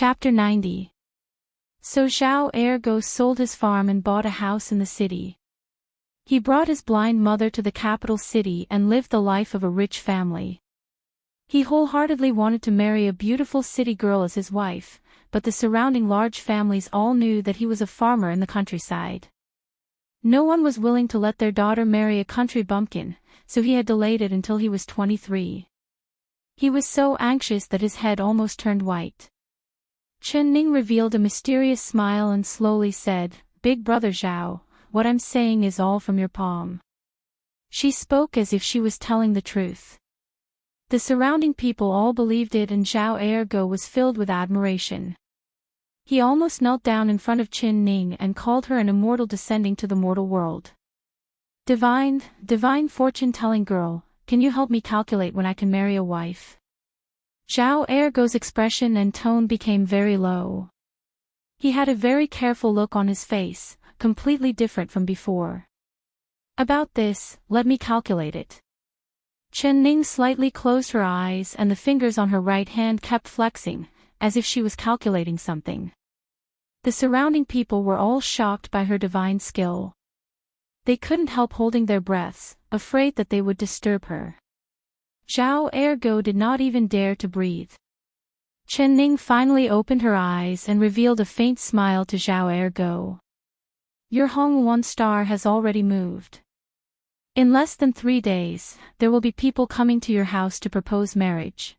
Chapter 90. So Zhao Ergo sold his farm and bought a house in the city. He brought his blind mother to the capital city and lived the life of a rich family. He wholeheartedly wanted to marry a beautiful city girl as his wife, but the surrounding large families all knew that he was a farmer in the countryside. No one was willing to let their daughter marry a country bumpkin, so he had delayed it until he was 23. He was so anxious that his head almost turned white. Chen Ning revealed a mysterious smile and slowly said, "Big brother Zhao, what I'm saying is all from your palm." She spoke as if she was telling the truth. The surrounding people all believed it, and Zhao Ergo was filled with admiration. He almost knelt down in front of Chen Ning and called her an immortal descending to the mortal world. Divine fortune-telling girl, can you help me calculate when I can marry a wife?" Zhao Ergo's expression and tone became very low. He had a very careful look on his face, completely different from before. "About this, let me calculate it." Chen Ning slightly closed her eyes and the fingers on her right hand kept flexing, as if she was calculating something. The surrounding people were all shocked by her divine skill. They couldn't help holding their breaths, afraid that they would disturb her. Zhao Ergo did not even dare to breathe. Chen Ning finally opened her eyes and revealed a faint smile to Zhao Ergo. "Your Hong-One star has already moved. In less than 3 days, there will be people coming to your house to propose marriage.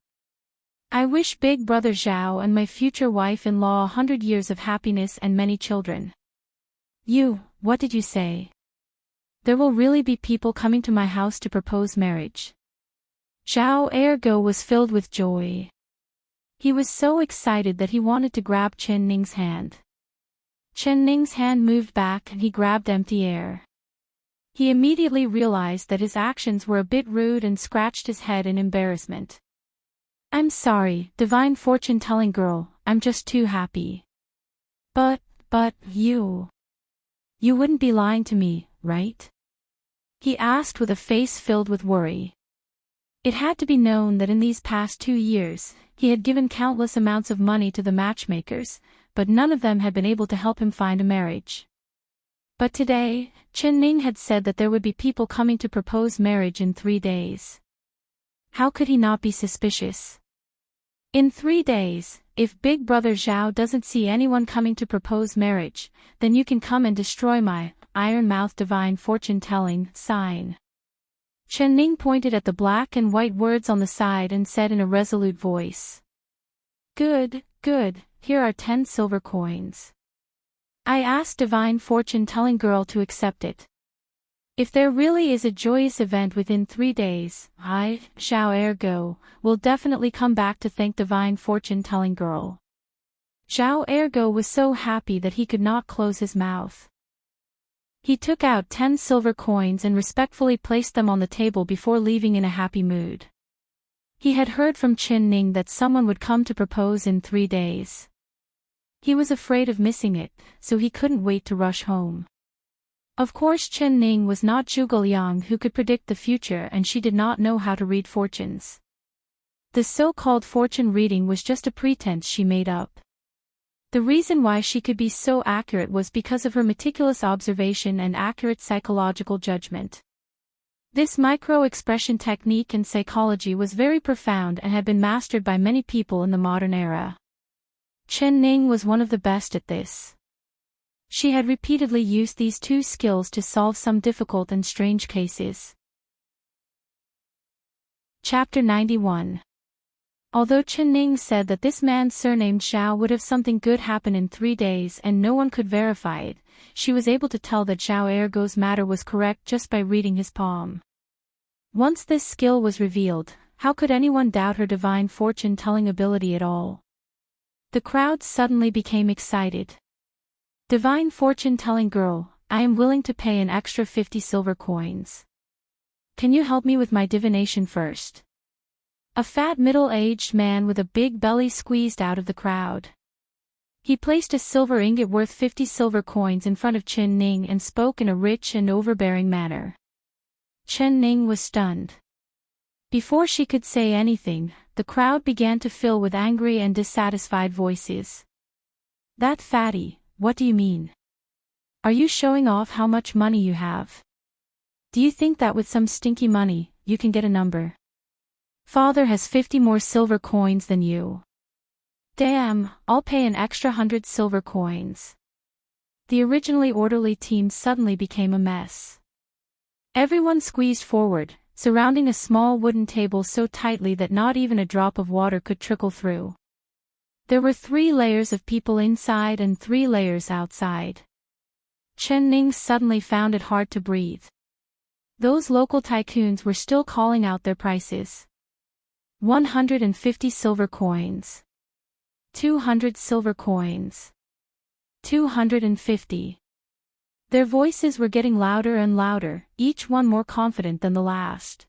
I wish Big Brother Zhao and my future wife-in-law 100 years of happiness and many children." What did you say?" "There will really be people coming to my house to propose marriage." Zhao Ergo was filled with joy. He was so excited that he wanted to grab Chen Ning's hand. Chen Ning's hand moved back and he grabbed empty air. He immediately realized that his actions were a bit rude and scratched his head in embarrassment. "I'm sorry, divine fortune-telling girl, I'm just too happy." But you wouldn't be lying to me, right?" he asked with a face filled with worry. It had to be known that in these past 2 years, he had given countless amounts of money to the matchmakers, but none of them had been able to help him find a marriage. But today, Chen Ning had said that there would be people coming to propose marriage in 3 days. How could he not be suspicious? "In 3 days, if Big Brother Zhao doesn't see anyone coming to propose marriage, then you can come and destroy my iron-mouthed divine fortune-telling sign." Chen Ning pointed at the black and white words on the side and said in a resolute voice. Good, here are 10 silver coins. I asked divine fortune-telling girl to accept it. If there really is a joyous event within 3 days, I, Zhao Ergo, will definitely come back to thank divine fortune-telling girl." Zhao Ergo was so happy that he could not close his mouth. He took out 10 silver coins and respectfully placed them on the table before leaving in a happy mood. He had heard from Chen Ning that someone would come to propose in 3 days. He was afraid of missing it, so he couldn't wait to rush home. Of course Chen Ning was not Zhuge Liang who could predict the future, and she did not know how to read fortunes. The so-called fortune reading was just a pretense she made up. The reason why she could be so accurate was because of her meticulous observation and accurate psychological judgment. This micro-expression technique in psychology was very profound and had been mastered by many people in the modern era. Chen Ning was one of the best at this. She had repeatedly used these 2 skills to solve some difficult and strange cases. Chapter 91. Although Chen Ning said that this man surnamed Zhao would have something good happen in 3 days and no one could verify it, she was able to tell that Zhao Ergo's matter was correct just by reading his palm. Once this skill was revealed, how could anyone doubt her divine fortune-telling ability at all? The crowd suddenly became excited. "Divine fortune-telling girl, I am willing to pay an extra 50 silver coins. Can you help me with my divination first?" A fat middle-aged man with a big belly squeezed out of the crowd. He placed a silver ingot worth 50 silver coins in front of Chen Ning and spoke in a rich and overbearing manner. Chen Ning was stunned. Before she could say anything, the crowd began to fill with angry and dissatisfied voices. "That fatty, what do you mean? Are you showing off how much money you have? Do you think that with some stinky money, you can get a number? Father has 50 more silver coins than you. Damn, I'll pay an extra 100 silver coins." The originally orderly team suddenly became a mess. Everyone squeezed forward, surrounding a small wooden table so tightly that not even a drop of water could trickle through. There were 3 layers of people inside and 3 layers outside. Chen Ning suddenly found it hard to breathe. Those local tycoons were still calling out their prices. 150 silver coins. 200 silver coins. 250. Their voices were getting louder and louder, each one more confident than the last.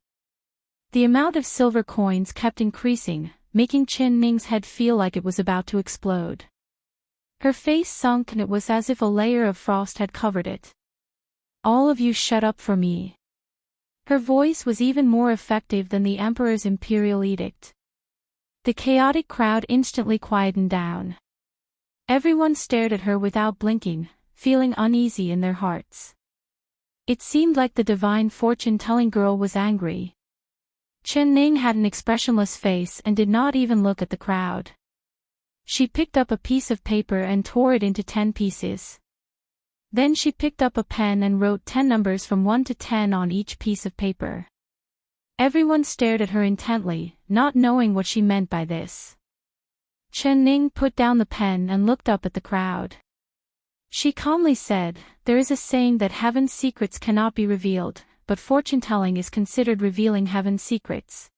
The amount of silver coins kept increasing, making Chen Ning's head feel like it was about to explode. Her face sunk and it was as if a layer of frost had covered it. "All of you shut up for me." Her voice was even more effective than the Emperor's imperial edict. The chaotic crowd instantly quietened down. Everyone stared at her without blinking, feeling uneasy in their hearts. It seemed like the divine fortune-telling girl was angry. Chen Ning had an expressionless face and did not even look at the crowd. She picked up a piece of paper and tore it into 10 pieces. Then she picked up a pen and wrote 10 numbers from 1 to 10 on each piece of paper. Everyone stared at her intently, not knowing what she meant by this. Chen Ning put down the pen and looked up at the crowd. She calmly said, "There is a saying that heaven's secrets cannot be revealed, but fortune-telling is considered revealing heaven's secrets.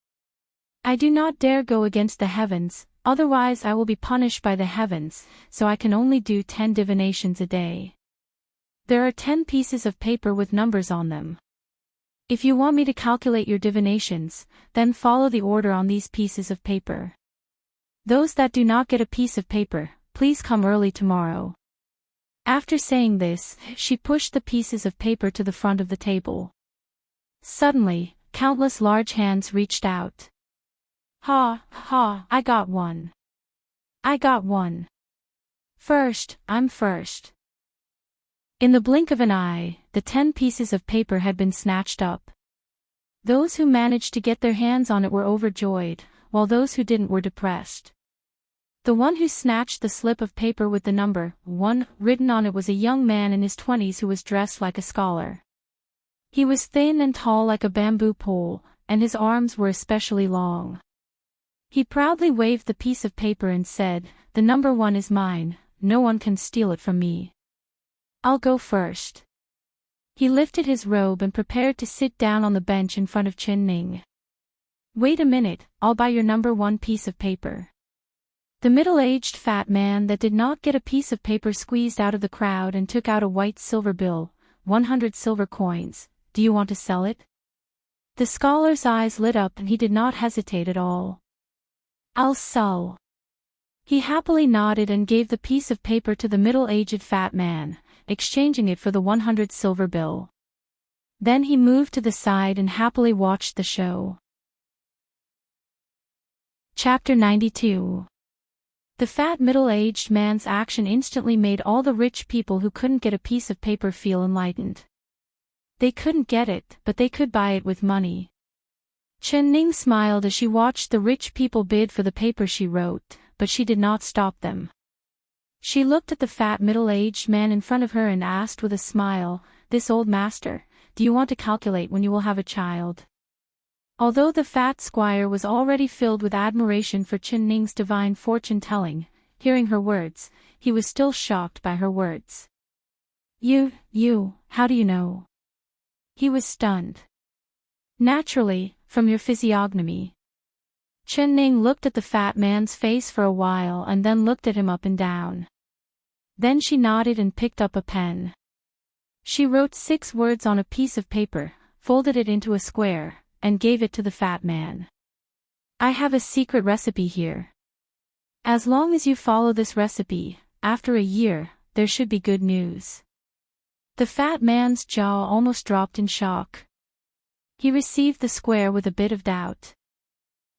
I do not dare go against the heavens, otherwise I will be punished by the heavens, so I can only do 10 divinations a day. There are 10 pieces of paper with numbers on them. If you want me to calculate your divinations, then follow the order on these pieces of paper. Those that do not get a piece of paper, please come early tomorrow." After saying this, she pushed the pieces of paper to the front of the table. Suddenly, countless large hands reached out. "Ha, ha, I got one. I got one. First, I'm first." In the blink of an eye, the 10 pieces of paper had been snatched up. Those who managed to get their hands on it were overjoyed, while those who didn't were depressed. The one who snatched the slip of paper with the number 1 written on it was a young man in his 20s who was dressed like a scholar. He was thin and tall like a bamboo pole, and his arms were especially long. He proudly waved the piece of paper and said, "The number 1 is mine, no one can steal it from me. I'll go first." He lifted his robe and prepared to sit down on the bench in front of Chen Ning. "Wait a minute, I'll buy your number 1 piece of paper." The middle-aged fat man that did not get a piece of paper squeezed out of the crowd and took out a white silver bill, 100 silver coins. "Do you want to sell it?" The scholar's eyes lit up and he did not hesitate at all. "I'll sell." He happily nodded and gave the piece of paper to the middle-aged fat man, exchanging it for the 100 silver bill. Then he moved to the side and happily watched the show. Chapter 92. The fat middle-aged man's action instantly made all the rich people who couldn't get a piece of paper feel enlightened. They couldn't get it, but they could buy it with money. Chen Ning smiled as she watched the rich people bid for the paper she wrote, but she did not stop them. She looked at the fat middle-aged man in front of her and asked with a smile, "This old master, do you want to calculate when you will have a child?" Although the fat squire was already filled with admiration for Chen Ning's divine fortune-telling, hearing her words, he was still shocked by her words. You, how do you know?" He was stunned. "Naturally, from your physiognomy." Chen Ning looked at the fat man's face for a while and then looked at him up and down. Then she nodded and picked up a pen. She wrote 6 words on a piece of paper, folded it into a square, and gave it to the fat man. "I have a secret recipe here. As long as you follow this recipe, after a year, there should be good news." The fat man's jaw almost dropped in shock. He received the square with a bit of doubt.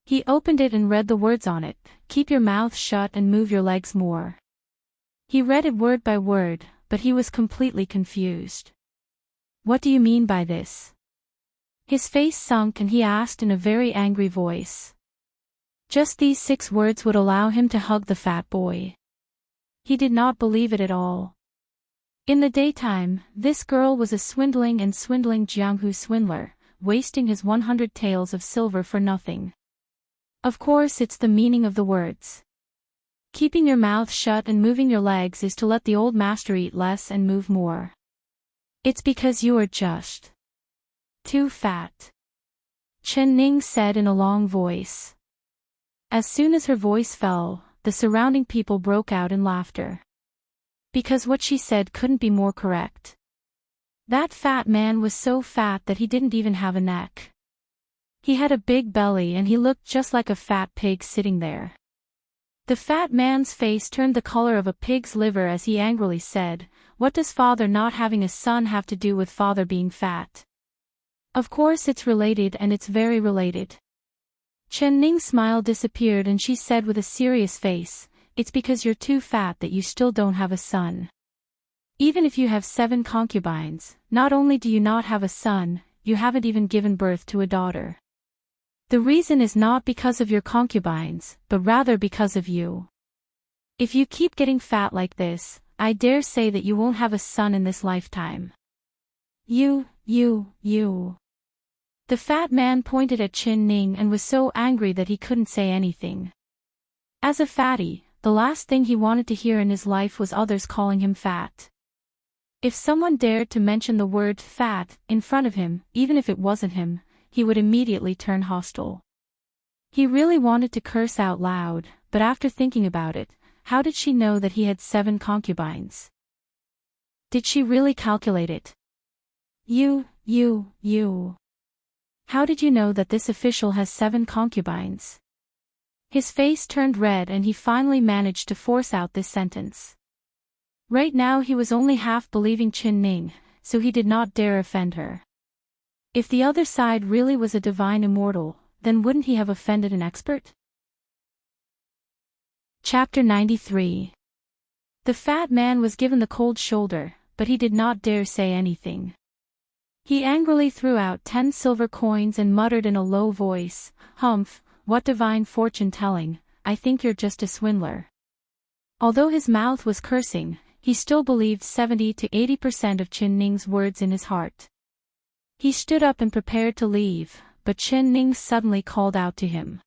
He opened it and read the words on it, "Keep your mouth shut and move your legs more." He read it word by word, but he was completely confused. "What do you mean by this?" His face sunk and he asked in a very angry voice. Just these 6 words would allow him to hug the fat boy. He did not believe it at all. In the daytime, this girl was a swindling Jianghu swindler, wasting his 100 taels of silver for nothing. Of course it's the meaning of the words. Keeping your mouth shut and moving your legs is to let the old master eat less and move more. It's because you are just too fat, Chen Ning said in a long voice. As soon as her voice fell, the surrounding people broke out in laughter. Because what she said couldn't be more correct. That fat man was so fat that he didn't even have a neck. He had a big belly and he looked just like a fat pig sitting there. The fat man's face turned the color of a pig's liver as he angrily said, "What does father not having a son have to do with father being fat?" Of course it's related and it's very related. Chen Ning's smile disappeared and she said with a serious face, "It's because you're too fat that you still don't have a son. Even if you have 7 concubines, not only do you not have a son, you haven't even given birth to a daughter. The reason is not because of your concubines, but rather because of you. If you keep getting fat like this, I dare say that you won't have a son in this lifetime." You. The fat man pointed at Chen Ning and was so angry that he couldn't say anything. As a fatty, the last thing he wanted to hear in his life was others calling him fat. If someone dared to mention the word fat in front of him, even if it wasn't him, he would immediately turn hostile. He really wanted to curse out loud, but after thinking about it, how did she know that he had 7 concubines? Did she really calculate it? You. How did you know that this official has 7 concubines? His face turned red and he finally managed to force out this sentence. Right now he was only half believing Chen Ning, so he did not dare offend her. If the other side really was a divine immortal, then wouldn't he have offended an expert? Chapter 93. The fat man was given the cold shoulder, but he did not dare say anything. He angrily threw out 10 silver coins and muttered in a low voice, "Humph, what divine fortune telling, I think you're just a swindler." Although his mouth was cursing, he still believed 70 to 80% of Chen Ning's words in his heart. He stood up and prepared to leave, but Chen Ning suddenly called out to him.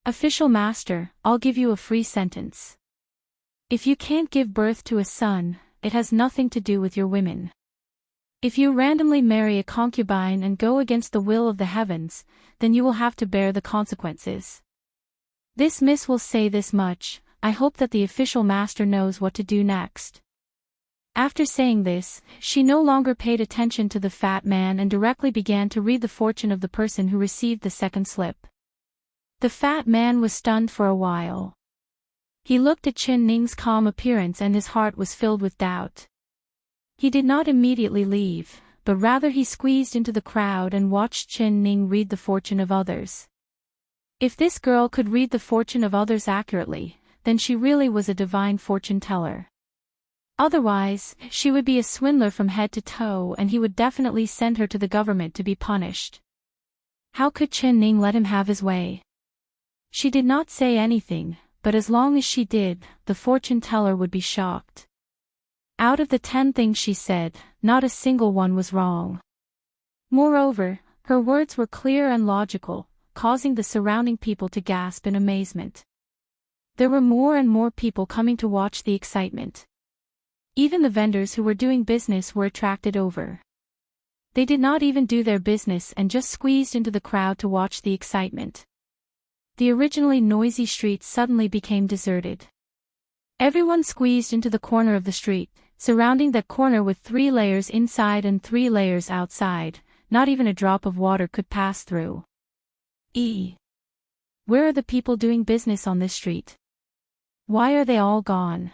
"Official master, I'll give you a free sentence. If you can't give birth to a son, it has nothing to do with your women. If you randomly marry a concubine and go against the will of the heavens, then you will have to bear the consequences. This miss will say this much, I hope that the official master knows what to do next." After saying this, she no longer paid attention to the fat man and directly began to read the fortune of the person who received the second slip. The fat man was stunned for a while. He looked at Chen Ning's calm appearance and his heart was filled with doubt. He did not immediately leave, but rather he squeezed into the crowd and watched Chen Ning read the fortune of others. If this girl could read the fortune of others accurately, then she really was a divine fortune teller. Otherwise, she would be a swindler from head to toe and he would definitely send her to the government to be punished. How could Chen Ning let him have his way? She did not say anything, but as long as she did, the fortune teller would be shocked. Out of the 10 things she said, not a single one was wrong. Moreover, her words were clear and logical, causing the surrounding people to gasp in amazement. There were more and more people coming to watch the excitement. Even the vendors who were doing business were attracted over. They did not even do their business and just squeezed into the crowd to watch the excitement. The originally noisy street suddenly became deserted. Everyone squeezed into the corner of the street, surrounding that corner with 3 layers inside and 3 layers outside, not even a drop of water could pass through. Where are the people doing business on this street? Why are they all gone?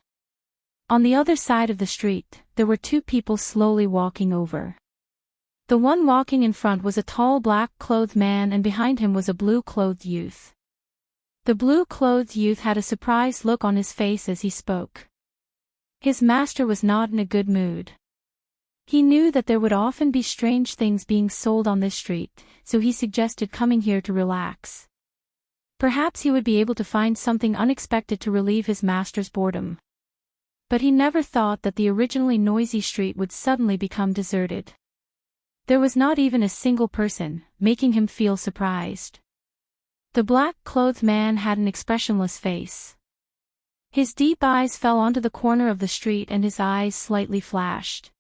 On the other side of the street, there were 2 people slowly walking over. The one walking in front was a tall black-clothed man and behind him was a blue-clothed youth. The blue-clothed youth had a surprised look on his face as he spoke. His master was not in a good mood. He knew that there would often be strange things being sold on this street, so he suggested coming here to relax. Perhaps he would be able to find something unexpected to relieve his master's boredom. But he never thought that the originally noisy street would suddenly become deserted. There was not even a single person, making him feel surprised. The black-clothed man had an expressionless face. His deep eyes fell onto the corner of the street and his eyes slightly flashed.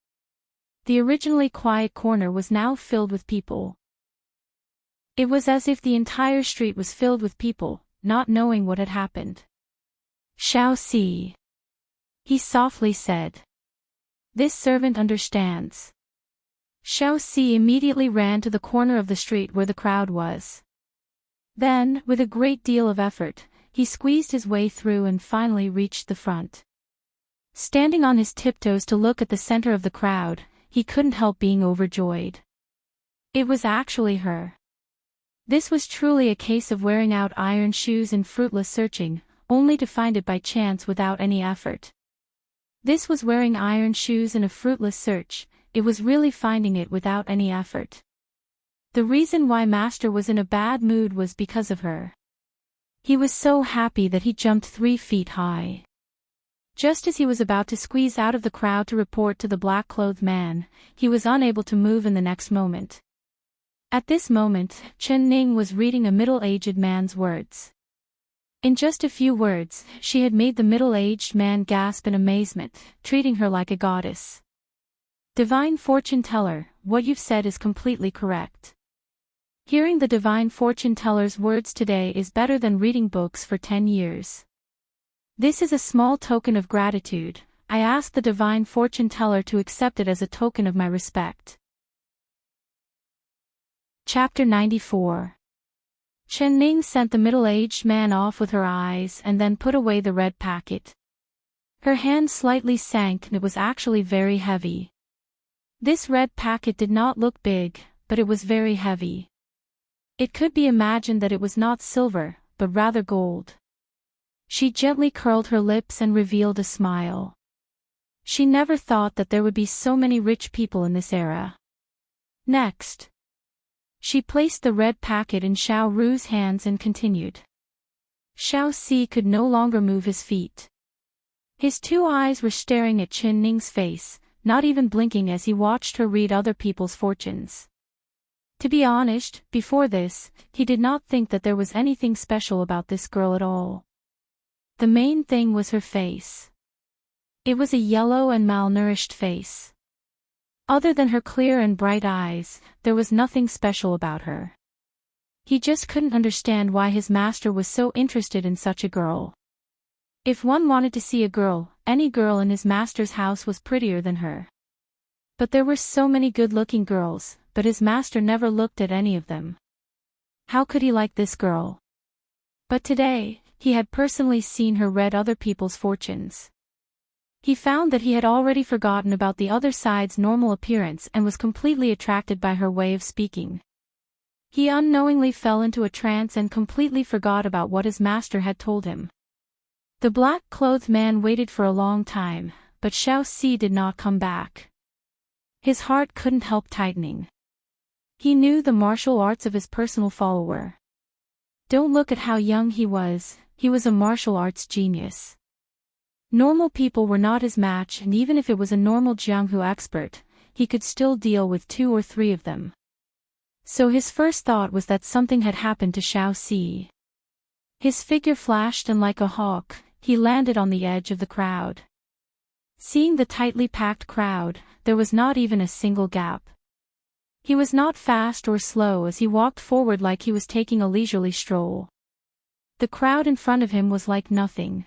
The originally quiet corner was now filled with people. It was as if the entire street was filled with people, not knowing what had happened. "Shall see," he softly said. "This servant understands." Shao Si immediately ran to the corner of the street where the crowd was. Then, with a great deal of effort, he squeezed his way through and finally reached the front. Standing on his tiptoes to look at the center of the crowd, he couldn't help being overjoyed. It was actually her. This was truly a case of wearing out iron shoes in fruitless searching, only to find it by chance without any effort. This was wearing iron shoes in a fruitless search, it was really finding it without any effort. The reason why Master was in a bad mood was because of her. He was so happy that he jumped 3 feet high. Just as he was about to squeeze out of the crowd to report to the black-clothed man, he was unable to move in the next moment. At this moment, Chen Ning was reading a middle-aged man's words. In just a few words, she had made the middle-aged man gasp in amazement, treating her like a goddess. "Divine fortune teller, what you've said is completely correct. Hearing the divine fortune teller's words today is better than reading books for 10 years. This is a small token of gratitude. I ask the divine fortune teller to accept it as a token of my respect." Chapter 94. Chen Ning sent the middle-aged man off with her eyes and then put away the red packet. Her hand slightly sank and it was actually very heavy. This red packet did not look big, but it was very heavy. It could be imagined that it was not silver, but rather gold. She gently curled her lips and revealed a smile. She never thought that there would be so many rich people in this era. Next, she placed the red packet in Xiao Ru's hands and continued. Xiao Si could no longer move his feet. His 2 eyes were staring at Chen Ning's face, not even blinking as he watched her read other people's fortunes. To be honest, before this, he did not think that there was anything special about this girl at all. The main thing was her face. It was a yellow and malnourished face. Other than her clear and bright eyes, there was nothing special about her. He just couldn't understand why his master was so interested in such a girl. If one wanted to see a girl, any girl in his master's house was prettier than her. But there were so many good-looking girls, but his master never looked at any of them. How could he like this girl? But today, he had personally seen her read other people's fortunes. He found that he had already forgotten about the other side's normal appearance and was completely attracted by her way of speaking. He unknowingly fell into a trance and completely forgot about what his master had told him. The black-clothed man waited for a long time, but Xiao Si did not come back. His heart couldn't help tightening. He knew the martial arts of his personal follower. Don't look at how young he was a martial arts genius. Normal people were not his match, and even if it was a normal Jianghu expert, he could still deal with 2 or 3 of them. So his first thought was that something had happened to Xiao Si. His figure flashed and like a hawk, he landed on the edge of the crowd. Seeing the tightly packed crowd, there was not even a single gap. He was not fast or slow as he walked forward like he was taking a leisurely stroll. The crowd in front of him was like nothing.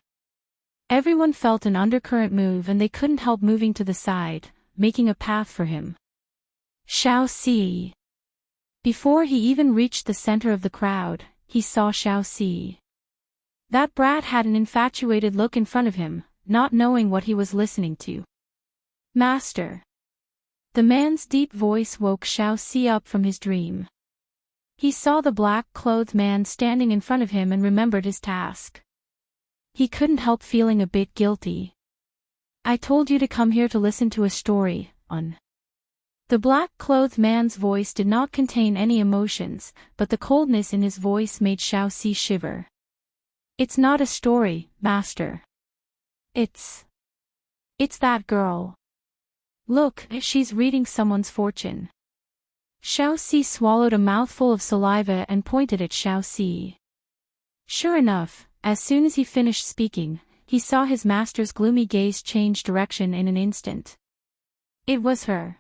Everyone felt an undercurrent move and they couldn't help moving to the side, making a path for him. Xiao Si. Before he even reached the center of the crowd, he saw Xiao Si. That brat had an infatuated look in front of him, not knowing what he was listening to. "Master." The man's deep voice woke Xiaoxi up from his dream. He saw the black-clothed man standing in front of him and remembered his task. He couldn't help feeling a bit guilty. "I told you to come here to listen to a story, The black-clothed man's voice did not contain any emotions, but the coldness in his voice made Xiaoxi shiver. "It's not a story, master. It's that girl. Look, she's reading someone's fortune." Xiaoxi swallowed a mouthful of saliva and pointed at Xiaoxi. Sure enough, as soon as he finished speaking, he saw his master's gloomy gaze change direction in an instant. It was her.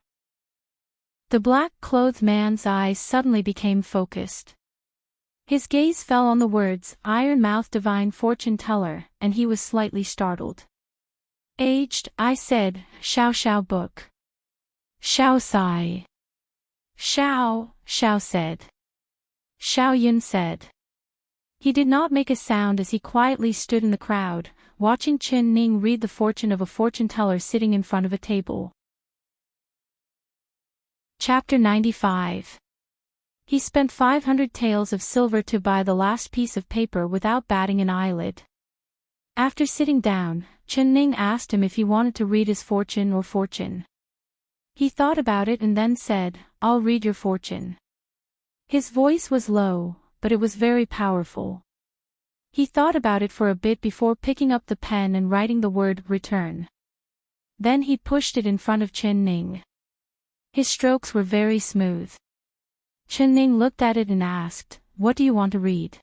The black-clothed man's eyes suddenly became focused. His gaze fell on the words, "Iron-mouthed divine fortune teller," and he was slightly startled. "Aged," I said, "Xiao book." "Xiao sigh." Xiao said. Xiao Yun said. He did not make a sound as he quietly stood in the crowd, watching Chen Ning read the fortune of a fortune teller sitting in front of a table. Chapter 95. He spent 500 taels of silver to buy the last piece of paper without batting an eyelid. After sitting down, Chen Ning asked him if he wanted to read his fortune or fortune. He thought about it and then said, "I'll read your fortune." His voice was low, but it was very powerful. He thought about it for a bit before picking up the pen and writing the word "return." Then he pushed it in front of Chen Ning. His strokes were very smooth. Chen Ning looked at it and asked, "What do you want to read?"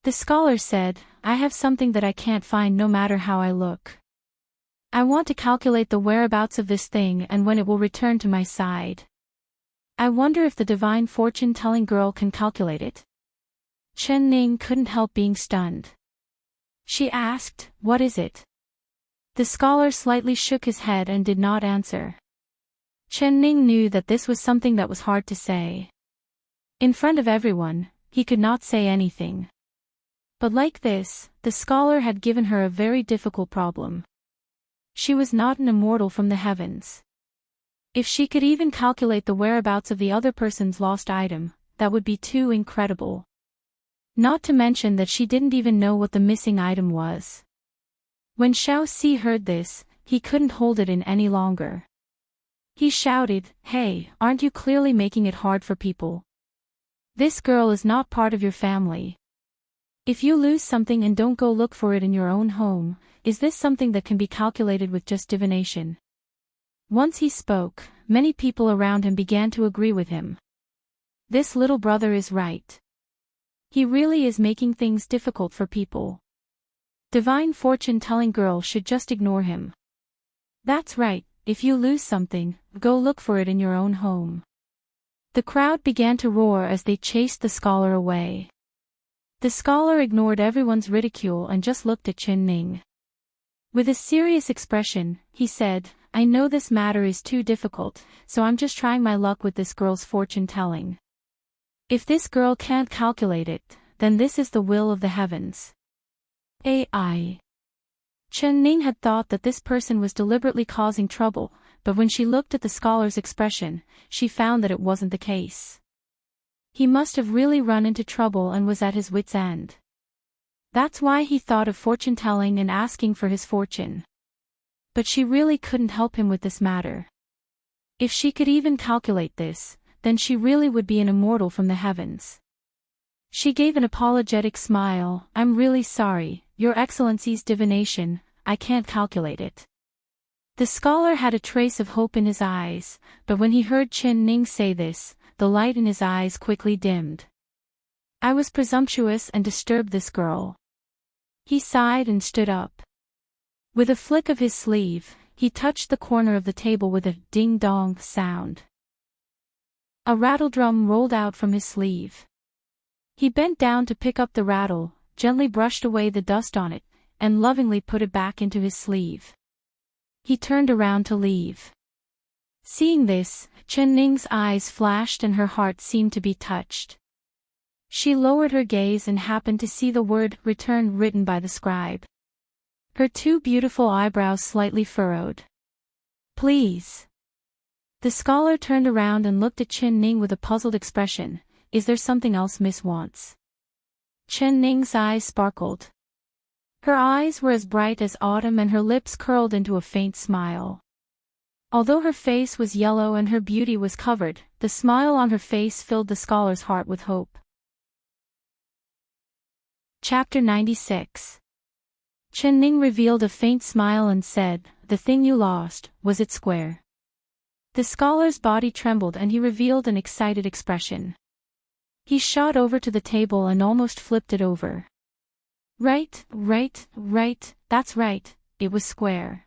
The scholar said, "I have something that I can't find no matter how I look. I want to calculate the whereabouts of this thing and when it will return to my side. I wonder if the divine fortune-telling girl can calculate it." Chen Ning couldn't help being stunned. She asked, "What is it?" The scholar slightly shook his head and did not answer. Chen Ning knew that this was something that was hard to say. In front of everyone, he could not say anything. But like this, the scholar had given her a very difficult problem. She was not an immortal from the heavens. If she could even calculate the whereabouts of the other person's lost item, that would be too incredible. Not to mention that she didn't even know what the missing item was. When Xiaoxi heard this, he couldn't hold it in any longer. He shouted, "Hey, aren't you clearly making it hard for people? This girl is not part of your family. If you lose something and don't go look for it in your own home, is this something that can be calculated with just divination?" Once he spoke, many people around him began to agree with him. This little brother is right. He really is making things difficult for people. Divine fortune-telling girl should just ignore him. That's right, if you lose something, go look for it in your own home. The crowd began to roar as they chased the scholar away. The scholar ignored everyone's ridicule and just looked at Chen Ning. With a serious expression, he said, "I know this matter is too difficult, so I'm just trying my luck with this girl's fortune-telling. If this girl can't calculate it, then this is the will of the heavens." AI. Chen Ning had thought that this person was deliberately causing trouble, but when she looked at the scholar's expression, she found that it wasn't the case. He must have really run into trouble and was at his wit's end. That's why he thought of fortune-telling and asking for his fortune. But she really couldn't help him with this matter. If she could even calculate this, then she really would be an immortal from the heavens. She gave an apologetic smile, "I'm really sorry, Your Excellency's divination, I can't calculate it." The scholar had a trace of hope in his eyes, but when he heard Chen Ning say this, the light in his eyes quickly dimmed. "I was presumptuous and disturbed this girl." He sighed and stood up. With a flick of his sleeve, he touched the corner of the table with a ding-dong sound. A rattledrum rolled out from his sleeve. He bent down to pick up the rattle, gently brushed away the dust on it, and lovingly put it back into his sleeve. He turned around to leave. Seeing this, Chen Ning's eyes flashed and her heart seemed to be touched. She lowered her gaze and happened to see the word "return" written by the scribe. Her two beautiful eyebrows slightly furrowed. "Please. The scholar turned around and looked at Chen Ning with a puzzled expression. Is there something else Miss wants? Chen Ning's eyes sparkled. Her eyes were as bright as autumn and her lips curled into a faint smile. Although her face was yellow and her beauty was covered, the smile on her face filled the scholar's heart with hope. Chapter 96. Chen Ning revealed a faint smile and said, "The thing you lost, was it square?" The scholar's body trembled and he revealed an excited expression. He shot over to the table and almost flipped it over. Right, that's right, it was square.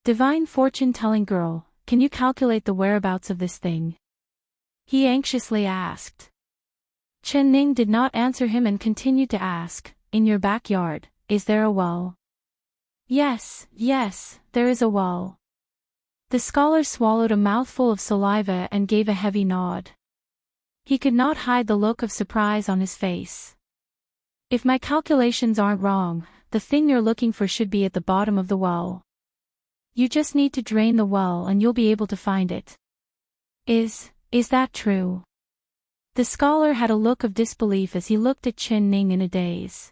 Divine fortune-telling girl, can you calculate the whereabouts of this thing? He anxiously asked. Chen Ning did not answer him and continued to ask, in your backyard, is there a well? Yes, there is a well. The scholar swallowed a mouthful of saliva and gave a heavy nod. He could not hide the look of surprise on his face. If my calculations aren't wrong, the thing you're looking for should be at the bottom of the well. You just need to drain the well and you'll be able to find it. Is that true? The scholar had a look of disbelief as he looked at Chen Ning in a daze.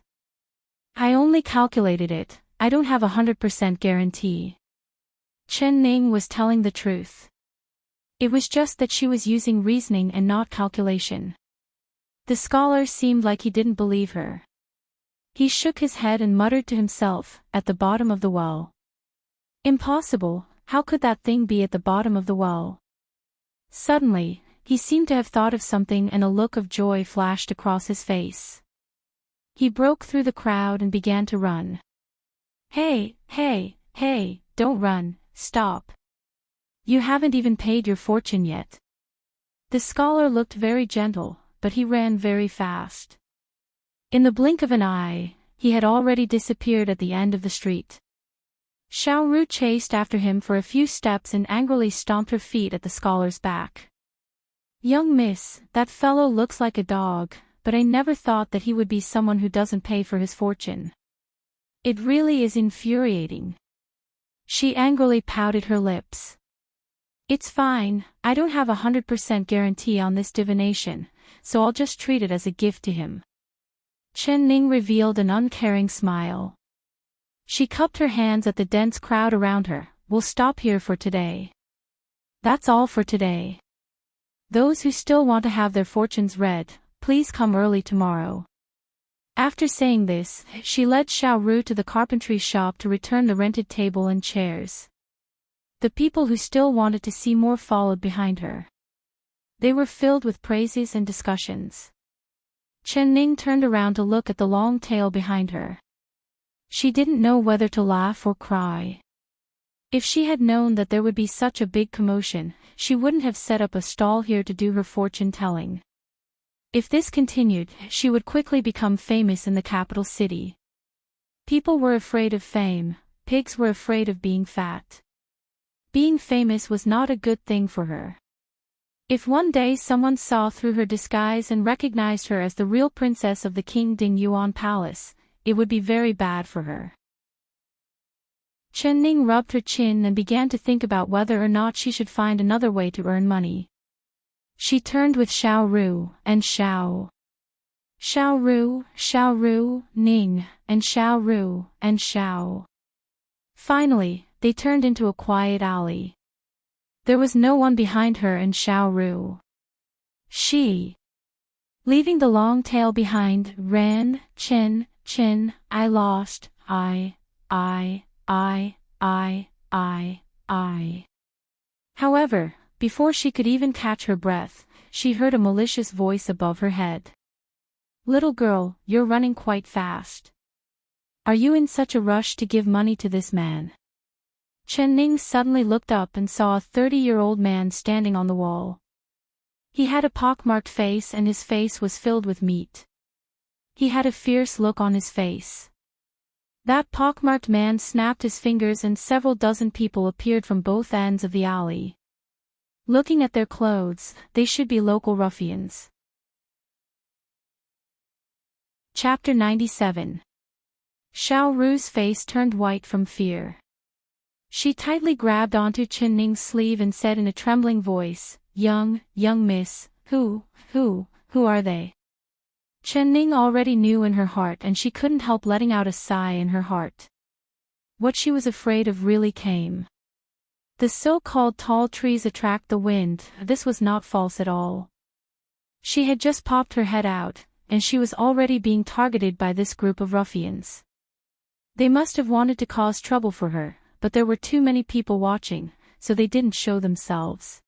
I only calculated it, I don't have 100% guarantee. Chen Ning was telling the truth. It was just that she was using reasoning and not calculation. The scholar seemed like he didn't believe her. He shook his head and muttered to himself, at the bottom of the well. Impossible, how could that thing be at the bottom of the well? Suddenly, he seemed to have thought of something and a look of joy flashed across his face. He broke through the crowd and began to run. Hey, don't run, stop. You haven't even paid your fortune yet. The scholar looked very gentle, but he ran very fast. In the blink of an eye, he had already disappeared at the end of the street. Xiao Ru chased after him for a few steps and angrily stomped her feet at the scholar's back. Young miss, that fellow looks like a dog, but I never thought that he would be someone who doesn't pay for his fortune. It really is infuriating. She angrily pouted her lips. It's fine, I don't have 100% guarantee on this divination, so I'll just treat it as a gift to him. Chen Ning revealed an uncaring smile. She cupped her hands at the dense crowd around her. We'll stop here for today. That's all for today. Those who still want to have their fortunes read, please come early tomorrow. After saying this, she led Xiao Ru to the carpentry shop to return the rented table and chairs. The people who still wanted to see more followed behind her. They were filled with praises and discussions. Chen Ning turned around to look at the long tail behind her. She didn't know whether to laugh or cry. If she had known that there would be such a big commotion, she wouldn't have set up a stall here to do her fortune-telling. If this continued, she would quickly become famous in the capital city. People were afraid of fame, pigs were afraid of being fat. Being famous was not a good thing for her. If one day someone saw through her disguise and recognized her as the real princess of the King Ding Yuan Palace, it would be very bad for her. Chen Ning rubbed her chin and began to think about whether or not she should find another way to earn money. She turned with Xiao Ru, and Xiao Ru, Ning, and Xiao Ru, and Xiao. Finally, they turned into a quiet alley. There was no one behind her and Xiao Ru. She, leaving the long tail behind, ran, chin, I lost, I. However, before she could even catch her breath, she heard a malicious voice above her head. Little girl, you're running quite fast. Are you in such a rush to give money to this man? Chen Ning suddenly looked up and saw a 30-year-old man standing on the wall. He had a pockmarked face and his face was filled with meat. He had a fierce look on his face. That pockmarked man snapped his fingers and several dozen people appeared from both ends of the alley. Looking at their clothes, they should be local ruffians. Chapter 97. Xiao Ru's face turned white from fear. She tightly grabbed onto Chen Ning's sleeve and said in a trembling voice, young miss, who are they? Chen Ning already knew in her heart and she couldn't help letting out a sigh in her heart. What she was afraid of really came. The so-called tall trees attract the wind, this was not false at all. She had just popped her head out, and she was already being targeted by this group of ruffians. They must have wanted to cause trouble for her, but there were too many people watching, so they didn't show themselves.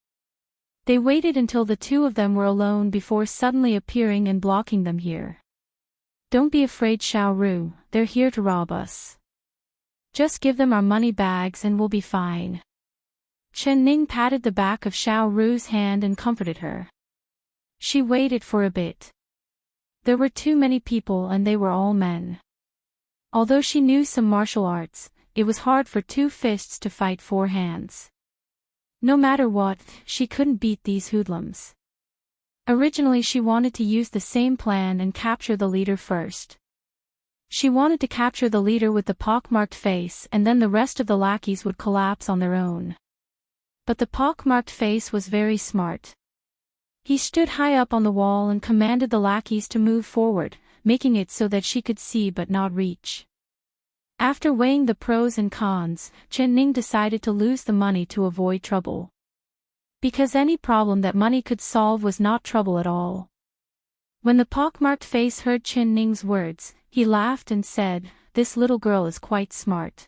They waited until the two of them were alone before suddenly appearing and blocking them here. Don't be afraid, Xiao Ru, they're here to rob us. Just give them our money bags and we'll be fine. Chen Ning patted the back of Xiao Ru's hand and comforted her. She waited for a bit. There were too many people and they were all men. Although she knew some martial arts, it was hard for two fists to fight four hands. No matter what, she couldn't beat these hoodlums. Originally she wanted to use the same plan and capture the leader first. She wanted to capture the leader with the pockmarked face and then the rest of the lackeys would collapse on their own. But the pockmarked face was very smart. He stood high up on the wall and commanded the lackeys to move forward, making it so that she could see but not reach. After weighing the pros and cons, Chen Ning decided to lose the money to avoid trouble. Because any problem that money could solve was not trouble at all. When the pockmarked face heard Chen Ning's words, he laughed and said, "This little girl is quite smart.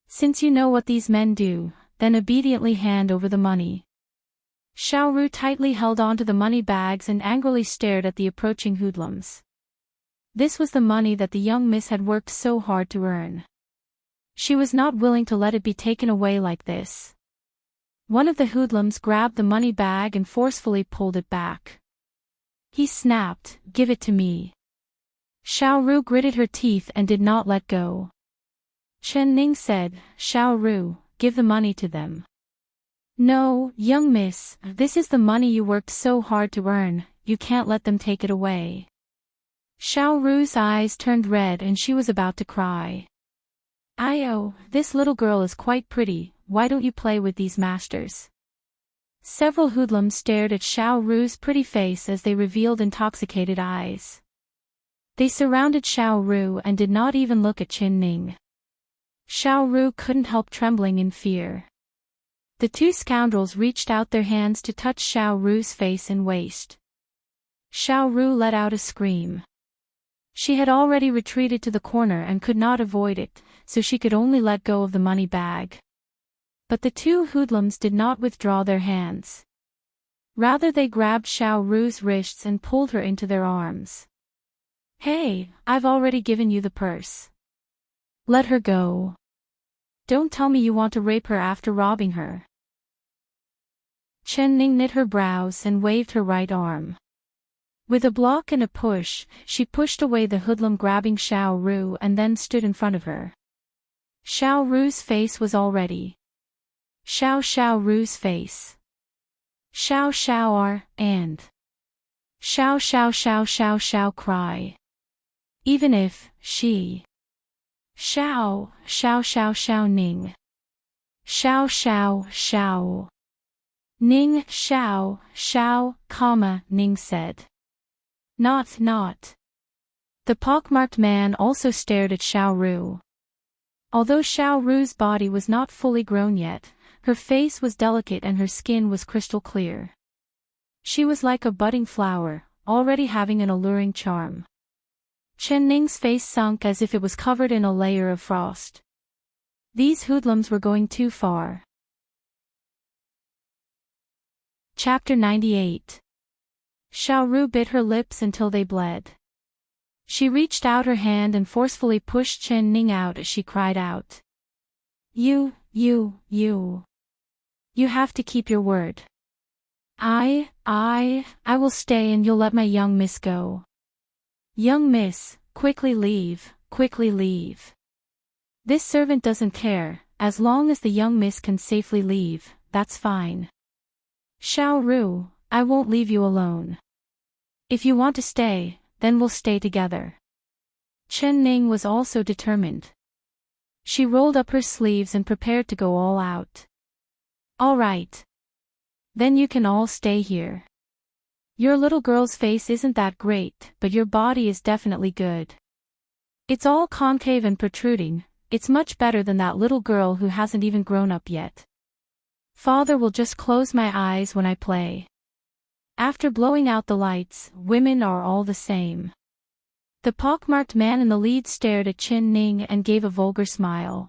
Since you know what these men do, then obediently hand over the money." Xiao Ru tightly held onto the money bags and angrily stared at the approaching hoodlums. This was the money that the young miss had worked so hard to earn. She was not willing to let it be taken away like this. One of the hoodlums grabbed the money bag and forcefully pulled it back. He snapped, "Give it to me." Xiao Ru gritted her teeth and did not let go. Chen Ning said, "Xiao Ru, give the money to them." "No, young miss, this is the money you worked so hard to earn, you can't let them take it away." Xiao Ru's eyes turned red and she was about to cry. "Ayo, this little girl is quite pretty, why don't you play with these masters?" Several hoodlums stared at Xiao Ru's pretty face as they revealed intoxicated eyes. They surrounded Xiao Ru and did not even look at Chen Ning. Xiao Ru couldn't help trembling in fear. The two scoundrels reached out their hands to touch Xiao Ru's face and waist. Xiao Ru let out a scream. She had already retreated to the corner and could not avoid it, so she could only let go of the money bag. But the two hoodlums did not withdraw their hands. Rather they grabbed Xiao Ru's wrists and pulled her into their arms. "Hey, I've already given you the purse. Let her go. Don't tell me you want to rape her after robbing her." Chen Ning knit her brows and waved her right arm. With a block and a push, she pushed away the hoodlum grabbing Xiao Ru and then stood in front of her. Xiao Ru's face was all ready. Xiao Ru's face. Xiao and Xiao cry. Even if, she. Xiao Ning. Xiao. Ning Xiao, Ning said. Not. The pockmarked man also stared at Xiao Ru. Although Xiao Ru's body was not fully grown yet, her face was delicate and her skin was crystal clear. She was like a budding flower, already having an alluring charm. Chen Ning's face sunk as if it was covered in a layer of frost. These hoodlums were going too far. Chapter 98. Xiao Ru bit her lips until they bled. She reached out her hand and forcefully pushed Chen Ning out as she cried out. You have to keep your word. I will stay and you'll let my young miss go. Young miss, quickly leave. This servant doesn't care, as long as the young miss can safely leave, that's fine. Xiao Ru, I won't leave you alone. If you want to stay, then we'll stay together. Chen Ning was also determined. She rolled up her sleeves and prepared to go all out. All right. Then you can all stay here. Your little girl's face isn't that great, but your body is definitely good. It's all concave and protruding. It's much better than that little girl who hasn't even grown up yet. Father will just close my eyes when I play. After blowing out the lights, women are all the same. The pockmarked man in the lead stared at Chin Ning and gave a vulgar smile.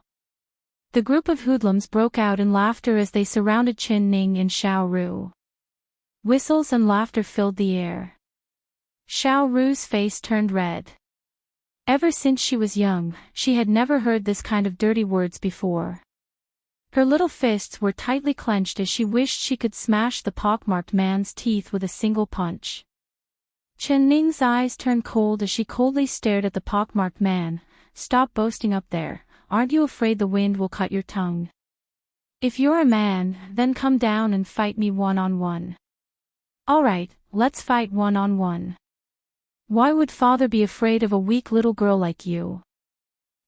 The group of hoodlums broke out in laughter as they surrounded Chin Ning and Xiao Ru. Whistles and laughter filled the air. Xiao Ru's face turned red. Ever since she was young, she had never heard this kind of dirty words before. Her little fists were tightly clenched as she wished she could smash the pockmarked man's teeth with a single punch. Chen Ning's eyes turned cold as she coldly stared at the pockmarked man. Stop boasting up there, aren't you afraid the wind will cut your tongue? If you're a man, then come down and fight me one-on-one. Alright, let's fight one-on-one. Why would father be afraid of a weak little girl like you?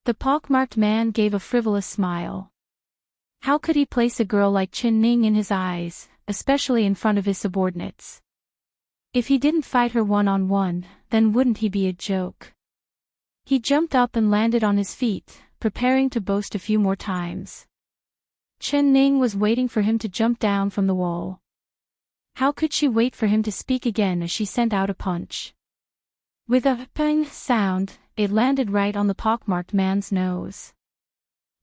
The pockmarked man gave a frivolous smile. How could he place a girl like Chen Ning in his eyes, especially in front of his subordinates? If he didn't fight her one-on-one, then wouldn't he be a joke? He jumped up and landed on his feet, preparing to boast a few more times. Chen Ning was waiting for him to jump down from the wall. How could she wait for him to speak again as she sent out a punch? With a pang sound, it landed right on the pockmarked man's nose.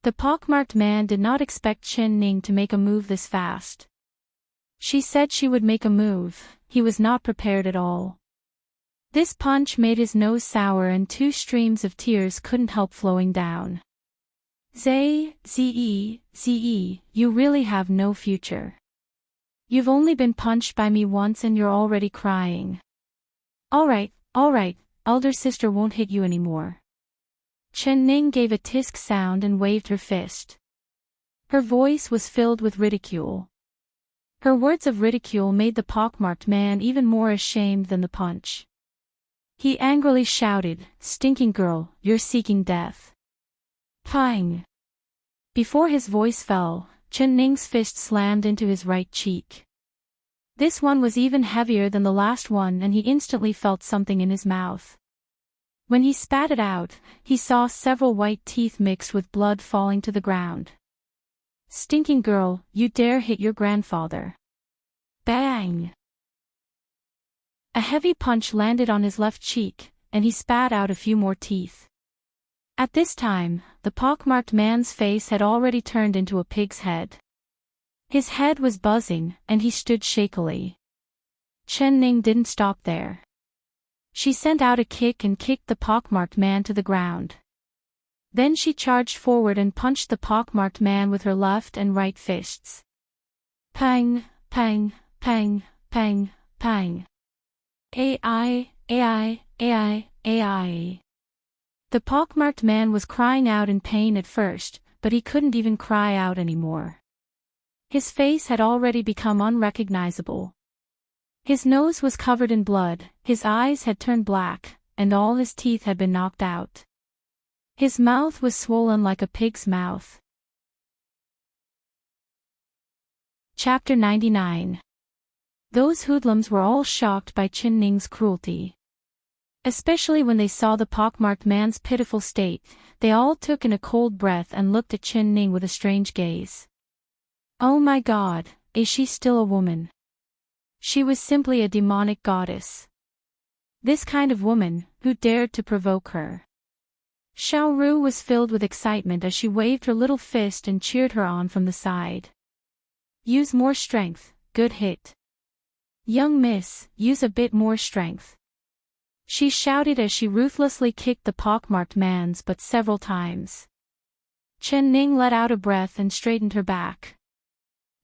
The pockmarked man did not expect Chen Ning to make a move this fast. She said she would make a move. He was not prepared at all. This punch made his nose sour and 2 streams of tears couldn't help flowing down. Ze, you really have no future. You've only been punched by me once and you're already crying. Alright, elder sister won't hit you anymore. Chen Ning gave a tisk sound and waved her fist. Her voice was filled with ridicule. Her words of ridicule made the pockmarked man even more ashamed than the punch. He angrily shouted, "Stinking girl, you're seeking death." Pang! Before his voice fell, Chen Ning's fist slammed into his right cheek. This one was even heavier than the last one and he instantly felt something in his mouth. When he spat it out, he saw several white teeth mixed with blood falling to the ground. Stinking girl, you dare hit your grandfather. Bang! A heavy punch landed on his left cheek, and he spat out a few more teeth. At this time, the pockmarked man's face had already turned into a pig's head. His head was buzzing, and he stood shakily. Chen Ning didn't stop there. She sent out a kick and kicked the pockmarked man to the ground. Then she charged forward and punched the pockmarked man with her left and right fists. Pang, pang, pang, pang, pang. Ai. The pockmarked man was crying out in pain at first, but he couldn't even cry out anymore. His face had already become unrecognizable. His nose was covered in blood, his eyes had turned black, and all his teeth had been knocked out. His mouth was swollen like a pig's mouth. Chapter 99. Those hoodlums were all shocked by Chen Ning's cruelty. Especially when they saw the pockmarked man's pitiful state, they all took in a cold breath and looked at Chen Ning with a strange gaze. Oh my God, is she still a woman? She was simply a demonic goddess. This kind of woman, who dared to provoke her? Xiao Ru was filled with excitement as she waved her little fist and cheered her on from the side. Use more strength, good hit. Young miss, use a bit more strength. She shouted as she ruthlessly kicked the pockmarked man's butt several times. Chen Ning let out a breath and straightened her back.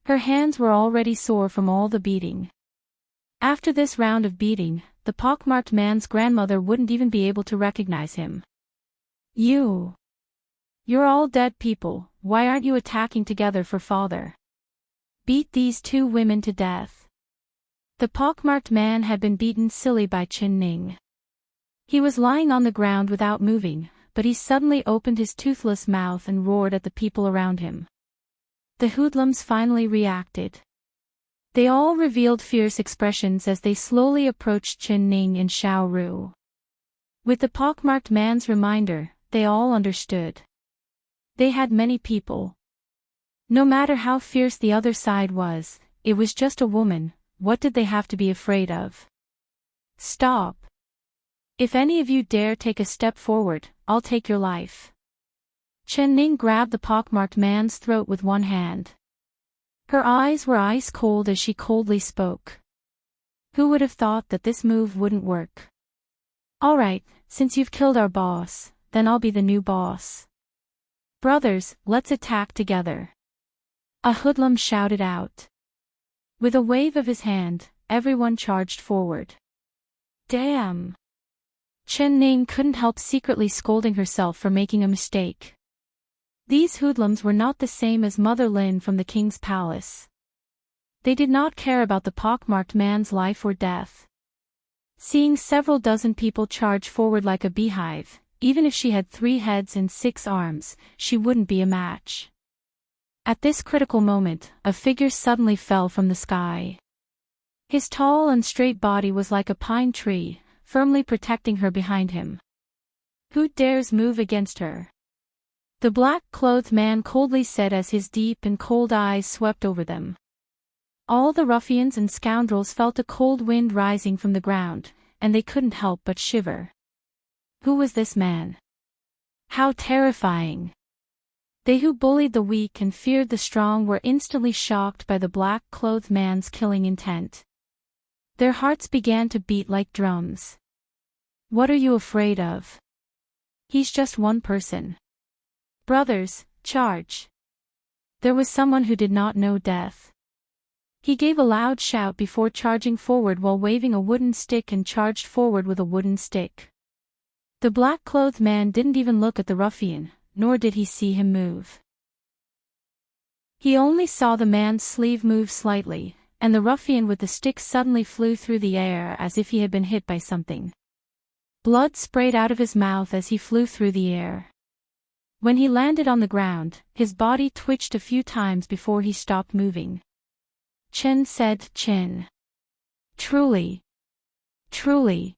Her hands were already sore from all the beating. After this round of beating, the pockmarked man's grandmother wouldn't even be able to recognize him. You're all dead people, why aren't you attacking together for father? Beat these 2 women to death. The pockmarked man had been beaten silly by Chen Ning. He was lying on the ground without moving, but he suddenly opened his toothless mouth and roared at the people around him. The hoodlums finally reacted. They all revealed fierce expressions as they slowly approached Chen Ning and Xiao Ru. With the pockmarked man's reminder, they all understood. They had many people. No matter how fierce the other side was, it was just a woman. What did they have to be afraid of? Stop. If any of you dare take a step forward, I'll take your life. Chen Ning grabbed the pockmarked man's throat with one hand. Her eyes were ice cold as she coldly spoke. Who would have thought that this move wouldn't work? All right, since you've killed our boss, then I'll be the new boss. Brothers, let's attack together. A hoodlum shouted out. With a wave of his hand, everyone charged forward. Damn! Chen Ning couldn't help secretly scolding herself for making a mistake. These hoodlums were not the same as Mother Lin from the king's palace. They did not care about the pockmarked man's life or death. Seeing several dozen people charge forward like a beehive, even if she had 3 heads and 6 arms, she wouldn't be a match. At this critical moment, a figure suddenly fell from the sky. His tall and straight body was like a pine tree, firmly protecting her behind him. Who dares move against her? The black-clothed man coldly said as his deep and cold eyes swept over them. All the ruffians and scoundrels felt a cold wind rising from the ground, and they couldn't help but shiver. Who was this man? How terrifying! They who bullied the weak and feared the strong were instantly shocked by the black-clothed man's killing intent. Their hearts began to beat like drums. What are you afraid of? He's just one person. Brothers, charge! There was someone who did not know death. He gave a loud shout before charging forward while waving a wooden stick and charged forward with a wooden stick. The black-clothed man didn't even look at the ruffian, nor did he see him move. He only saw the man's sleeve move slightly, and the ruffian with the stick suddenly flew through the air as if he had been hit by something. Blood sprayed out of his mouth as he flew through the air. When he landed on the ground, his body twitched a few times before he stopped moving. Chen said, "Chen. Truly. Truly."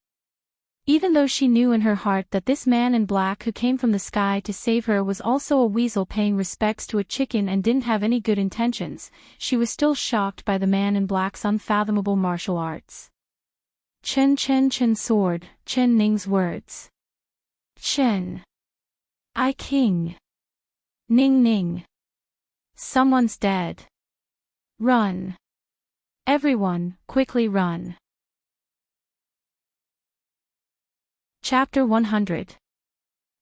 Even though she knew in her heart that this man in black who came from the sky to save her was also a weasel paying respects to a chicken and didn't have any good intentions, she was still shocked by the man in black's unfathomable martial arts. Chen sword, Chen Ning's words. Chen. I king. Ning. Someone's dead. Run. Everyone, quickly run. Chapter 100.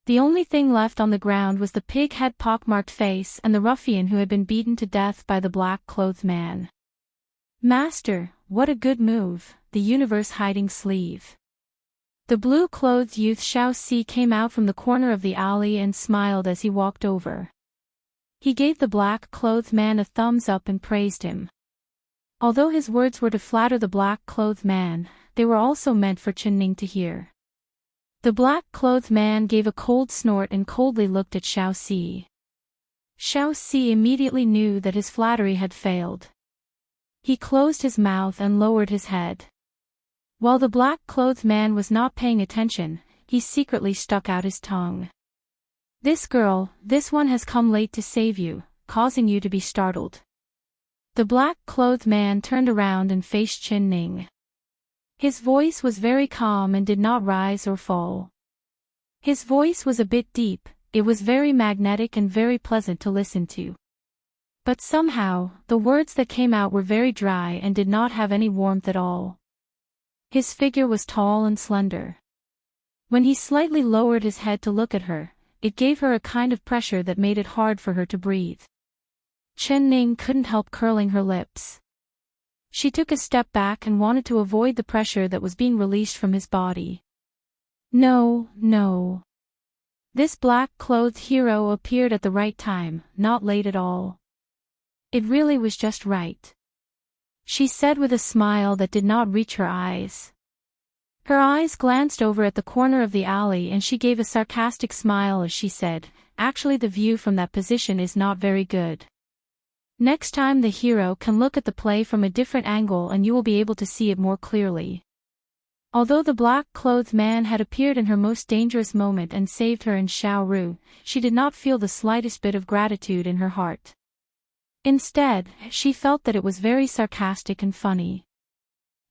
The only thing left on the ground was the pig-head pockmarked face and the ruffian who had been beaten to death by the black-clothed man. Master, what a good move, the universe-hiding sleeve. The blue-clothed youth Xiao Si came out from the corner of the alley and smiled as he walked over. He gave the black-clothed man a thumbs up and praised him. Although his words were to flatter the black-clothed man, they were also meant for Chen Ning to hear. The black-clothed man gave a cold snort and coldly looked at Xiao Si. Xiao Si immediately knew that his flattery had failed. He closed his mouth and lowered his head. While the black-clothed man was not paying attention, he secretly stuck out his tongue. This one has come late to save you, causing you to be startled. The black-clothed man turned around and faced Chen Ning. His voice was very calm and did not rise or fall. His voice was a bit deep, it was very magnetic and very pleasant to listen to. But somehow, the words that came out were very dry and did not have any warmth at all. His figure was tall and slender. When he slightly lowered his head to look at her, it gave her a kind of pressure that made it hard for her to breathe. Chen Ning couldn't help curling her lips. She took a step back and wanted to avoid the pressure that was being released from his body. No. This black-clothed hero appeared at the right time, not late at all. It really was just right. She said with a smile that did not reach her eyes. Her eyes glanced over at the corner of the alley and she gave a sarcastic smile as she said, "Actually, the view from that position is not very good. Next time the hero can look at the play from a different angle and you will be able to see it more clearly." Although the black-clothed man had appeared in her most dangerous moment and saved her and Xiao Ru, she did not feel the slightest bit of gratitude in her heart. Instead, she felt that it was very sarcastic and funny.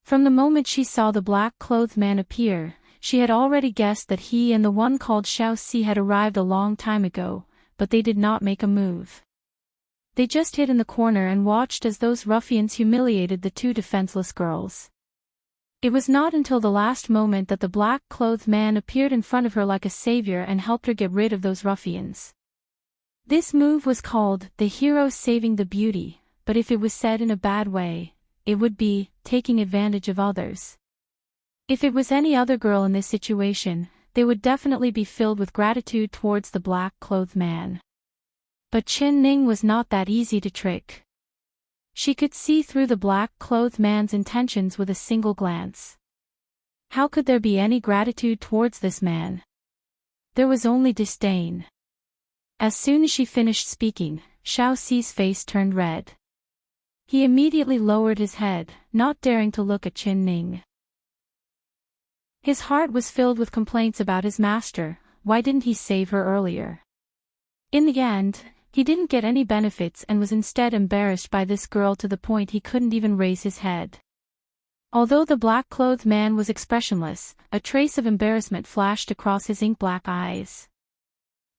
From the moment she saw the black-clothed man appear, she had already guessed that he and the one called Xiao Si had arrived a long time ago, but they did not make a move. They just hid in the corner and watched as those ruffians humiliated the two defenseless girls. It was not until the last moment that the black-clothed man appeared in front of her like a savior and helped her get rid of those ruffians. This move was called the hero saving the beauty, but if it was said in a bad way, it would be taking advantage of others. If it was any other girl in this situation, they would definitely be filled with gratitude towards the black-clothed man. But Chen Ning was not that easy to trick. She could see through the black-clothed man's intentions with a single glance. How could there be any gratitude towards this man? There was only disdain. As soon as she finished speaking, Xiao Si's face turned red. He immediately lowered his head, not daring to look at Chen Ning. His heart was filled with complaints about his master. Why didn't he save her earlier? In the end, he didn't get any benefits and was instead embarrassed by this girl to the point he couldn't even raise his head. Although the black-clothed man was expressionless, a trace of embarrassment flashed across his ink-black eyes.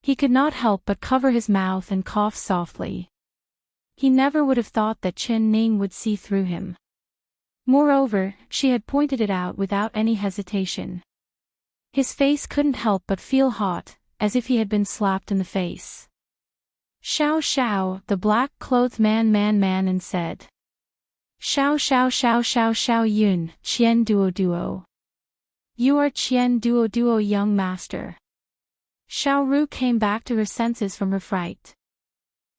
He could not help but cover his mouth and cough softly. He never would have thought that Chen Ning would see through him. Moreover, she had pointed it out without any hesitation. His face couldn't help but feel hot, as if he had been slapped in the face. "Xiao Xiao," the black-clothed man and said. "Xiao Xiao Xiao Xiao Xiao Yun, Qian Duo Duo. You are Qian Duo Duo, young master." Xiao Ru came back to her senses from her fright.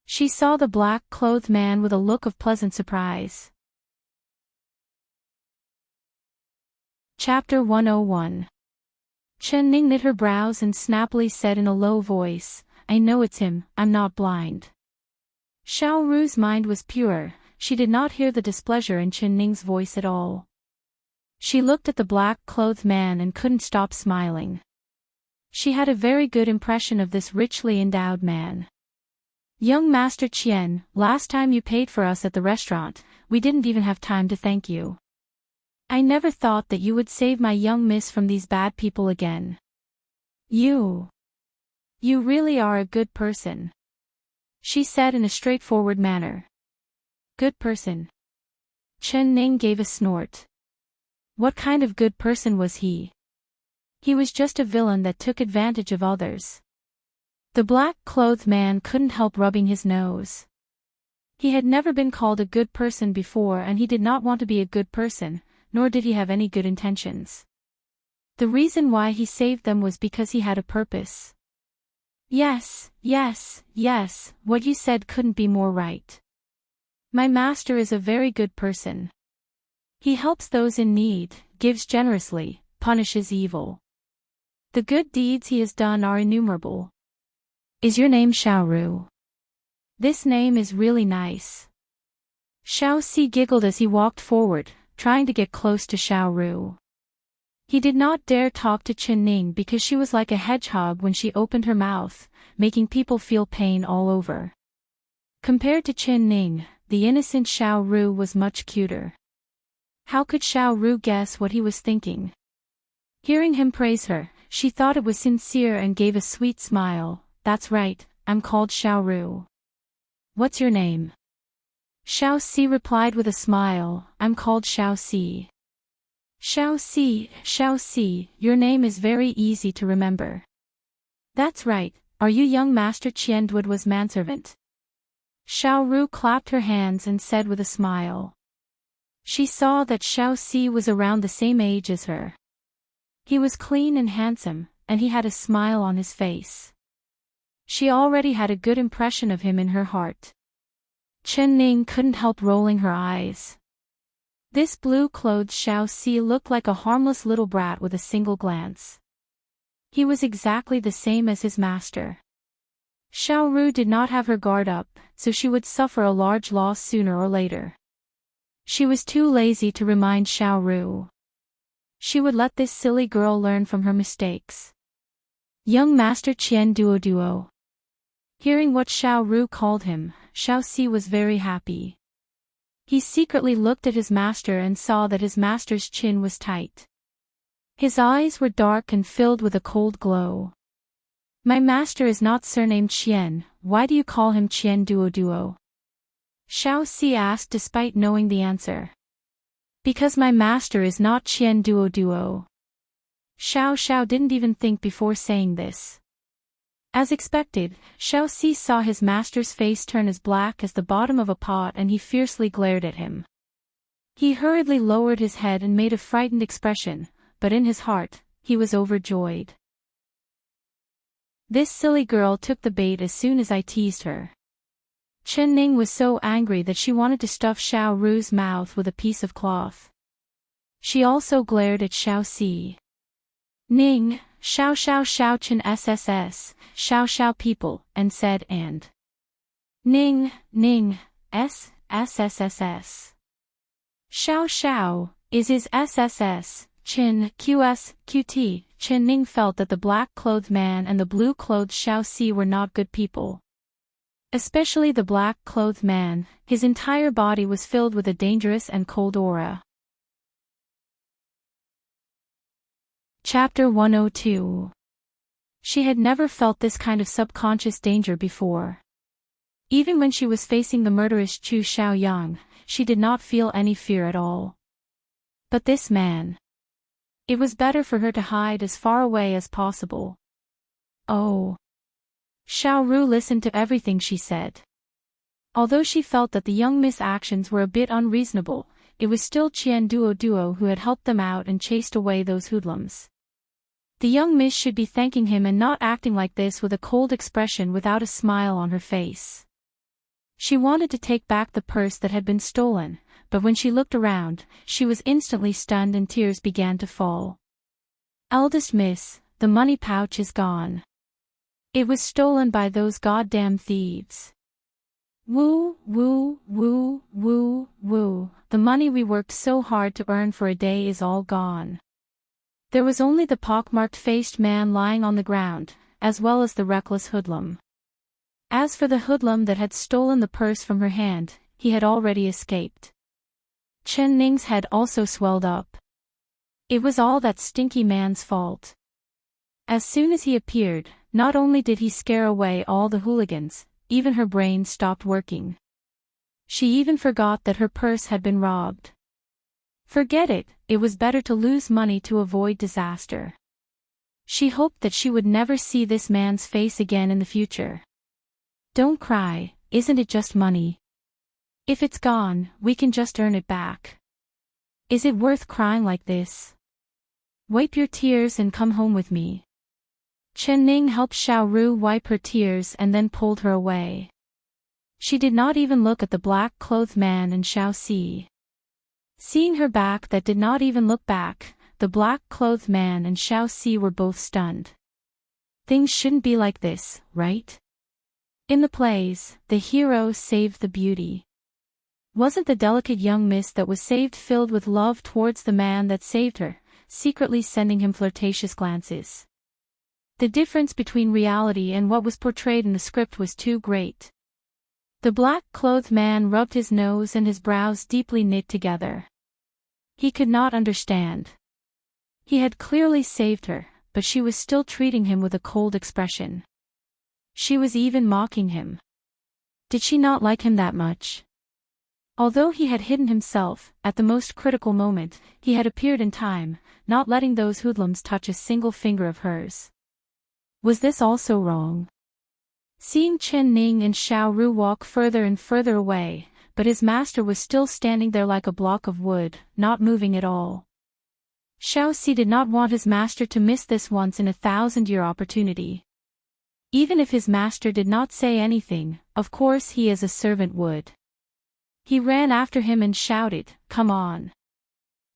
She saw the black-clothed man with a look of pleasant surprise. Chapter 101. Chen Ning knit her brows and snappily said in a low voice, "I know it's him, I'm not blind." Xiao Ru's mind was pure, she did not hear the displeasure in Chen Ning's voice at all. She looked at the black-clothed man and couldn't stop smiling. She had a very good impression of this richly endowed man. "Young Master Qian, last time you paid for us at the restaurant, we didn't even have time to thank you. I never thought that you would save my young miss from these bad people again. You really are a good person," she said in a straightforward manner. "Good person?" Chen Ning gave a snort. What kind of good person was he? He was just a villain that took advantage of others. The black-clothed man couldn't help rubbing his nose. He had never been called a good person before and he did not want to be a good person, nor did he have any good intentions. The reason why he saved them was because he had a purpose. Yes, what you said couldn't be more right. My master is a very good person. He helps those in need, gives generously, punishes evil. The good deeds he has done are innumerable. Is your name Xiao Ru? This name is really nice. Xiao Si giggled as he walked forward, trying to get close to Xiao Ru. He did not dare talk to Chen Ning because she was like a hedgehog when she opened her mouth, making people feel pain all over. Compared to Chen Ning, the innocent Xiao Ru was much cuter. How could Xiao Ru guess what he was thinking? Hearing him praise her, she thought it was sincere and gave a sweet smile. "That's right, I'm called Xiao Ru. What's your name?" Xiao Si replied with a smile, "I'm called Xiao Si." Xiao Si, your name is very easy to remember." "That's right, are you young Master Qian Duoduo's manservant?" Xiao Ru clapped her hands and said with a smile. She saw that Xiao Si was around the same age as her. He was clean and handsome, and he had a smile on his face. She already had a good impression of him in her heart. Chen Ning couldn't help rolling her eyes. This blue-clothed Xiao Si looked like a harmless little brat with a single glance. He was exactly the same as his master. Xiao Ru did not have her guard up, so she would suffer a large loss sooner or later. She was too lazy to remind Xiao Ru. She would let this silly girl learn from her mistakes. Young Master Qian Duo. Hearing what Xiao Ru called him, Xiao Si was very happy. He secretly looked at his master and saw that his master's chin was tight. His eyes were dark and filled with a cold glow. My master is not surnamed Qian, why do you call him Qian Duo? Xiao Si asked despite knowing the answer. Because my master is not Qian Duo. Xiao didn't even think before saying this. As expected, Xiao Si saw his master's face turn as black as the bottom of a pot and he fiercely glared at him. He hurriedly lowered his head and made a frightened expression, but in his heart, he was overjoyed. This silly girl took the bait as soon as I teased her. Chen Ning was so angry that she wanted to stuff Xiao Ru's mouth with a piece of cloth. She also glared at Xiao Si. Ning, Xiao Chen SSS, Xiao people, and said and. Ning, SSSS. Xiao, is his SSS, Chin, QT, Chen Ning felt that the black-clothed man and the blue-clothed Xiao Si were not good people. Especially the black-clothed man, his entire body was filled with a dangerous and cold aura. Chapter 102. She had never felt this kind of subconscious danger before. Even when she was facing the murderous Chu Xiaoyang, she did not feel any fear at all. But this man. It was better for her to hide as far away as possible. Oh. Xiao Ru listened to everything she said. Although she felt that the young Miss' actions were a bit unreasonable, it was still Qian Duo who had helped them out and chased away those hoodlums. The young Miss should be thanking him and not acting like this with a cold expression without a smile on her face. She wanted to take back the purse that had been stolen, but when she looked around, she was instantly stunned and tears began to fall. Eldest Miss, the money pouch is gone. It was stolen by those goddamn thieves. Woo, the money we worked so hard to earn for a day is all gone. There was only the pockmarked-faced man lying on the ground, as well as the reckless hoodlum. As for the hoodlum that had stolen the purse from her hand, he had already escaped. Chen Ning's head also swelled up. It was all that stinky man's fault. As soon as he appeared, not only did he scare away all the hooligans, even her brain stopped working. She even forgot that her purse had been robbed. Forget it, it was better to lose money to avoid disaster. She hoped that she would never see this man's face again in the future. Don't cry, isn't it just money? If it's gone, we can just earn it back. Is it worth crying like this? Wipe your tears and come home with me. Chen Ning helped Xiao Ru wipe her tears and then pulled her away. She did not even look at the black-clothed man and Xiao Si. Seeing her back that did not even look back, the black-clothed man and Xiao Si were both stunned. Things shouldn't be like this, right? In the plays, the hero saved the beauty. Wasn't the delicate young miss that was saved filled with love towards the man that saved her, secretly sending him flirtatious glances? The difference between reality and what was portrayed in the script was too great. The black-clothed man rubbed his nose and his brows deeply knit together. He could not understand. He had clearly saved her, but she was still treating him with a cold expression. She was even mocking him. Did she not like him that much? Although he had hidden himself, at the most critical moment, he had appeared in time, not letting those hoodlums touch a single finger of hers. Was this also wrong? Seeing Chen Ning and Xiao Ru walk further and further away, but his master was still standing there like a block of wood, not moving at all. Xiao Si did not want his master to miss this once-in-a-thousand-year opportunity. Even if his master did not say anything, of course he as a servant would. He ran after him and shouted, "Come on.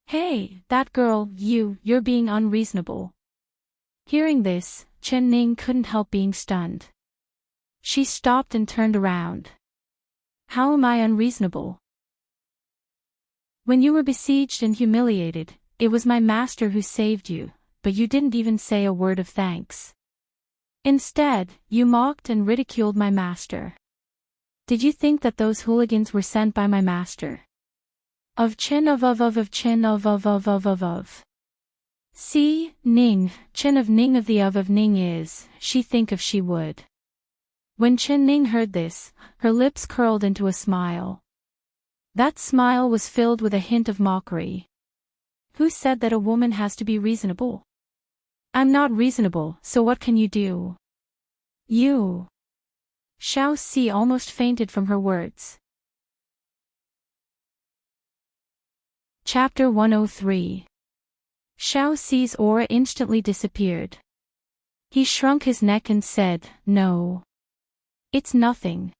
Hey, that girl, you're being unreasonable. Hearing this, Chen Ning couldn't help being stunned. She stopped and turned around. How am I unreasonable? When you were besieged and humiliated, it was my master who saved you, but you didn't even say a word of thanks. Instead, you mocked and ridiculed my master. Did you think that those hooligans were sent by my master? Of Chen of Chen of. See, Ning, Chen of Ning of the of Ning is, she think if she would. When Chen Ning heard this, her lips curled into a smile. That smile was filled with a hint of mockery. Who said that a woman has to be reasonable? I'm not reasonable, so what can you do? You. Xiao Si almost fainted from her words. Chapter 103. Xiao Si's aura instantly disappeared. He shrunk his neck and said, "No. It's nothing.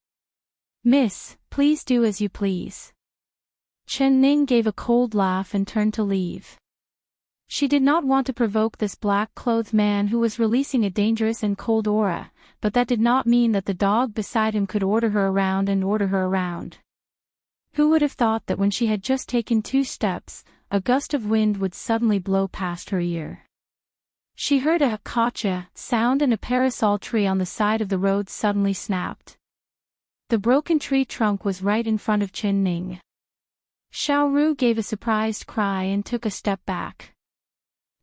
Miss, please do as you please." Chen Ning gave a cold laugh and turned to leave. She did not want to provoke this black-clothed man who was releasing a dangerous and cold aura, but that did not mean that the dog beside him could order her around. Who would have thought that when she had just taken 2 steps, a gust of wind would suddenly blow past her ear? She heard a "kacha" sound and a parasol tree on the side of the road suddenly snapped. The broken tree trunk was right in front of Chen Ning. Xiao Ru gave a surprised cry and took a step back.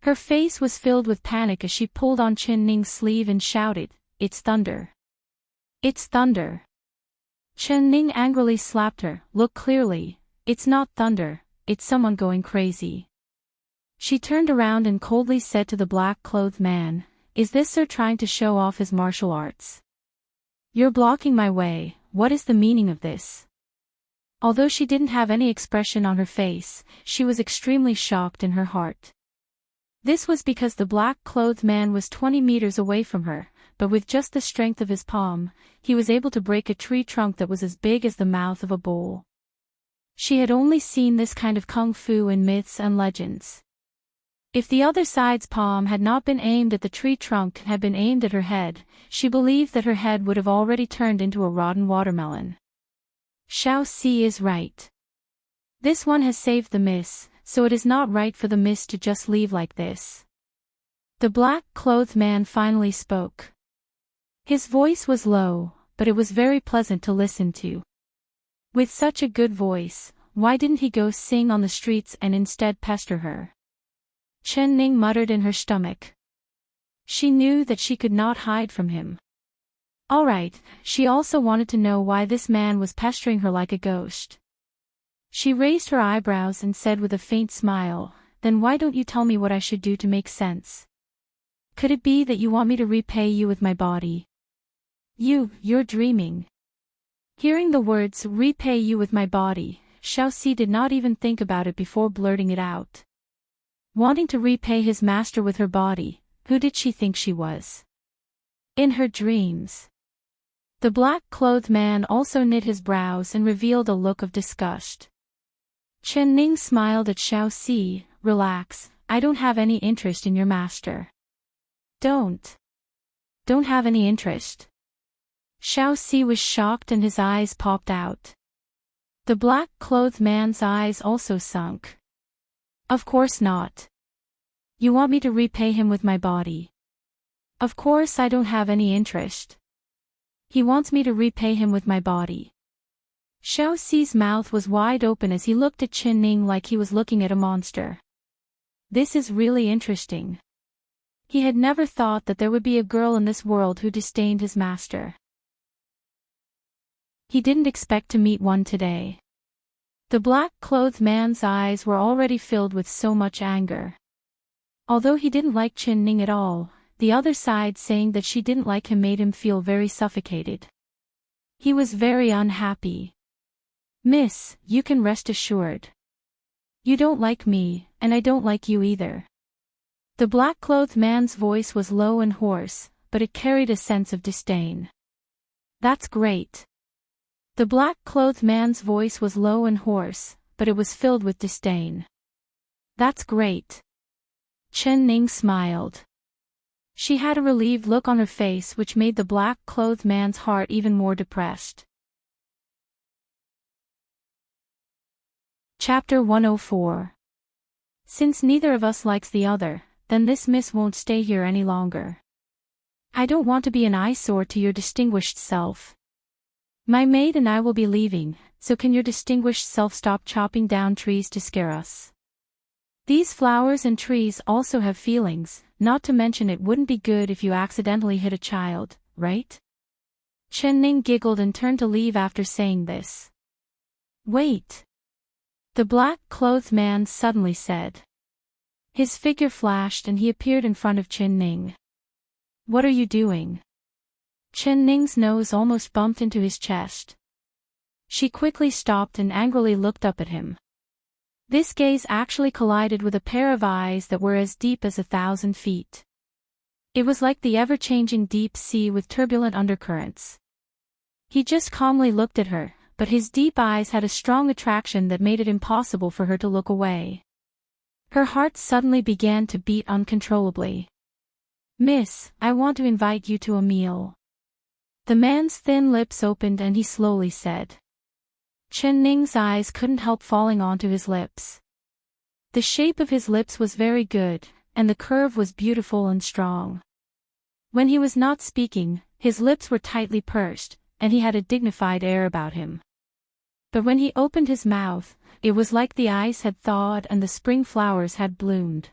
Her face was filled with panic as she pulled on Chen Ning's sleeve and shouted, "It's thunder! It's thunder!" Chen Ning angrily slapped her. "Look clearly, it's not thunder, it's someone going crazy." She turned around and coldly said to the black-clothed man, "Is this sir trying to show off his martial arts? You're blocking my way, what is the meaning of this?" Although she didn't have any expression on her face, she was extremely shocked in her heart. This was because the black-clothed man was 20 meters away from her, but with just the strength of his palm, he was able to break a tree trunk that was as big as the mouth of a bull. She had only seen this kind of kung fu in myths and legends. If the other side's palm had not been aimed at the tree trunk and had been aimed at her head, she believed that her head would have already turned into a rotten watermelon. Xiao Si is right. This one has saved the miss, so it is not right for the miss to just leave like this. The black-clothed man finally spoke. His voice was low, but it was very pleasant to listen to. With such a good voice, why didn't he go sing on the streets and instead pester her? Chen Ning muttered in her stomach. She knew that she could not hide from him. Alright, she also wanted to know why this man was pestering her like a ghost. She raised her eyebrows and said with a faint smile, "Then why don't you tell me what I should do to make sense? Could it be that you want me to repay you with my body? You're dreaming." Hearing the words, "repay you with my body," Xiao Si did not even think about it before blurting it out. Wanting to repay his master with her body, who did she think she was? In her dreams. The black-clothed man also knit his brows and revealed a look of disgust. Chen Ning smiled at Xiao Si, "Relax, I don't have any interest in your master." Don't have any interest. Xiao Si was shocked and his eyes popped out. The black-clothed man's eyes also sunk. "Of course not. You want me to repay him with my body. Of course I don't have any interest. He wants me to repay him with my body." Xiao Si's mouth was wide open as he looked at Chen Ning like he was looking at a monster. This is really interesting. He had never thought that there would be a girl in this world who disdained his master. He didn't expect to meet one today. The black-clothed man's eyes were already filled with so much anger. Although he didn't like Chen Ning at all, the other side saying that she didn't like him made him feel very suffocated. He was very unhappy. "Miss, you can rest assured. You don't like me, and I don't like you either." The black-clothed man's voice was low and hoarse, but it carried a sense of disdain. "That's great." The black-clothed man's voice was low and hoarse, but it was filled with disdain. That's great. Chen Ning smiled. She had a relieved look on her face which made the black-clothed man's heart even more depressed. Chapter 104. Since neither of us likes the other, then this miss won't stay here any longer. I don't want to be an eyesore to your distinguished self. My maid and I will be leaving, so can your distinguished self stop chopping down trees to scare us? These flowers and trees also have feelings, not to mention it wouldn't be good if you accidentally hit a child, right? Chen Ning giggled and turned to leave after saying this. Wait. The black-clothed man suddenly said. His figure flashed and he appeared in front of Chen Ning. What are you doing? Chen Ning's nose almost bumped into his chest. She quickly stopped and angrily looked up at him. This gaze actually collided with a pair of eyes that were as deep as 1,000 feet. It was like the ever-changing deep sea with turbulent undercurrents. He just calmly looked at her, but his deep eyes had a strong attraction that made it impossible for her to look away. Her heart suddenly began to beat uncontrollably. Miss, I want to invite you to a meal. The man's thin lips opened and he slowly said. Chen Ning's eyes couldn't help falling onto his lips. The shape of his lips was very good, and the curve was beautiful and strong. When he was not speaking, his lips were tightly pursed, and he had a dignified air about him. But when he opened his mouth, it was like the ice had thawed and the spring flowers had bloomed.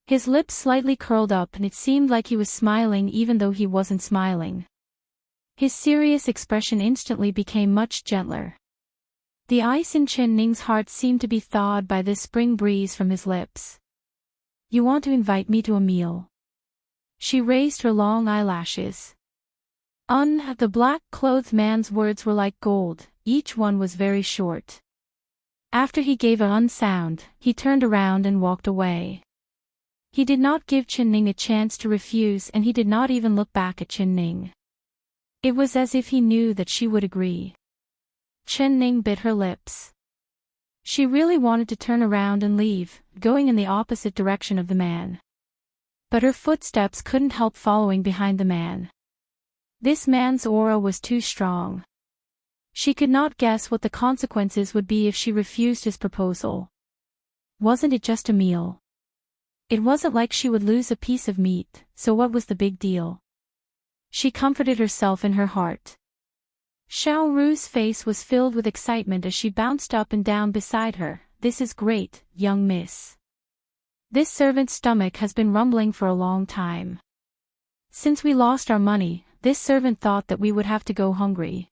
His lips slightly curled up and it seemed like he was smiling even though he wasn't smiling. His serious expression instantly became much gentler. The ice in Chen Ning's heart seemed to be thawed by this spring breeze from his lips. You want to invite me to a meal? She raised her long eyelashes. The black-clothed man's words were like gold, each one was very short. After he gave a sound, he turned around and walked away. He did not give Chen Ning a chance to refuse and he did not even look back at Chen Ning. It was as if he knew that she would agree. Chen Ning bit her lips. She really wanted to turn around and leave, going in the opposite direction of the man. But her footsteps couldn't help following behind the man. This man's aura was too strong. She could not guess what the consequences would be if she refused his proposal. Wasn't it just a meal? It wasn't like she would lose a piece of meat, so what was the big deal? She comforted herself in her heart. Xiao Ru's face was filled with excitement as she bounced up and down beside her. This is great, young miss. This servant's stomach has been rumbling for a long time. Since we lost our money, this servant thought that we would have to go hungry.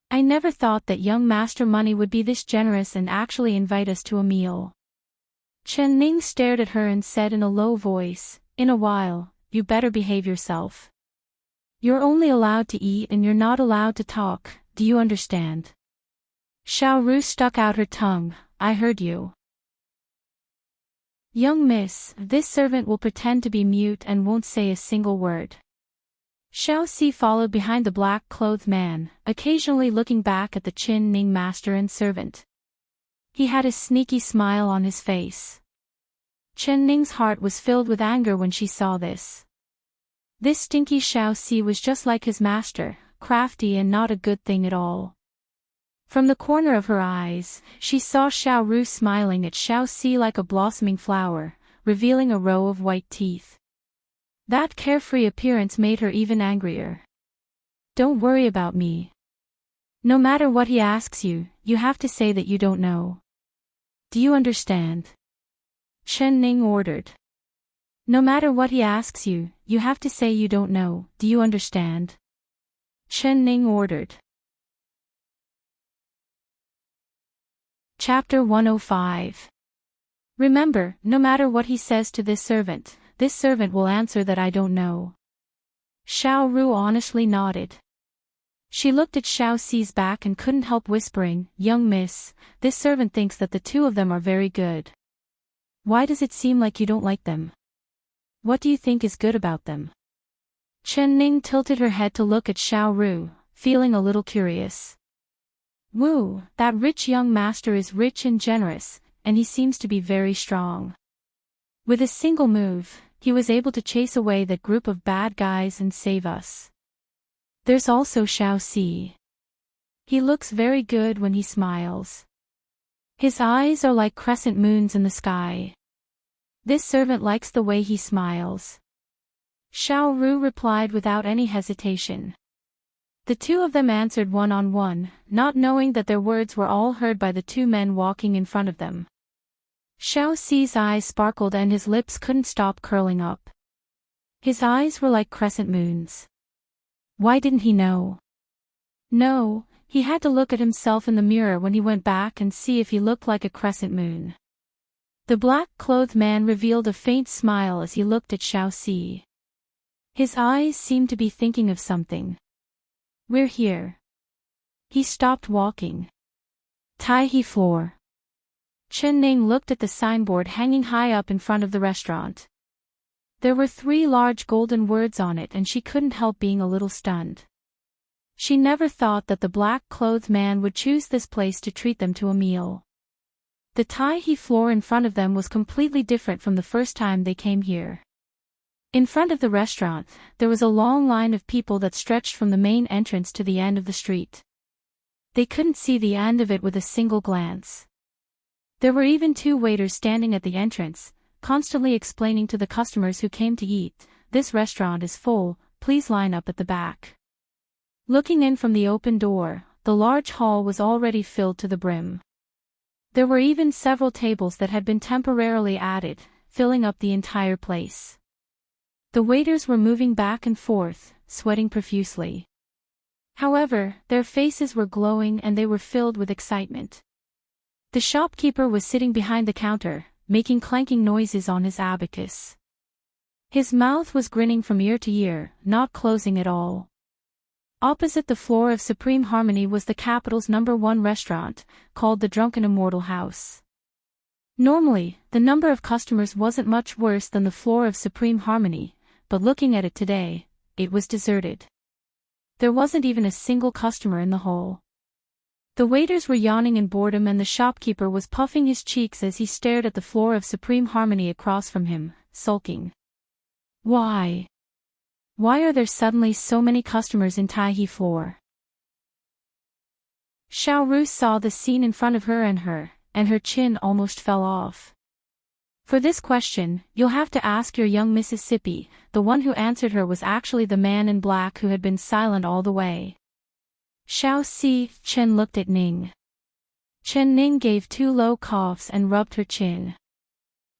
I never thought that young Master Money would be this generous and actually invite us to a meal. Chen Ning stared at her and said in a low voice, in a while, you better behave yourself. You're only allowed to eat and you're not allowed to talk, do you understand? Xiao Ru stuck out her tongue, I heard you. Young miss, this servant will pretend to be mute and won't say a single word. Xiao Si followed behind the black-clothed man, occasionally looking back at the Chen Ning master and servant. He had a sneaky smile on his face. Chen Ning's heart was filled with anger when she saw this. This stinky Xiao Si was just like his master, crafty and not a good thing at all. From the corner of her eyes, she saw Xiao Ru smiling at Xiao Si like a blossoming flower, revealing a row of white teeth. That carefree appearance made her even angrier. Don't worry about me. No matter what he asks you, you have to say that you don't know. Do you understand? Chen Ning ordered. No matter what he asks you, you have to say you don't know, do you understand? Chen Ning ordered. Chapter 105. Remember, no matter what he says to this servant will answer that I don't know. Xiao Ru honestly nodded. She looked at Xiao Si's back and couldn't help whispering, young miss, this servant thinks that the two of them are very good. Why does it seem like you don't like them? What do you think is good about them? Chen Ning tilted her head to look at Xiao Ru, feeling a little curious. Wu, that rich young master is rich and generous, and he seems to be very strong. With a single move, he was able to chase away that group of bad guys and save us. There's also Xiao Si. He looks very good when he smiles. His eyes are like crescent moons in the sky. This servant likes the way he smiles. Xiao Ru replied without any hesitation. The two of them answered one-on-one, not knowing that their words were all heard by the two men walking in front of them. Xiao Si's eyes sparkled and his lips couldn't stop curling up. His eyes were like crescent moons. Why didn't he know? No, he had to look at himself in the mirror when he went back and see if he looked like a crescent moon. The black-clothed man revealed a faint smile as he looked at Xiao Si. His eyes seemed to be thinking of something. We're here. He stopped walking. Taihe floor. Chen Ning looked at the signboard hanging high up in front of the restaurant. There were 3 large golden words on it and she couldn't help being a little stunned. She never thought that the black-clothed man would choose this place to treat them to a meal. The Taihe floor in front of them was completely different from the first time they came here. In front of the restaurant, there was a long line of people that stretched from the main entrance to the end of the street. They couldn't see the end of it with a single glance. There were even 2 waiters standing at the entrance, constantly explaining to the customers who came to eat, "This restaurant is full, please line up at the back." Looking in from the open door, the large hall was already filled to the brim. There were even several tables that had been temporarily added, filling up the entire place. The waiters were moving back and forth, sweating profusely. However, their faces were glowing and they were filled with excitement. The shopkeeper was sitting behind the counter, making clanking noises on his abacus. His mouth was grinning from ear to ear, not closing at all. Opposite the floor of Supreme Harmony was the capital's #1 restaurant, called the Drunken Immortal House. Normally, the number of customers wasn't much worse than the floor of Supreme Harmony, but looking at it today, it was deserted. There wasn't even a single customer in the hall. The waiters were yawning in boredom and the shopkeeper was puffing his cheeks as he stared at the floor of Supreme Harmony across from him, sulking. Why? Why are there suddenly so many customers in Taihe floor? Xiao Ru saw the scene in front of her and her chin almost fell off. For this question, you'll have to ask your young Mississippi. The one who answered her was actually the man in black who had been silent all the way. Xiao Si. Chen looked at Ning. Chen Ning gave 2 low coughs and rubbed her chin.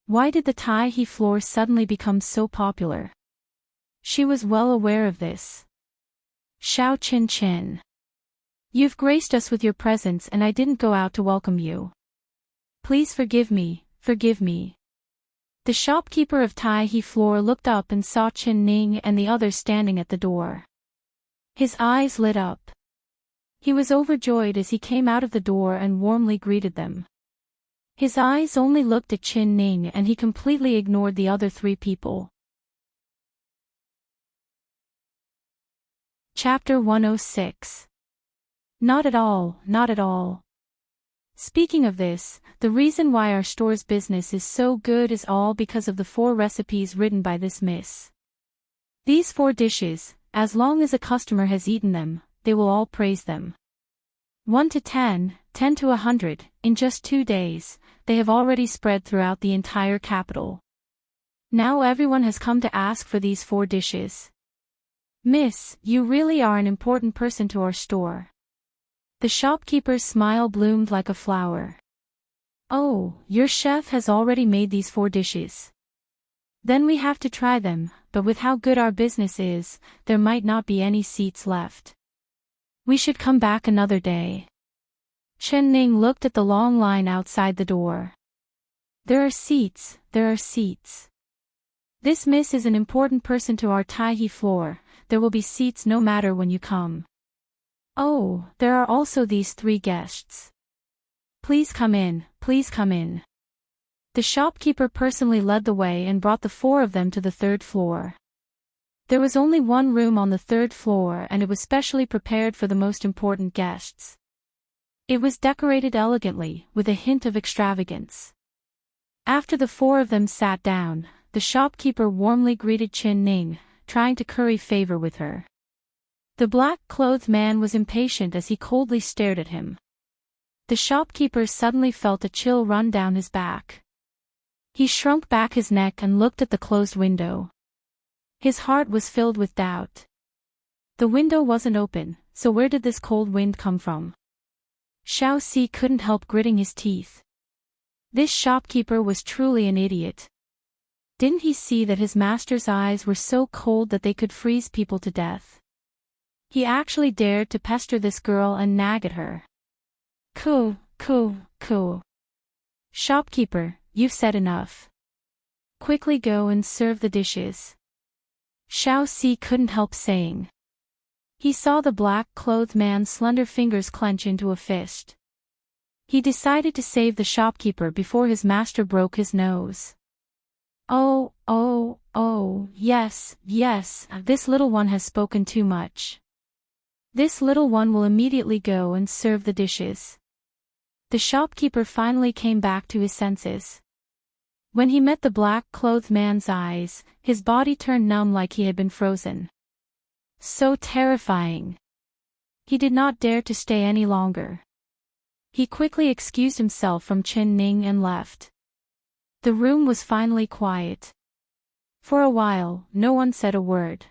Why did the Taihe floor suddenly become so popular? She was well aware of this. Xiao Chen. You've graced us with your presence and I didn't go out to welcome you. Please forgive me, forgive me. The shopkeeper of Taihe floor looked up and saw Chen Ning and the others standing at the door. His eyes lit up. He was overjoyed as he came out of the door and warmly greeted them. His eyes only looked at Chen Ning and he completely ignored the other 3 people. Chapter 106. Not at all, not at all. Speaking of this, the reason why our store's business is so good is all because of the 4 recipes written by this miss. These 4 dishes, as long as a customer has eaten them, they will all praise them. 1 to 10, 10 to 100, in just 2 days, they have already spread throughout the entire capital. Now everyone has come to ask for these 4 dishes. Miss, you really are an important person to our store. The shopkeeper's smile bloomed like a flower. Oh, your chef has already made these 4 dishes. Then we have to try them, but with how good our business is, there might not be any seats left. We should come back another day. Chen Ning looked at the long line outside the door. There are seats, there are seats. This miss is an important person to our Taihe floor, there will be seats no matter when you come. Oh, there are also these 3 guests. Please come in, please come in. The shopkeeper personally led the way and brought the 4 of them to the 3rd floor. There was only 1 room on the 3rd floor and it was specially prepared for the most important guests. It was decorated elegantly, with a hint of extravagance. After the four of them sat down, the shopkeeper warmly greeted Chin Ning, trying to curry favor with her. The black-clothed man was impatient as he coldly stared at him. The shopkeeper suddenly felt a chill run down his back. He shrunk back his neck and looked at the closed window. His heart was filled with doubt. The window wasn't open, so where did this cold wind come from? Xiao Si couldn't help gritting his teeth. This shopkeeper was truly an idiot. Didn't he see that his master's eyes were so cold that they could freeze people to death? He actually dared to pester this girl and nag at her. Coo. Shopkeeper, you've said enough. Quickly go and serve the dishes. Xiao Si couldn't help saying. He saw the black-clothed man's slender fingers clench into a fist. He decided to save the shopkeeper before his master broke his nose. Oh, yes, this little one has spoken too much. This little one will immediately go and serve the dishes. The shopkeeper finally came back to his senses. When he met the black-clothed man's eyes, his body turned numb like he had been frozen. So terrifying. He did not dare to stay any longer. He quickly excused himself from Chin Ning and left. The room was finally quiet. For a while, no one said a word.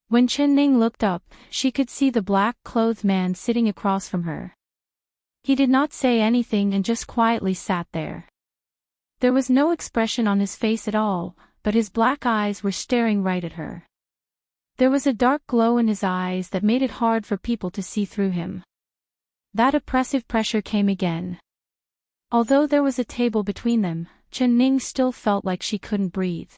When Chin Ning looked up, she could see the black-clothed man sitting across from her. He did not say anything and just quietly sat there. There was no expression on his face at all, but his black eyes were staring right at her. There was a dark glow in his eyes that made it hard for people to see through him. That oppressive pressure came again. Although there was a table between them, Chin Ning still felt like she couldn't breathe.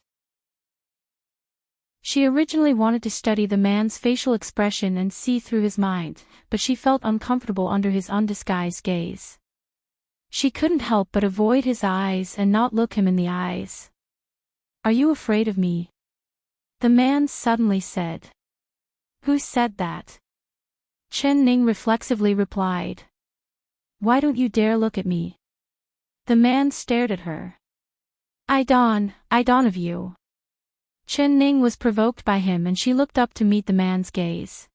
She originally wanted to study the man's facial expression and see through his mind, but she felt uncomfortable under his undisguised gaze. She couldn't help but avoid his eyes and not look him in the eyes. Are you afraid of me? The man suddenly said. Who said that? Chin Ning reflexively replied. Why don't you dare look at me? The man stared at her. I dawn of you. Chin Ning was provoked by him and she looked up to meet the man's gaze.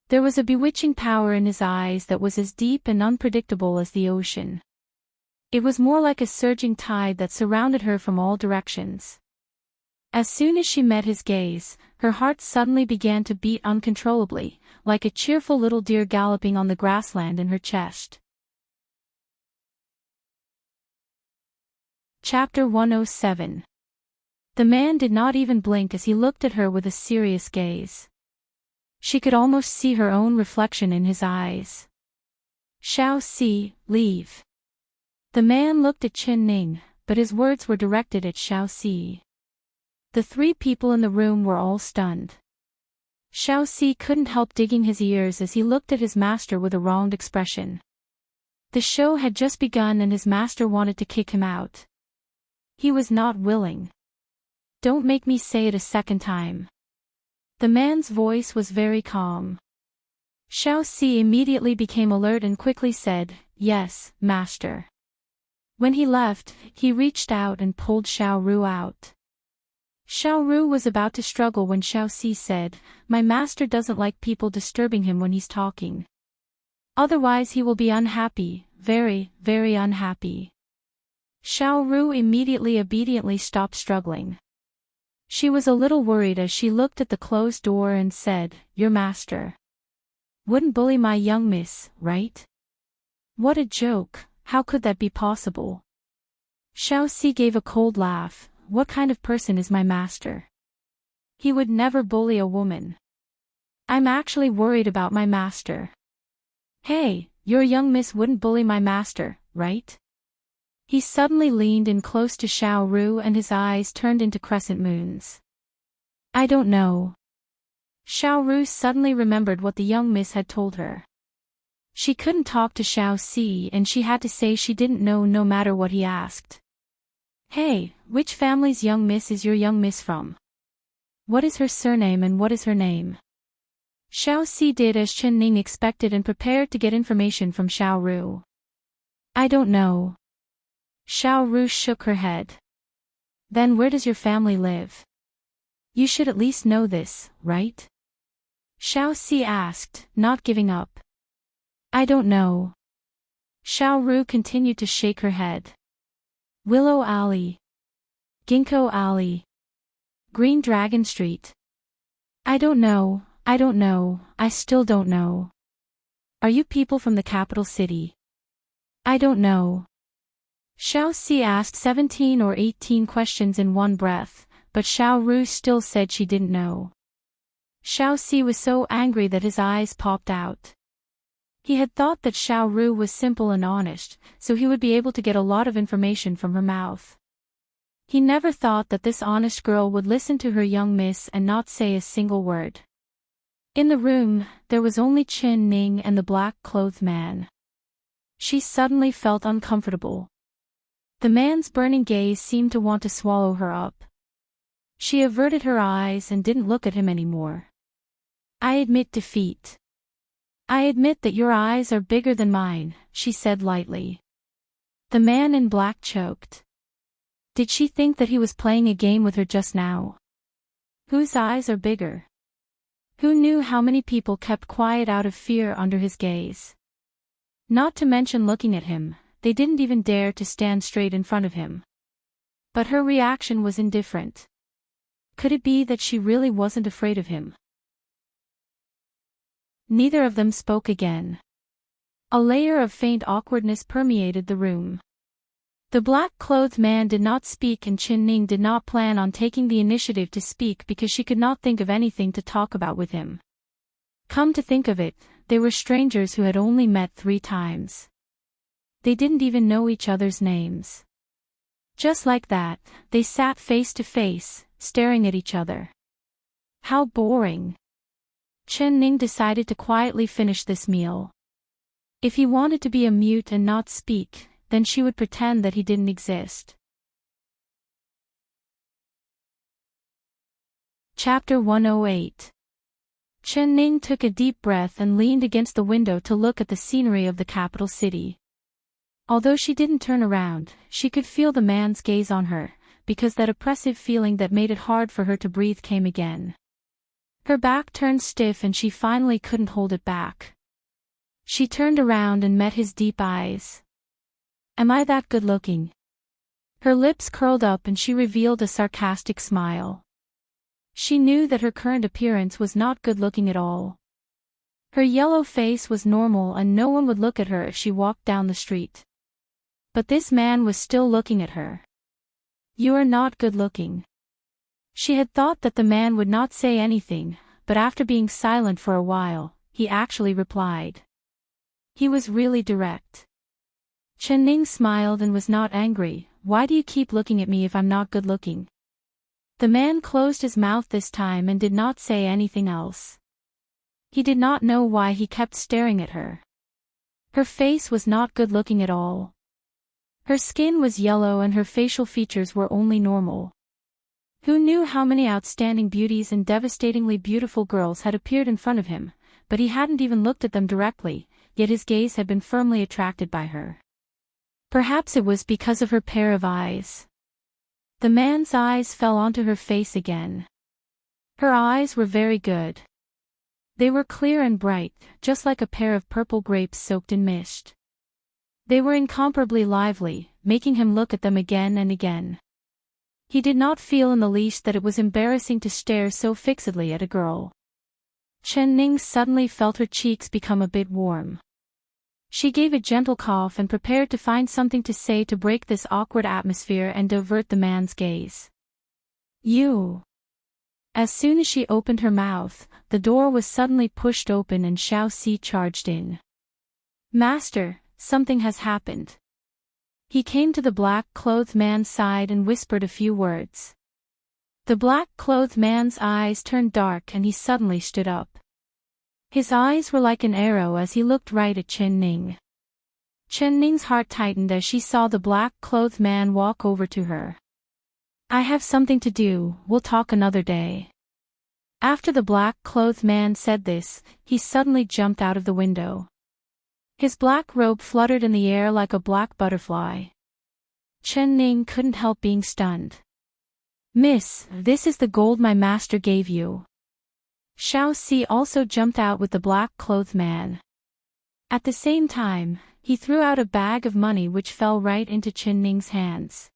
There was a bewitching power in his eyes that was as deep and unpredictable as the ocean. It was more like a surging tide that surrounded her from all directions. As soon as she met his gaze, her heart suddenly began to beat uncontrollably, like a cheerful little deer galloping on the grassland in her chest. Chapter 107. The man did not even blink as he looked at her with a serious gaze. She could almost see her own reflection in his eyes. Xiao Si, leave. The man looked at Chin Ning, but his words were directed at Xiao Si. The three people in the room were all stunned. Xiao Si couldn't help digging his ears as he looked at his master with a wronged expression. The show had just begun and his master wanted to kick him out. He was not willing. Don't make me say it a second time. The man's voice was very calm. Xiao Si immediately became alert and quickly said, Yes, master. When he left, he reached out and pulled Xiao Ru out. Xiao Ru was about to struggle when Xiao Si said, My master doesn't like people disturbing him when he's talking. Otherwise he will be unhappy, very, very unhappy. Xiao Ru immediately obediently stopped struggling. She was a little worried as she looked at the closed door and said, Your master wouldn't bully my young miss, right? What a joke, how could that be possible? Xiao Si gave a cold laugh. What kind of person is my master? He would never bully a woman. I'm actually worried about my master. Hey, your young miss wouldn't bully my master, right? He suddenly leaned in close to Xiao Ru and his eyes turned into crescent moons. I don't know. Xiao Ru suddenly remembered what the young miss had told her. She couldn't talk to Xiao Si and she had to say she didn't know no matter what he asked. Hey, which family's young miss is your young miss from? What is her surname and what is her name? Xiao Si did as Chin Ning expected and prepared to get information from Xiao Ru. I don't know. Xiao Ru shook her head. Then where does your family live? You should at least know this, right? Xiao Si asked, not giving up. I don't know. Xiao Ru continued to shake her head. Willow Alley. Ginkgo Alley. Green Dragon Street. I don't know, I still don't know. Are you people from the capital city? I don't know. Xiao Si asked 17 or 18 questions in one breath, but Xiao Ru still said she didn't know. Xiao Si was so angry that his eyes popped out. He had thought that Xiao Ru was simple and honest, so he would be able to get a lot of information from her mouth. He never thought that this honest girl would listen to her young miss and not say a single word. In the room, there was only Chen Ning and the black-clothed man. She suddenly felt uncomfortable. The man's burning gaze seemed to want to swallow her up. She averted her eyes and didn't look at him anymore. I admit defeat. I admit that your eyes are bigger than mine, she said lightly. The man in black choked. Did she think that he was playing a game with her just now? Whose eyes are bigger? Who knew how many people kept quiet out of fear under his gaze? Not to mention looking at him, they didn't even dare to stand straight in front of him. But her reaction was indifferent. Could it be that she really wasn't afraid of him? Neither of them spoke again. A layer of faint awkwardness permeated the room. The black-clothed man did not speak and Chen Ning did not plan on taking the initiative to speak because she could not think of anything to talk about with him. Come to think of it, they were strangers who had only met 3 times. They didn't even know each other's names. Just like that, they sat face to face, staring at each other. How boring. Chen Ning decided to quietly finish this meal. If he wanted to be a mute and not speak, then she would pretend that he didn't exist. Chapter 108. Chen Ning took a deep breath and leaned against the window to look at the scenery of the capital city. Although she didn't turn around, she could feel the man's gaze on her, because that oppressive feeling that made it hard for her to breathe came again. Her back turned stiff and she finally couldn't hold it back. She turned around and met his deep eyes. Am I that good looking? Her lips curled up and she revealed a sarcastic smile. She knew that her current appearance was not good looking at all. Her yellow face was normal and no one would look at her if she walked down the street. But this man was still looking at her. You are not good looking. She had thought that the man would not say anything, but after being silent for a while, he actually replied. He was really direct. Chen Ning smiled and was not angry. Why do you keep looking at me if I'm not good looking? The man closed his mouth this time and did not say anything else. He did not know why he kept staring at her. Her face was not good looking at all. Her skin was yellow and her facial features were only normal. Who knew how many outstanding beauties and devastatingly beautiful girls had appeared in front of him, but he hadn't even looked at them directly, yet his gaze had been firmly attracted by her. Perhaps it was because of her pair of eyes. The man's eyes fell onto her face again. Her eyes were very good. They were clear and bright, just like a pair of purple grapes soaked in mist. They were incomparably lively, making him look at them again and again. He did not feel in the least that it was embarrassing to stare so fixedly at a girl. Chen Ning suddenly felt her cheeks become a bit warm. She gave a gentle cough and prepared to find something to say to break this awkward atmosphere and divert the man's gaze. You. As soon as she opened her mouth, the door was suddenly pushed open and Xiao Si charged in. Master, something has happened. He came to the black-clothed man's side and whispered a few words. The black-clothed man's eyes turned dark and he suddenly stood up. His eyes were like an arrow as he looked right at Chen Ning. Chen Ning's heart tightened as she saw the black-clothed man walk over to her. I have something to do, we'll talk another day. After the black-clothed man said this, he suddenly jumped out of the window. His black robe fluttered in the air like a black butterfly. Chen Ning couldn't help being stunned. "Miss, this is the gold my master gave you." Xiao Si also jumped out with the black-clothed man. At the same time, he threw out a bag of money which fell right into Chen Ning's hands.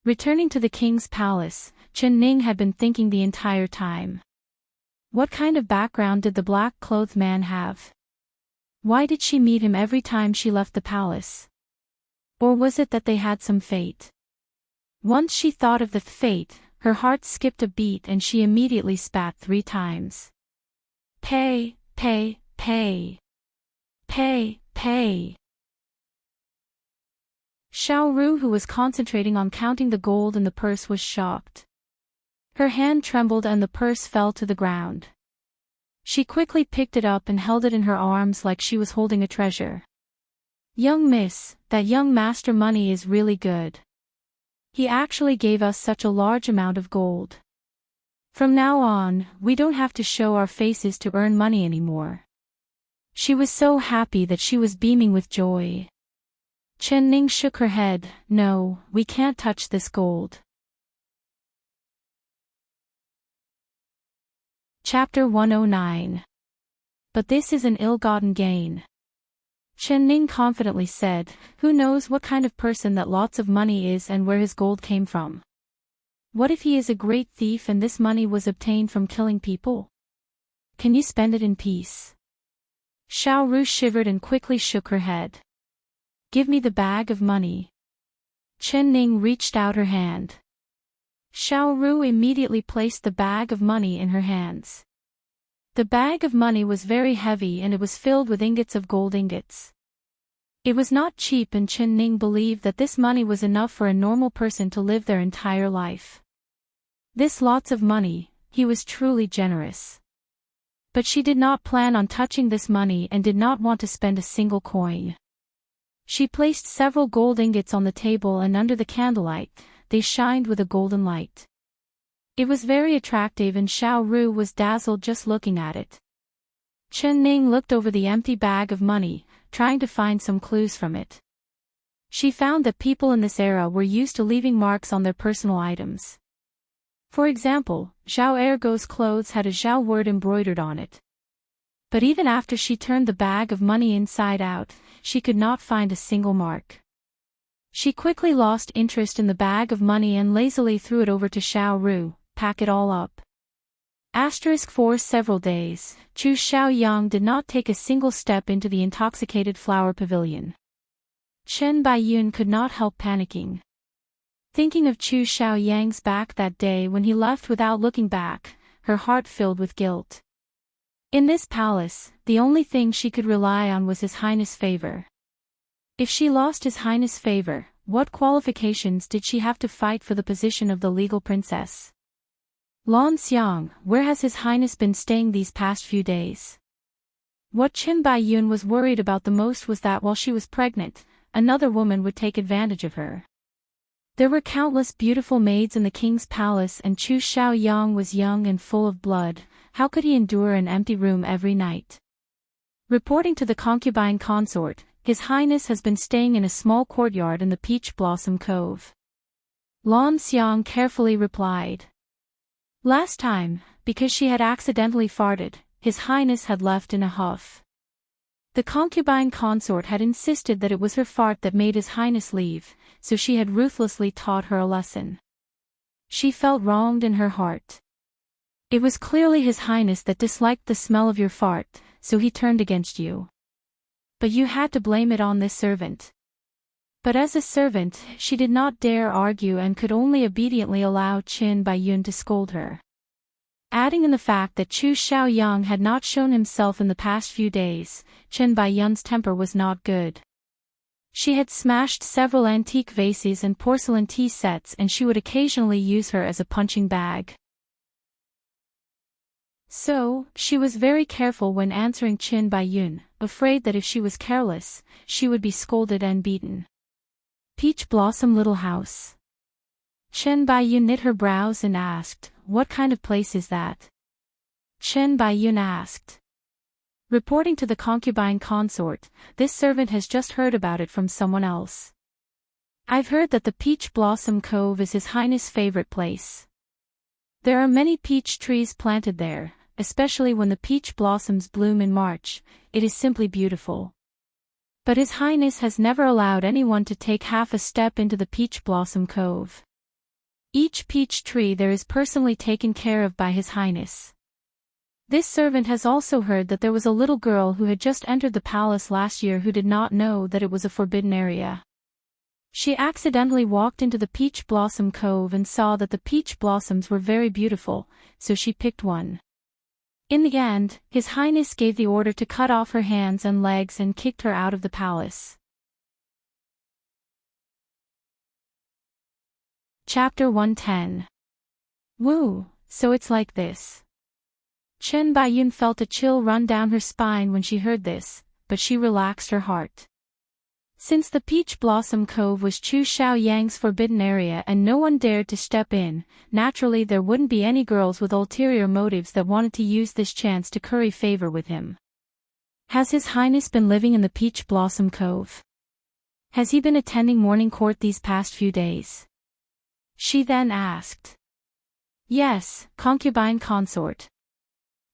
Returning to the king's palace, Chen Ning had been thinking the entire time. What kind of background did the black-clothed man have? Why did she meet him every time she left the palace? Or was it that they had some fate? Once she thought of the fate, her heart skipped a beat and she immediately spat 3 times. Pay, pay, pay. Pay, pay. Xiao Ru, who was concentrating on counting the gold in the purse, was shocked. Her hand trembled and the purse fell to the ground. She quickly picked it up and held it in her arms like she was holding a treasure. "Young miss, that young master money is really good. He actually gave us such a large amount of gold. From now on, we don't have to show our faces to earn money anymore." She was so happy that she was beaming with joy. Chen Ning shook her head. "No, we can't touch this gold." Chapter 109. But this is an ill-gotten gain. Chen Ning confidently said, "Who knows what kind of person that lots of money is and where his gold came from? What if he is a great thief and this money was obtained from killing people? Can you spend it in peace?" Xiao Ru shivered and quickly shook her head. "Give me the bag of money." Chen Ning reached out her hand. Xiao Ru immediately placed the bag of money in her hands. The bag of money was very heavy and it was filled with ingots of gold ingots. It was not cheap and Chen Ning believed that this money was enough for a normal person to live their entire life. This lots of money, he was truly generous. But she did not plan on touching this money and did not want to spend a single coin. She placed several gold ingots on the table and under the candlelight, they shined with a golden light. It was very attractive and Xiao Ru was dazzled just looking at it. Chen Ning looked over the empty bag of money, trying to find some clues from it. She found that people in this era were used to leaving marks on their personal items. For example, Zhao Ergo's clothes had a Zhao word embroidered on it. But even after she turned the bag of money inside out, she could not find a single mark. She quickly lost interest in the bag of money and lazily threw it over to Xiao Ru. "Pack it all up." For several days, Chu Xiaoyang did not take a single step into the intoxicated flower pavilion. Chen Baiyun could not help panicking. Thinking of Chu Xiaoyang's back that day when he left without looking back, her heart filled with guilt. In this palace, the only thing she could rely on was His Highness' favor. If she lost His Highness' favor, what qualifications did she have to fight for the position of the legal princess? "Lan Xiang, where has His Highness been staying these past few days?" What Chen Baiyun was worried about the most was that while she was pregnant, another woman would take advantage of her. There were countless beautiful maids in the king's palace and Chu Xiaoyang was young and full of blood. How could he endure an empty room every night? Reporting to the concubine consort, His Highness has been staying in a small courtyard in the Peach Blossom Cove. Lan Xiang carefully replied. Last time, because she had accidentally farted, His Highness had left in a huff. The concubine consort had insisted that it was her fart that made His Highness leave, so she had ruthlessly taught her a lesson. She felt wronged in her heart. It was clearly His Highness that disliked the smell of your fart, so he turned against you. But you had to blame it on this servant. But as a servant, she did not dare argue and could only obediently allow Qin Baiyun to scold her. Adding in the fact that Chu Xiaoyang had not shown himself in the past few days, Qin Baiyun's temper was not good. She had smashed several antique vases and porcelain tea sets and she would occasionally use her as a punching bag. So, she was very careful when answering Qin Baiyun, afraid that if she was careless, she would be scolded and beaten. Peach Blossom Little House. Chen Baiyun knit her brows and asked, "What kind of place is that?" Chen Baiyun asked. Reporting to the concubine consort, "This servant has just heard about it from someone else." I've heard that the Peach Blossom Cove is His Highness' favorite place. There are many peach trees planted there, especially when the peach blossoms bloom in March. It is simply beautiful. But His Highness has never allowed anyone to take half a step into the Peach Blossom Cove. Each peach tree there is personally taken care of by His Highness. This servant has also heard that there was a little girl who had just entered the palace last year who did not know that it was a forbidden area. She accidentally walked into the Peach Blossom Cove and saw that the peach blossoms were very beautiful, so she picked one. In the end, His Highness gave the order to cut off her hands and legs and kicked her out of the palace. Chapter 110. Woo, so it's like this. Chen Baiyun felt a chill run down her spine when she heard this, but she relaxed her heart. Since the Peach Blossom Cove was Chu Xiaoyang's forbidden area and no one dared to step in, naturally there wouldn't be any girls with ulterior motives that wanted to use this chance to curry favor with him. Has His Highness been living in the Peach Blossom Cove? Has he been attending morning court these past few days? She then asked. Yes, concubine consort.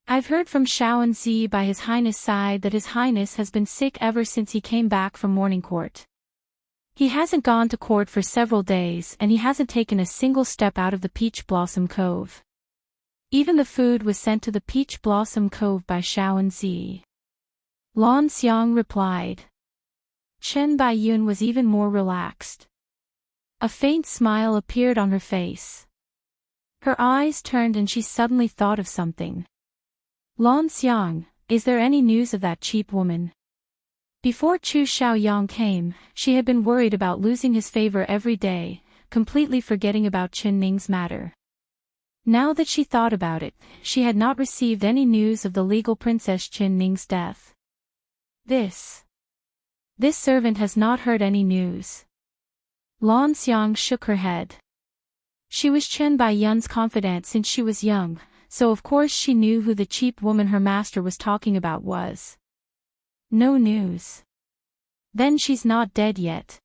I've heard from Xiao and Zi by His Highness' side that His Highness has been sick ever since he came back from morning court. He hasn't gone to court for several days and he hasn't taken a single step out of the Peach Blossom Cove. Even the food was sent to the Peach Blossom Cove by Xiao and Zi. Lan Xiang replied. Chen Baiyun was even more relaxed. A faint smile appeared on her face. Her eyes turned and she suddenly thought of something. Lan Xiang, is there any news of that cheap woman? Before Chu Xiaoyang came, she had been worried about losing his favor every day, completely forgetting about Chen Ning's matter. Now that she thought about it, she had not received any news of the legal princess Chen Ning's death. This servant has not heard any news. Lan Xiang shook her head. She was Chen Baiyun's confidant since she was young, so of course she knew who the cheap woman her master was talking about was. No news. Then she's not dead yet.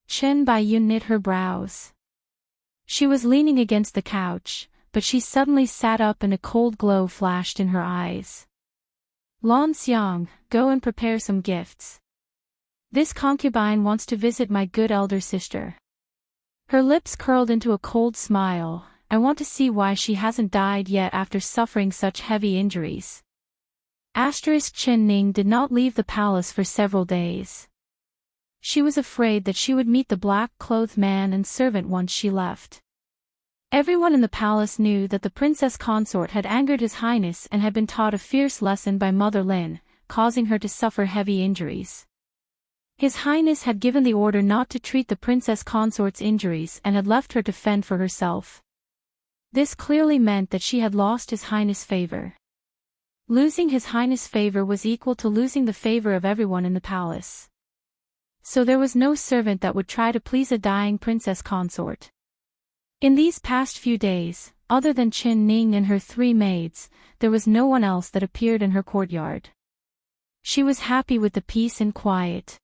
Chen Baiyun knit her brows. She was leaning against the couch, but she suddenly sat up and a cold glow flashed in her eyes. Lan Xiang, go and prepare some gifts. This concubine wants to visit my good elder sister. Her lips curled into a cold smile. I want to see why she hasn't died yet after suffering such heavy injuries. Chen Ning did not leave the palace for several days. She was afraid that she would meet the black-clothed man and servant once she left. Everyone in the palace knew that the princess consort had angered His Highness and had been taught a fierce lesson by Mother Lin, causing her to suffer heavy injuries. His Highness had given the order not to treat the princess consort's injuries and had left her to fend for herself. This clearly meant that she had lost His Highness' favor. Losing His Highness' favor was equal to losing the favor of everyone in the palace. So there was no servant that would try to please a dying princess consort. In these past few days, other than Chen Ning and her 3 maids, there was no one else that appeared in her courtyard. She was happy with the peace and quiet.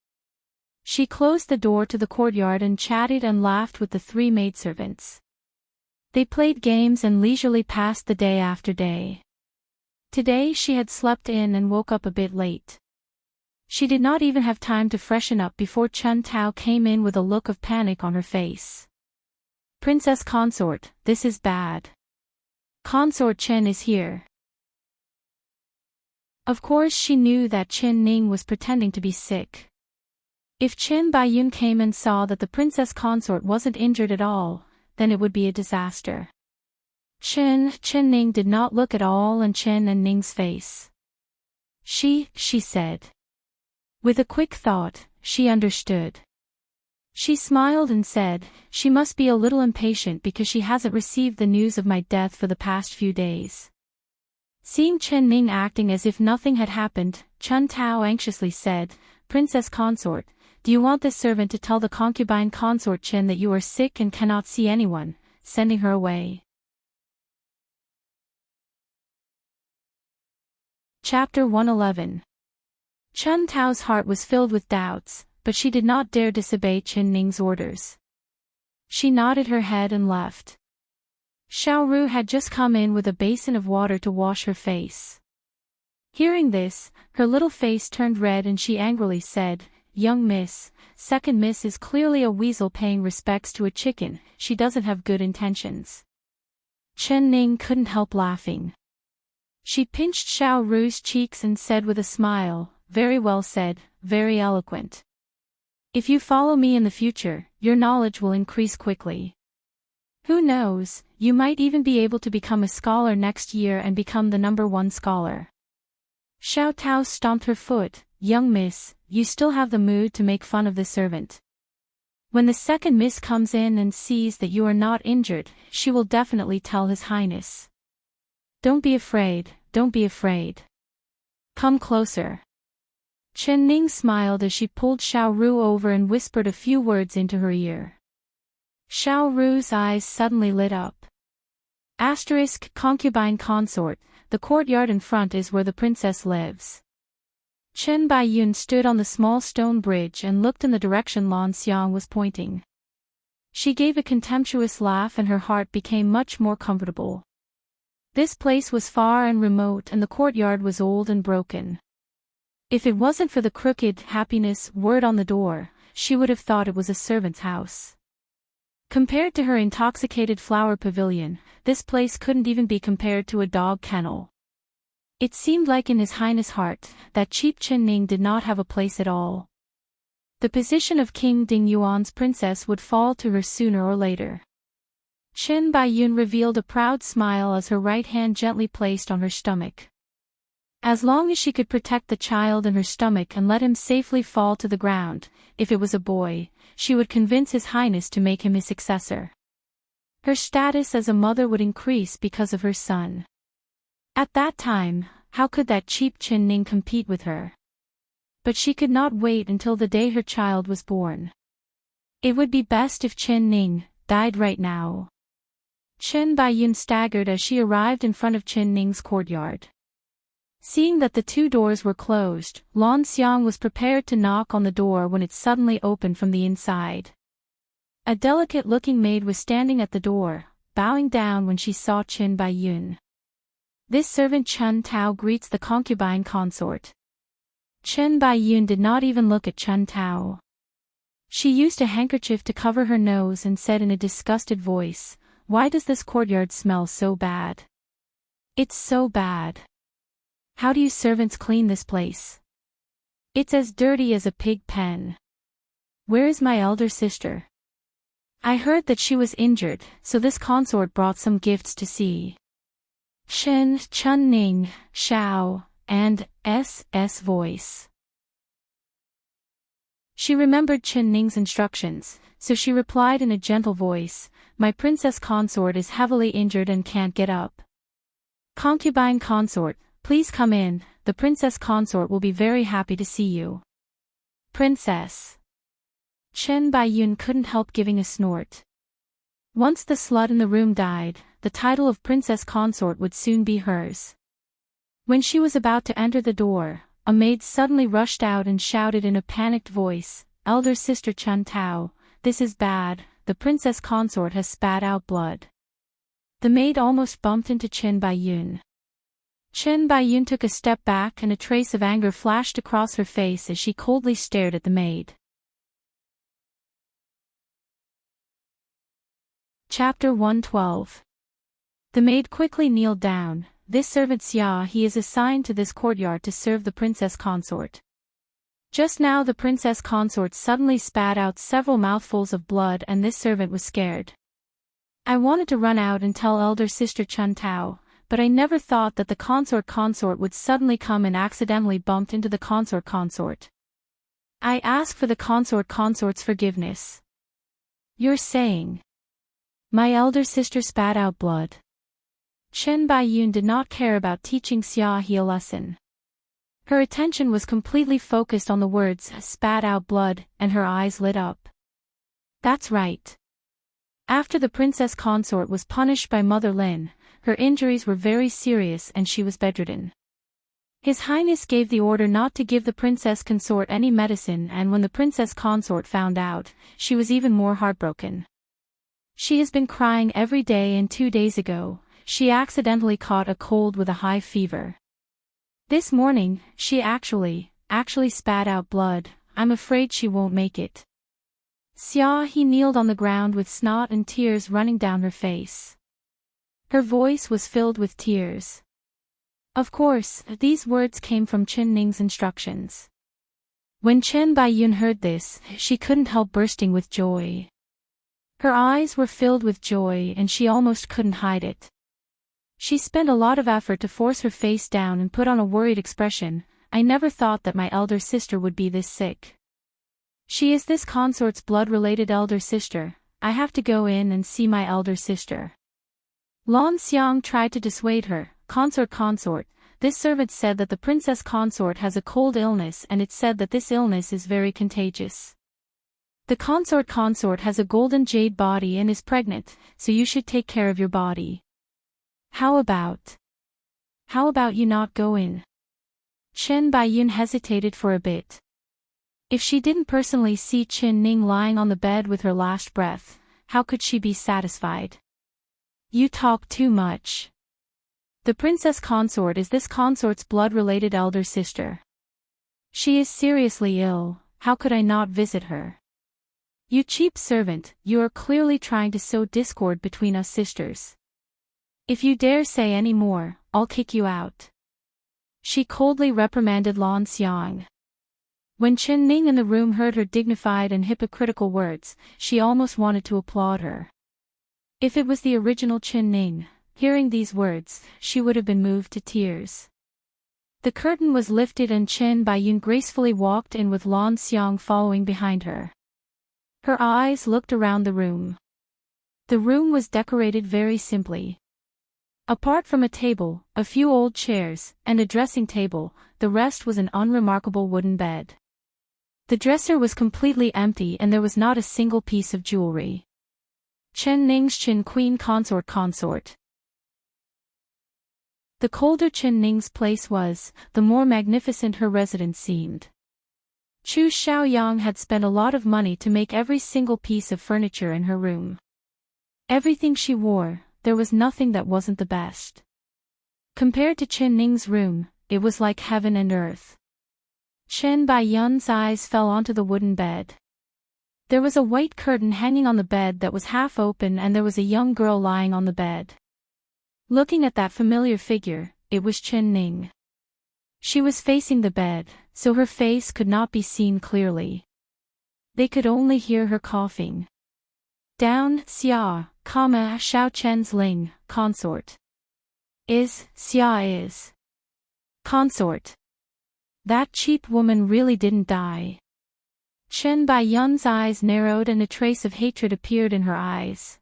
She closed the door to the courtyard and chatted and laughed with the 3 maidservants. They played games and leisurely passed the day after day. Today she had slept in and woke up a bit late. She did not even have time to freshen up before Chun Tao came in with a look of panic on her face. Princess Consort, this is bad. Consort Chen is here. Of course she knew that Chen Ning was pretending to be sick. If Chen Baiyun came and saw that the princess consort wasn't injured at all, then it would be a disaster. Chen Ning did not look at all in Chen and Ning's face. She said. With a quick thought, she understood. She smiled and said, she must be a little impatient because she hasn't received the news of my death for the past few days. Seeing Chen Ning acting as if nothing had happened, Chun Tao anxiously said, Princess Consort, do you want this servant to tell the concubine consort Chen that you are sick and cannot see anyone, sending her away? Chapter 111. Chun Tao's heart was filled with doubts, but she did not dare disobey Chen Ning's orders. She nodded her head and left. Xiao Ru had just come in with a basin of water to wash her face. Hearing this, her little face turned red and she angrily said, "Young miss, second miss is clearly a weasel paying respects to a chicken, she doesn't have good intentions." Chen Ning couldn't help laughing. She pinched Xiao Ru's cheeks and said with a smile, "Very well said, very eloquent. If you follow me in the future, your knowledge will increase quickly. Who knows, you might even be able to become a scholar next year and become the #1 scholar." Xiao Tao stomped her foot. "Young miss, you still have the mood to make fun of the servant. When the second miss comes in and sees that you are not injured, she will definitely tell His Highness. Don't be afraid, don't be afraid. Come closer." Chen Ning smiled as she pulled Xiao Ru over and whispered a few words into her ear. Xiao Ru's eyes suddenly lit up. Concubine consort, the courtyard in front is where the princess lives. Chen Baiyun stood on the small stone bridge and looked in the direction Lan Xiang was pointing. She gave a contemptuous laugh and her heart became much more comfortable. This place was far and remote and the courtyard was old and broken. If it wasn't for the crooked happiness word on the door, she would have thought it was a servant's house. Compared to her intoxicated flower pavilion, this place couldn't even be compared to a dog kennel. It seemed like in His Highness' heart, that cheap Chen Ning did not have a place at all. The position of King Ding Yuan's princess would fall to her sooner or later. Chen Baiyun revealed a proud smile as her right hand gently placed on her stomach. As long as she could protect the child in her stomach and let him safely fall to the ground, if it was a boy, she would convince His Highness to make him his successor. Her status as a mother would increase because of her son. At that time, how could that cheap Chen Ning compete with her? But she could not wait until the day her child was born. It would be best if Chen Ning died right now. Chen Baiyun staggered as she arrived in front of Chen Ning's courtyard. Seeing that the two doors were closed, Lan Xiang was prepared to knock on the door when it suddenly opened from the inside. A delicate-looking maid was standing at the door, bowing down when she saw Chen Baiyun. This servant Chen Tao greets the concubine consort. Chen Baiyun did not even look at Chen Tao. She used a handkerchief to cover her nose and said in a disgusted voice, "Why does this courtyard smell so bad? It's so bad. How do you servants clean this place? It's as dirty as a pig pen. Where is my elder sister? I heard that she was injured, so this consort brought some gifts to see." Chen Ning, Xiao, and S.'s voice. She remembered Chen Ning's instructions, so she replied in a gentle voice, "My princess consort is heavily injured and can't get up. Concubine consort, please come in, the princess consort will be very happy to see you." Princess. Chen Baiyun couldn't help giving a snort. Once the slut in the room died, the title of princess consort would soon be hers. When she was about to enter the door, a maid suddenly rushed out and shouted in a panicked voice, "Elder sister Chen Tao, this is bad, the princess consort has spat out blood." The maid almost bumped into Chen Baiyun. Chen Baiyun took a step back and a trace of anger flashed across her face as she coldly stared at the maid. Chapter 112. The maid quickly kneeled down. "This servant Xia he is assigned to this courtyard to serve the princess consort." Just now the princess consort suddenly spat out several mouthfuls of blood and this servant was scared. "I wanted to run out and tell elder sister Chen Tao, but I never thought that the consort would suddenly come and accidentally bumped into the consort. I ask for the consort's forgiveness." "You're saying my elder sister spat out blood?" Chen Baiyun did not care about teaching Xia He a lesson. Her attention was completely focused on the words "spat out blood," and her eyes lit up. "That's right. After the princess consort was punished by Mother Lin, her injuries were very serious and she was bedridden. His Highness gave the order not to give the princess consort any medicine, and when the princess consort found out, she was even more heartbroken. She has been crying every day, and 2 days ago, she accidentally caught a cold with a high fever. This morning, she actually spat out blood. I'm afraid she won't make it. Xia He kneeled on the ground with snot and tears running down her face. Her voice was filled with tears. Of course, these words came from Chen Ning's instructions. When Chen Baiyun heard this, she couldn't help bursting with joy. Her eyes were filled with joy and she almost couldn't hide it. She spent a lot of effort to force her face down and put on a worried expression. I never thought that my elder sister would be this sick. She is this consort's blood-related elder sister. I have to go in and see my elder sister. Lan Xiang tried to dissuade her. Consort, this servant said that the princess consort has a cold illness, and it said that this illness is very contagious. The consort has a golden jade body and is pregnant, so you should take care of your body. How about you not go in? Chen Baiyun hesitated for a bit. If she didn't personally see Chen Ning lying on the bed with her last breath, how could she be satisfied? You talk too much. The princess consort is this consort's blood-related elder sister. She is seriously ill. How could I not visit her? You cheap servant, you are clearly trying to sow discord between us sisters. If you dare say any more, I'll kick you out. She coldly reprimanded Lan Xiang. When Chen Ning in the room heard her dignified and hypocritical words, she almost wanted to applaud her. If it was the original Chen Ning, hearing these words, she would have been moved to tears. The curtain was lifted and Chen Baiyun gracefully walked in with Lan Xiang following behind her. Her eyes looked around the room. The room was decorated very simply. Apart from a table, a few old chairs, and a dressing table, the rest was an unremarkable wooden bed. The dresser was completely empty and there was not a single piece of jewelry. Chen Ning's Chen Queen consort. The colder Chen Ning's place was, the more magnificent her residence seemed. Chu Xiaoyang had spent a lot of money to make every single piece of furniture in her room. Everything she wore, there was nothing that wasn't the best. Compared to Chen Ning's room, it was like heaven and earth. Chen Baiyun's eyes fell onto the wooden bed. There was a white curtain hanging on the bed that was half open and there was a young girl lying on the bed. Looking at that familiar figure, it was Chen Ning. She was facing the bed, so her face could not be seen clearly. They could only hear her coughing. Down, Xia, Xiao Chen's Ling, consort. Xia is. Consort. That cheap woman really didn't die. Chen Baiyun's eyes narrowed and a trace of hatred appeared in her eyes.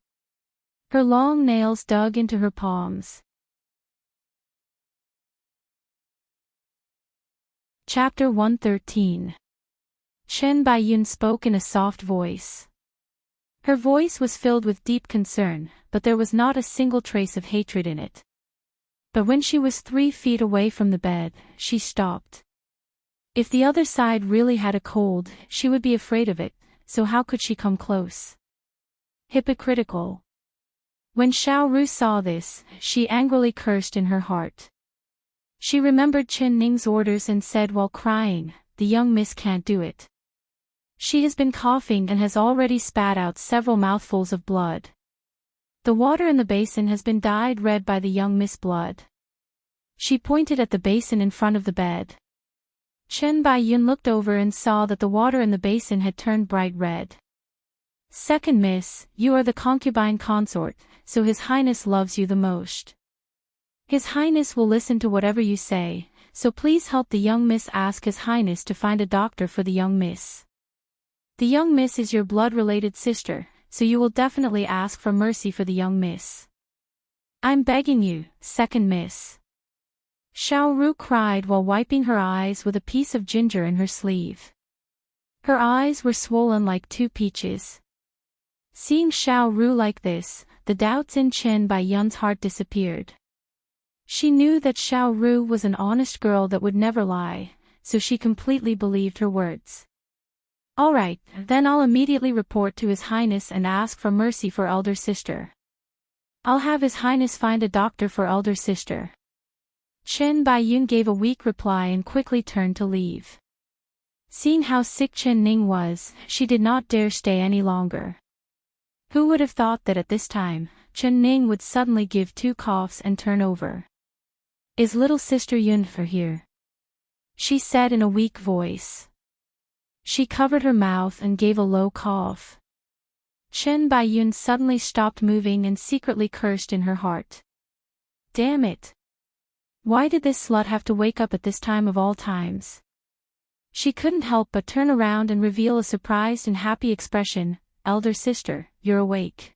Her long nails dug into her palms. Chapter 113. Chen Baiyun spoke in a soft voice. Her voice was filled with deep concern, but there was not a single trace of hatred in it. But when she was 3 feet away from the bed, she stopped. If the other side really had a cold, she would be afraid of it, so how could she come close? Hypocritical. When Xiao Ru saw this, she angrily cursed in her heart. She remembered Chen Ning's orders and said while crying, "The young miss can't do it. She has been coughing and has already spat out several mouthfuls of blood. The water in the basin has been dyed red by the young miss blood." She pointed at the basin in front of the bed. Chen Baiyun looked over and saw that the water in the basin had turned bright red. "Second miss, you are the concubine consort, so His Highness loves you the most. His Highness will listen to whatever you say, so please help the young miss ask His Highness to find a doctor for the young miss. The young miss is your blood-related sister, so you will definitely ask for mercy for the young miss. I'm begging you, second miss." Xiao Ru cried while wiping her eyes with a piece of ginger in her sleeve. Her eyes were swollen like 2 peaches. Seeing Xiao Ru like this, the doubts in Chen Baiyun's heart disappeared. She knew that Xiao Ru was an honest girl that would never lie, so she completely believed her words. All right, then I'll immediately report to His Highness and ask for mercy for elder sister. I'll have His Highness find a doctor for elder sister. Chen Baiyun gave a weak reply and quickly turned to leave. Seeing how sick Chen Ning was, she did not dare stay any longer. Who would have thought that at this time, Chen Ning would suddenly give 2 coughs and turn over? Is little sister Yun for here? She said in a weak voice. She covered her mouth and gave a low cough. Chen Baiyun suddenly stopped moving and secretly cursed in her heart. Damn it! Why did this slut have to wake up at this time of all times? She couldn't help but turn around and reveal a surprised and happy expression. Elder sister, you're awake.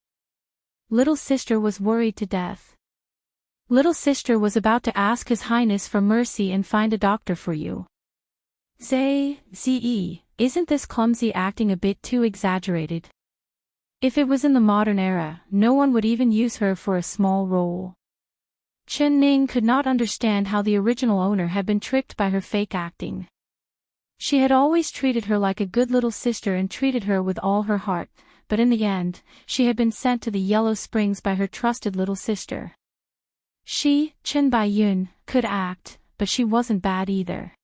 Little sister was worried to death. Little sister was about to ask His Highness for mercy and find a doctor for you. Ze, isn't this clumsy acting a bit too exaggerated? If it was in the modern era, no one would even use her for a small role. Chen Ning could not understand how the original owner had been tricked by her fake acting. She had always treated her like a good little sister and treated her with all her heart, but in the end, she had been sent to the Yellow Springs by her trusted little sister. She, Chen Baiyun, could act, but she wasn't bad either.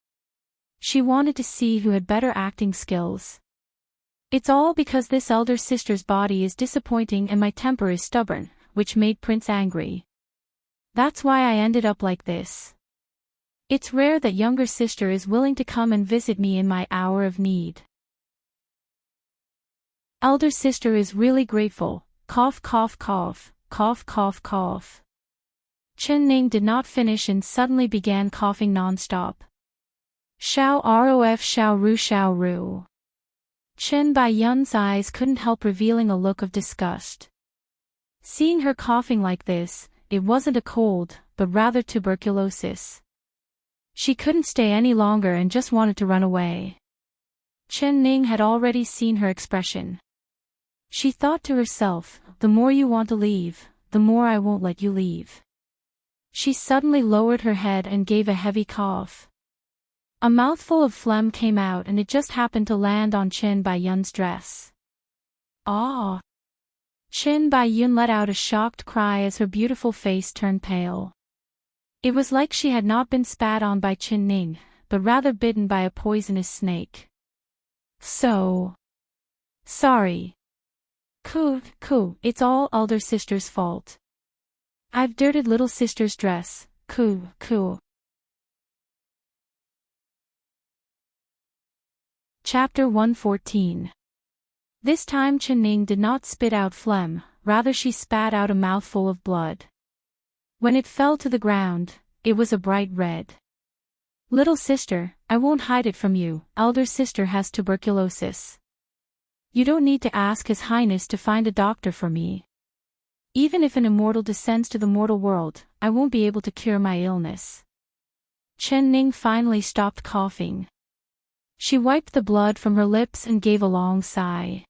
She wanted to see who had better acting skills. It's all because this elder sister's body is disappointing and my temper is stubborn, which made Prince angry. That's why I ended up like this. It's rare that younger sister is willing to come and visit me in my hour of need. Elder sister is really grateful. Cough cough cough, cough cough cough. Chen Ning did not finish and suddenly began coughing non-stop. Xiao rof Xiao Ru. Chen Baiyun's eyes couldn't help revealing a look of disgust. Seeing her coughing like this, it wasn't a cold, but rather tuberculosis. She couldn't stay any longer and just wanted to run away. Chen Ning had already seen her expression. She thought to herself, the more you want to leave, the more I won't let you leave. She suddenly lowered her head and gave a heavy cough. A mouthful of phlegm came out and it just happened to land on Chen Baiyun's dress. Ah! Chen Baiyun let out a shocked cry as her beautiful face turned pale. It was like she had not been spat on by Chen Ning, but rather bitten by a poisonous snake. So sorry. It's all elder sister's fault. I've dirtied little sister's dress. Chapter 114. This time Chen Ning did not spit out phlegm, rather she spat out a mouthful of blood. When it fell to the ground, it was a bright red. Little sister, I won't hide it from you, elder sister has tuberculosis. You don't need to ask His Highness to find a doctor for me. Even if an immortal descends to the mortal world, I won't be able to cure my illness. Chen Ning finally stopped coughing. She wiped the blood from her lips and gave a long sigh.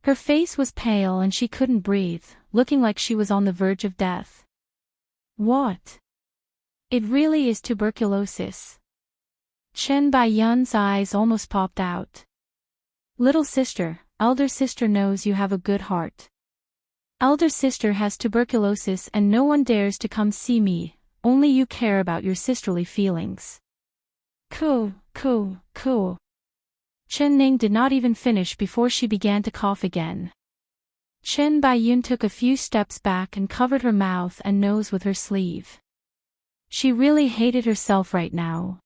Her face was pale and she couldn't breathe, looking like she was on the verge of death. What? It really is tuberculosis. Chen Baiyun's eyes almost popped out. Little sister, elder sister knows you have a good heart. Elder sister has tuberculosis and no one dares to come see me, only you care about your sisterly feelings. Cool. Chen Ning did not even finish before she began to cough again. Chen Baiyun took a few steps back and covered her mouth and nose with her sleeve. She really hated herself right now.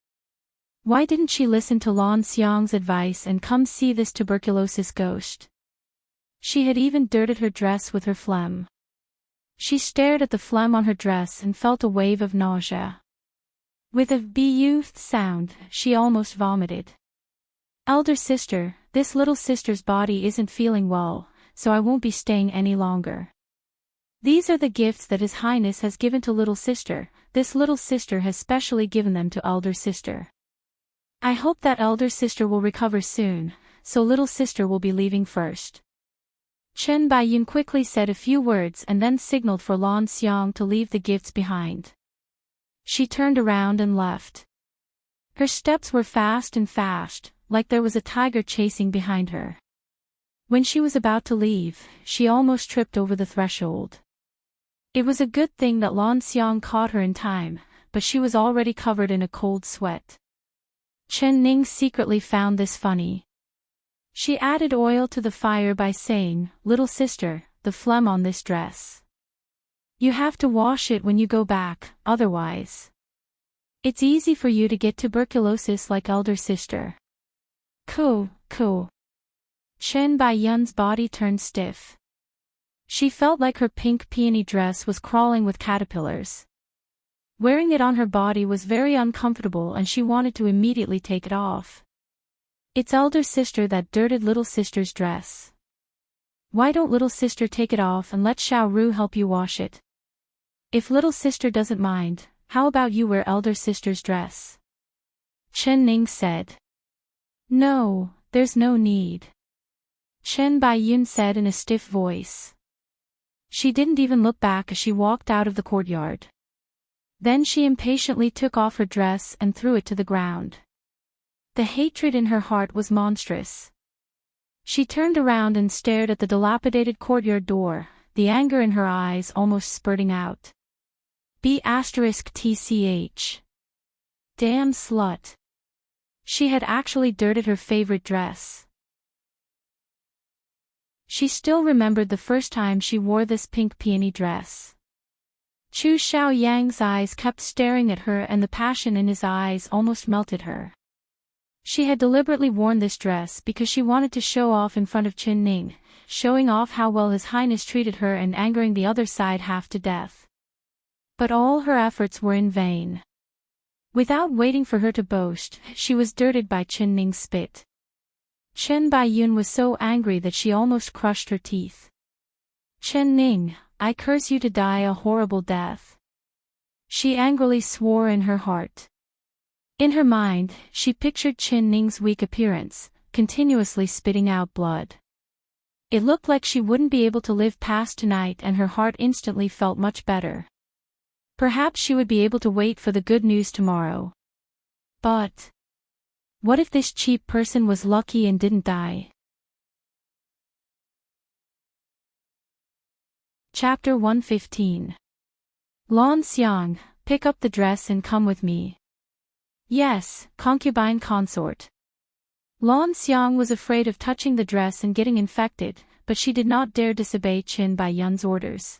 Why didn't she listen to Lan Xiang's advice and come see this tuberculosis ghost? She had even dirtied her dress with her phlegm. She stared at the phlegm on her dress and felt a wave of nausea. With a "bu" sound, she almost vomited. Elder sister, this little sister's body isn't feeling well, so I won't be staying any longer. These are the gifts that His Highness has given to little sister, this little sister has specially given them to elder sister. I hope that elder sister will recover soon, so little sister will be leaving first. Chen Baiyun quickly said a few words and then signaled for Lan Xiang to leave the gifts behind. She turned around and left. Her steps were fast and fast, like there was a tiger chasing behind her. When she was about to leave, she almost tripped over the threshold. It was a good thing that Lan Xiang caught her in time, but she was already covered in a cold sweat. Chen Ning secretly found this funny. She added oil to the fire by saying, "Little sister, the phlegm on this dress. You have to wash it when you go back, otherwise. It's easy for you to get tuberculosis like elder sister." Cool. Chen Baiyun's body turned stiff. She felt like her pink peony dress was crawling with caterpillars. Wearing it on her body was very uncomfortable and she wanted to immediately take it off. It's elder sister that dirted little sister's dress. Why don't little sister take it off and let Xiao Ru help you wash it? If little sister doesn't mind, how about you wear elder sister's dress? Chen Ning said. No, there's no need. Chen Baiyun said in a stiff voice. She didn't even look back as she walked out of the courtyard. Then she impatiently took off her dress and threw it to the ground. The hatred in her heart was monstrous. She turned around and stared at the dilapidated courtyard door, the anger in her eyes almost spurting out. B*TCH. Damn slut. She had actually dirted her favorite dress. She still remembered the first time she wore this pink peony dress. Chu Xiaoyang's eyes kept staring at her and the passion in his eyes almost melted her. She had deliberately worn this dress because she wanted to show off in front of Chen Ning, showing off how well His Highness treated her and angering the other side half to death. But all her efforts were in vain. Without waiting for her to boast, she was dirted by Chen Ning's spit. Chen Baiyun was so angry that she almost crushed her teeth. Chen Ning, I curse you to die a horrible death. She angrily swore in her heart. In her mind, she pictured Chen Ning's weak appearance, continuously spitting out blood. It looked like she wouldn't be able to live past tonight and her heart instantly felt much better. Perhaps she would be able to wait for the good news tomorrow. But what if this cheap person was lucky and didn't die? Chapter 115. Lan Xiang, pick up the dress and come with me. Yes, concubine consort. Lan Xiang was afraid of touching the dress and getting infected, but she did not dare disobey Chen Baiyun's orders.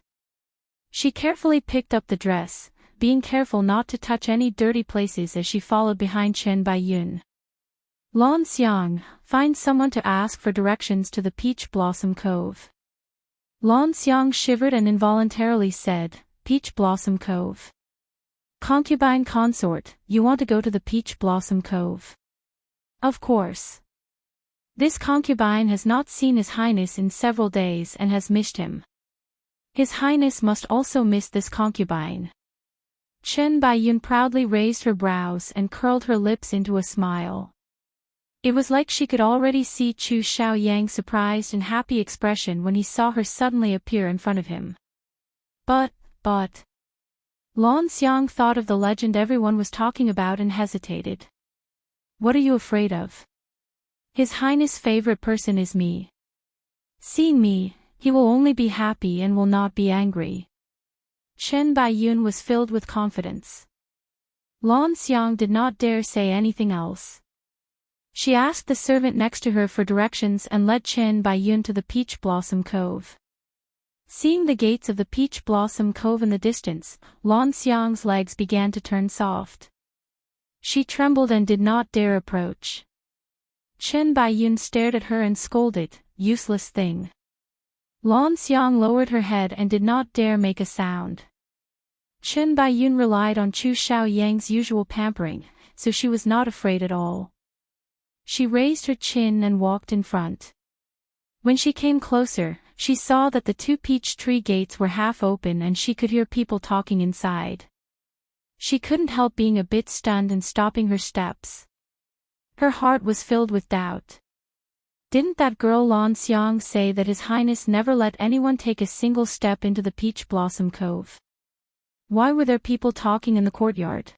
She carefully picked up the dress, being careful not to touch any dirty places as she followed behind Chen Baiyun. Lan Xiang, find someone to ask for directions to the Peach Blossom Cove. Lan Xiang shivered and involuntarily said, Peach Blossom Cove. Concubine consort, you want to go to the Peach Blossom Cove? Of course. This concubine has not seen His Highness in several days and has missed him. His Highness must also miss this concubine. Chen Baiyun proudly raised her brows and curled her lips into a smile. It was like she could already see Chu Xiaoyang's surprised and happy expression when he saw her suddenly appear in front of him. But. Lan Xiang thought of the legend everyone was talking about and hesitated. What are you afraid of? His Highness' favorite person is me. Seeing me, he will only be happy and will not be angry. Chen Baiyun was filled with confidence. Lan Xiang did not dare say anything else. She asked the servant next to her for directions and led Chen Baiyun to the Peach Blossom Cove. Seeing the gates of the Peach Blossom Cove in the distance, Lan Xiang's legs began to turn soft. She trembled and did not dare approach. Chen Baiyun stared at her and scolded, useless thing. Lan Xiang lowered her head and did not dare make a sound. Chen Baiyun relied on Chu Xiaoyang's usual pampering, so she was not afraid at all. She raised her chin and walked in front. When she came closer, she saw that the two peach tree gates were half open and she could hear people talking inside. She couldn't help being a bit stunned and stopping her steps. Her heart was filled with doubt. Didn't that girl Lan Xiang say that His Highness never let anyone take a single step into the Peach Blossom Cove? Why were there people talking in the courtyard?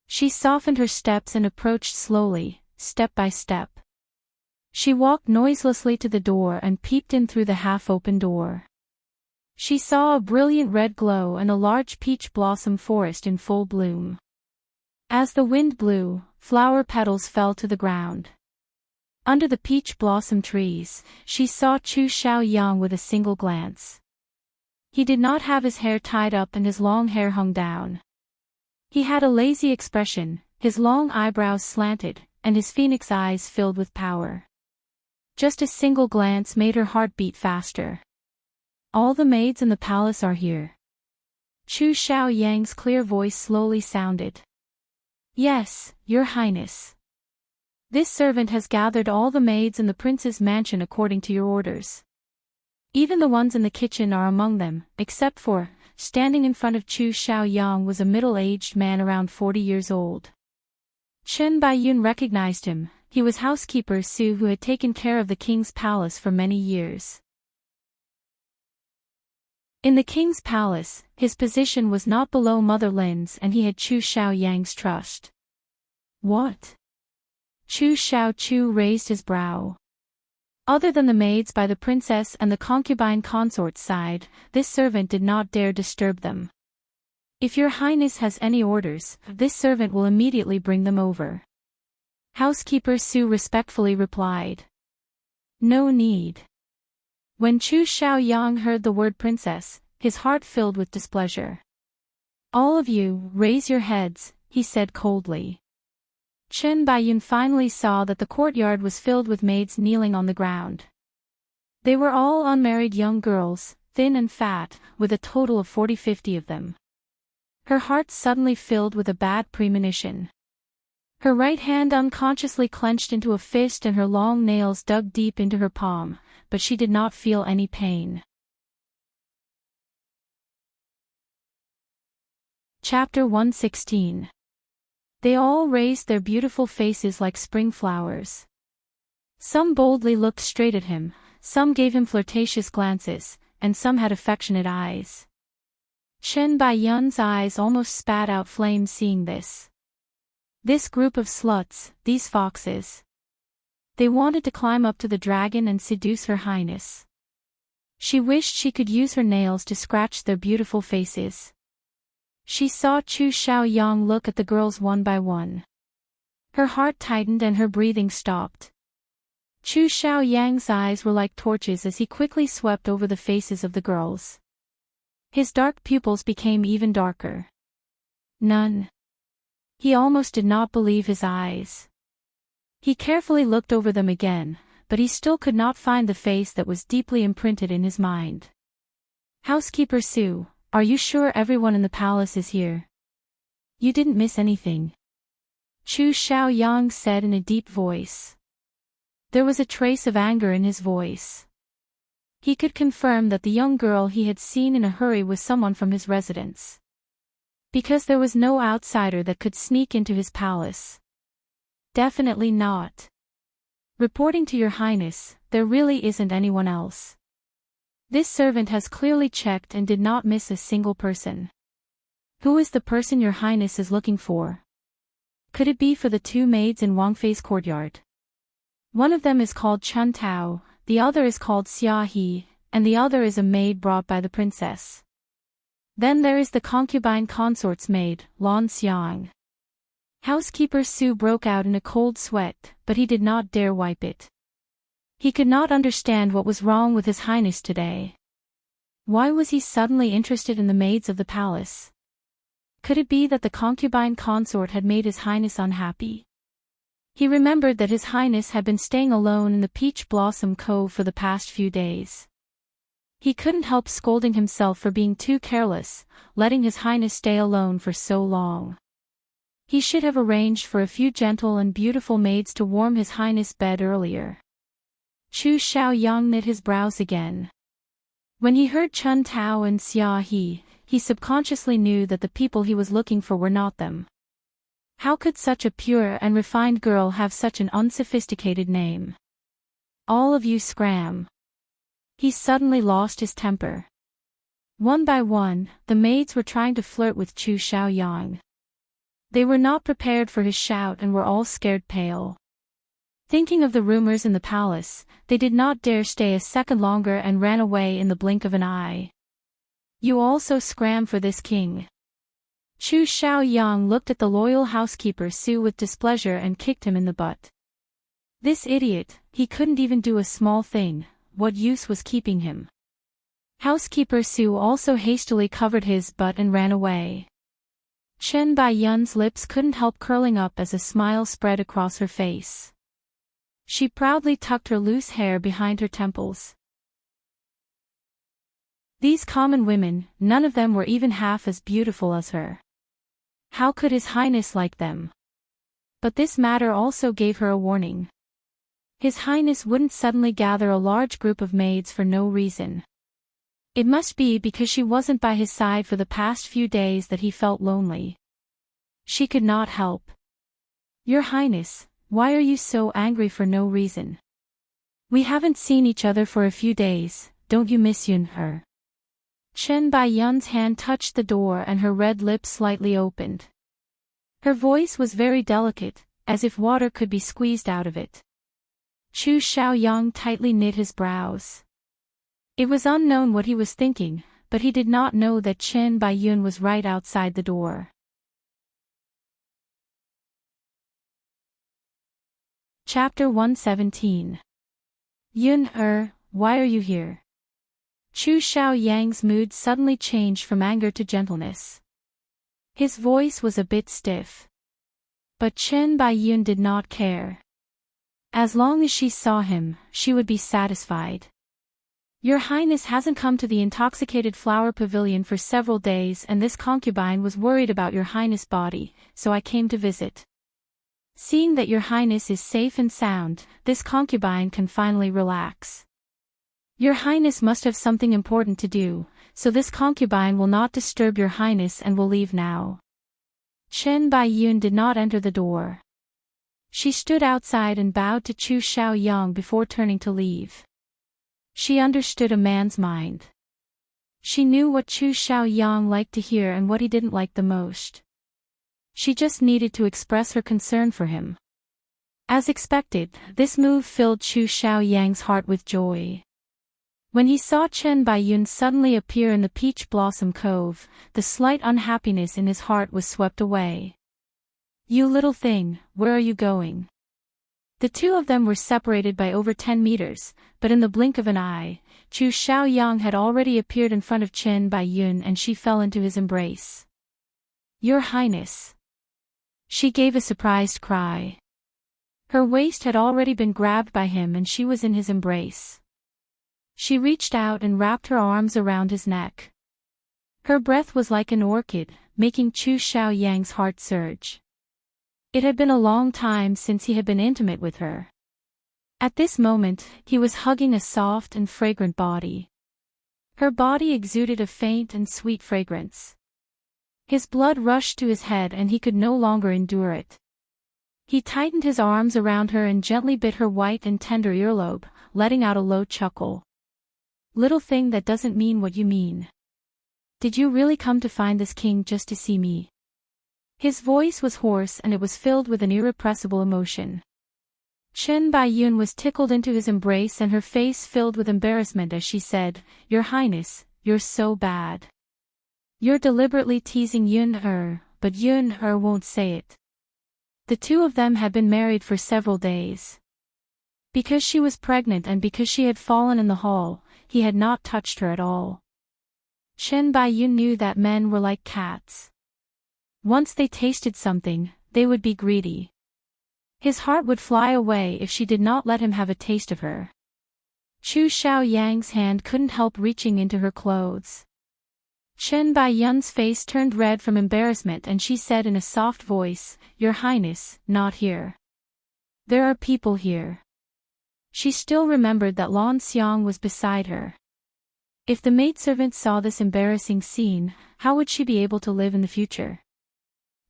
She softened her steps and approached slowly, step by step. She walked noiselessly to the door and peeped in through the half-open door. She saw a brilliant red glow and a large peach blossom forest in full bloom. As the wind blew, flower petals fell to the ground. Under the peach blossom trees, she saw Chu Xiaoyang with a single glance. He did not have his hair tied up and his long hair hung down. He had a lazy expression, his long eyebrows slanted, and his phoenix eyes filled with power. Just a single glance made her heart beat faster. All the maids in the palace are here. Chu Xiaoyang's clear voice slowly sounded. Yes, Your Highness. This servant has gathered all the maids in the prince's mansion according to your orders. Even the ones in the kitchen are among them, except for, standing in front of Chu Xiaoyang was a middle-aged man around 40 years old. Chen Baiyun recognized him. He was housekeeper Su who had taken care of the king's palace for many years. In the king's palace, his position was not below Mother Lin's and he had Chu Xiaoyang's trust. What? Chu Xiaochu raised his brow. Other than the maids by the princess and the concubine consort's side, this servant did not dare disturb them. If your highness has any orders, this servant will immediately bring them over. Housekeeper Su respectfully replied. No need. When Chu Xiaoyang heard the word princess, his heart filled with displeasure. All of you, raise your heads, he said coldly. Chen Baiyun finally saw that the courtyard was filled with maids kneeling on the ground. They were all unmarried young girls, thin and fat, with a total of 40-50 of them. Her heart suddenly filled with a bad premonition. Her right hand unconsciously clenched into a fist and her long nails dug deep into her palm, but she did not feel any pain. Chapter 116. They all raised their beautiful faces like spring flowers. Some boldly looked straight at him, some gave him flirtatious glances, and some had affectionate eyes. Chen Baiyun's eyes almost spat out flames seeing this. This group of sluts, these foxes. They wanted to climb up to the dragon and seduce her highness. She wished she could use her nails to scratch their beautiful faces. She saw Chu Xiaoyang look at the girls one by one. Her heart tightened and her breathing stopped. Chu Xiaoyang's eyes were like torches as he quickly swept over the faces of the girls. His dark pupils became even darker. None. He almost did not believe his eyes. He carefully looked over them again, but he still could not find the face that was deeply imprinted in his mind. Housekeeper Su, are you sure everyone in the palace is here? You didn't miss anything. Chu Xiaoyang said in a deep voice. There was a trace of anger in his voice. He could confirm that the young girl he had seen in a hurry was someone from his residence. Because there was no outsider that could sneak into his palace. Definitely not. Reporting to your highness, there really isn't anyone else. This servant has clearly checked and did not miss a single person. Who is the person your highness is looking for? Could it be for the two maids in Wangfei's courtyard? One of them is called Chun Tao, the other is called Xia He, and the other is a maid brought by the princess. Then there is the concubine consort's maid, Lan Xiang. Housekeeper Su broke out in a cold sweat, but he did not dare wipe it. He could not understand what was wrong with his highness today. Why was he suddenly interested in the maids of the palace? Could it be that the concubine consort had made his highness unhappy? He remembered that his highness had been staying alone in the Peach Blossom Cove for the past few days. He couldn't help scolding himself for being too careless, letting his highness stay alone for so long. He should have arranged for a few gentle and beautiful maids to warm his highness' bed earlier. Chu Xiaoyang knit his brows again. When he heard Chun Tao and Xia he subconsciously knew that the people he was looking for were not them. How could such a pure and refined girl have such an unsophisticated name? All of you scram. He suddenly lost his temper. One by one, the maids were trying to flirt with Chu Xiaoyang. They were not prepared for his shout and were all scared pale. Thinking of the rumors in the palace, they did not dare stay a second longer and ran away in the blink of an eye. You also scram for this king. Chu Xiaoyang looked at the loyal housekeeper Su with displeasure and kicked him in the butt. This idiot, he couldn't even do a small thing, what use was keeping him? Housekeeper Su also hastily covered his butt and ran away. Chen Baiyun's lips couldn't help curling up as a smile spread across her face. She proudly tucked her loose hair behind her temples. These common women, none of them were even half as beautiful as her. How could His Highness like them? But this matter also gave her a warning. His Highness wouldn't suddenly gather a large group of maids for no reason. It must be because she wasn't by his side for the past few days that he felt lonely. She could not help. Your Highness, why are you so angry for no reason? We haven't seen each other for a few days, don't you miss her? Chen Baiyun's hand touched the door and her red lips slightly opened. Her voice was very delicate, as if water could be squeezed out of it. Chu Xiaoyang tightly knit his brows. It was unknown what he was thinking, but he did not know that Chen Baiyun was right outside the door. Chapter 117. Yun, why are you here? Chu Xiaoyang's mood suddenly changed from anger to gentleness. His voice was a bit stiff. But Chen Baiyun did not care. As long as she saw him, she would be satisfied. Your Highness hasn't come to the intoxicated flower pavilion for several days and this concubine was worried about your Highness' body, so I came to visit. Seeing that your Highness is safe and sound, this concubine can finally relax. Your Highness must have something important to do, so this concubine will not disturb your Highness and will leave now. Chen Baiyun did not enter the door. She stood outside and bowed to Chu Xiaoyang before turning to leave. She understood a man's mind. She knew what Chu Xiaoyang liked to hear and what he didn't like the most. She just needed to express her concern for him. As expected, this move filled Chu Xiaoyang's heart with joy. When he saw Chen Baiyun suddenly appear in the Peach Blossom Cove, the slight unhappiness in his heart was swept away. You little thing, where are you going? The two of them were separated by over 10 meters, but in the blink of an eye, Chu Xiaoyang had already appeared in front of Chen Baiyun and she fell into his embrace. Your Highness. She gave a surprised cry. Her waist had already been grabbed by him and she was in his embrace. She reached out and wrapped her arms around his neck. Her breath was like an orchid, making Chu Xiaoyang's heart surge. It had been a long time since he had been intimate with her. At this moment, he was hugging a soft and fragrant body. Her body exuded a faint and sweet fragrance. His blood rushed to his head and he could no longer endure it. He tightened his arms around her and gently bit her white and tender earlobe, letting out a low chuckle. Little thing that doesn't mean what you mean. Did you really come to find this king just to see me? His voice was hoarse and it was filled with an irrepressible emotion. Chen Baiyun was tickled into his embrace and her face filled with embarrassment as she said, Your Highness, you're so bad. You're deliberately teasing Yun, but Yun won't say it. The two of them had been married for several days. Because she was pregnant and because she had fallen in the hall, he had not touched her at all. Chen Baiyun knew that men were like cats. Once they tasted something, they would be greedy. His heart would fly away if she did not let him have a taste of her. Chu Xiaoyang's hand couldn't help reaching into her clothes. Chen Baiyun's face turned red from embarrassment and she said in a soft voice, Your Highness, not here. There are people here. She still remembered that Lan Xiang was beside her. If the maidservant saw this embarrassing scene, how would she be able to live in the future?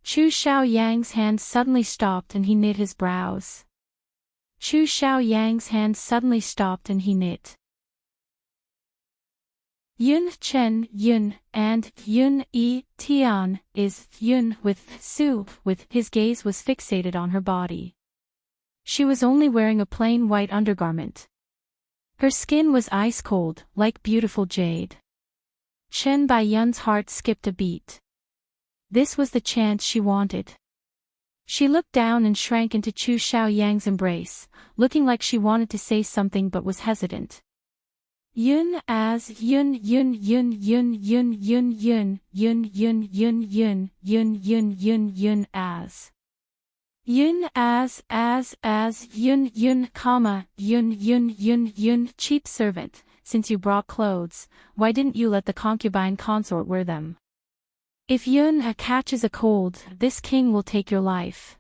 Chu Xiaoyang's hand suddenly stopped and he knit his brows. Chu Xiaoyang's hand suddenly stopped and he knit. Yun Chen Yun, and Yun E Tian is Yun with Su, with his gaze was fixated on her body. She was only wearing a plain white undergarment. Her skin was ice cold, like beautiful jade. Chen Baiyun's heart skipped a beat. This was the chance she wanted. She looked down and shrank into Chu Xiaoyang's embrace, looking like she wanted to say something but was hesitant. Yun as Yun Yun Yun Yun Yun Yun Yun Yun Yun Yun Yun Yun Yun Yun Yun as Yun as Yun Yun comma Yun Yun Yun Yun. Cheap servant, since you brought clothes, why didn't you let the concubine consort wear them? If Yun catches a cold, this king will take your life.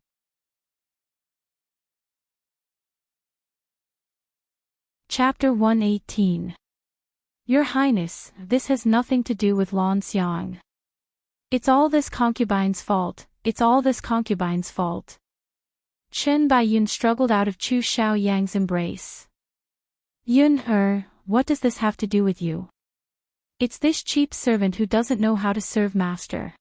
Chapter 118. Your Highness, this has nothing to do with Lan Xiang. It's all this concubine's fault, it's all this concubine's fault. Chen Baiyun struggled out of Chu Xiaoyang's embrace. Yun, what does this have to do with you? It's this cheap servant who doesn't know how to serve master.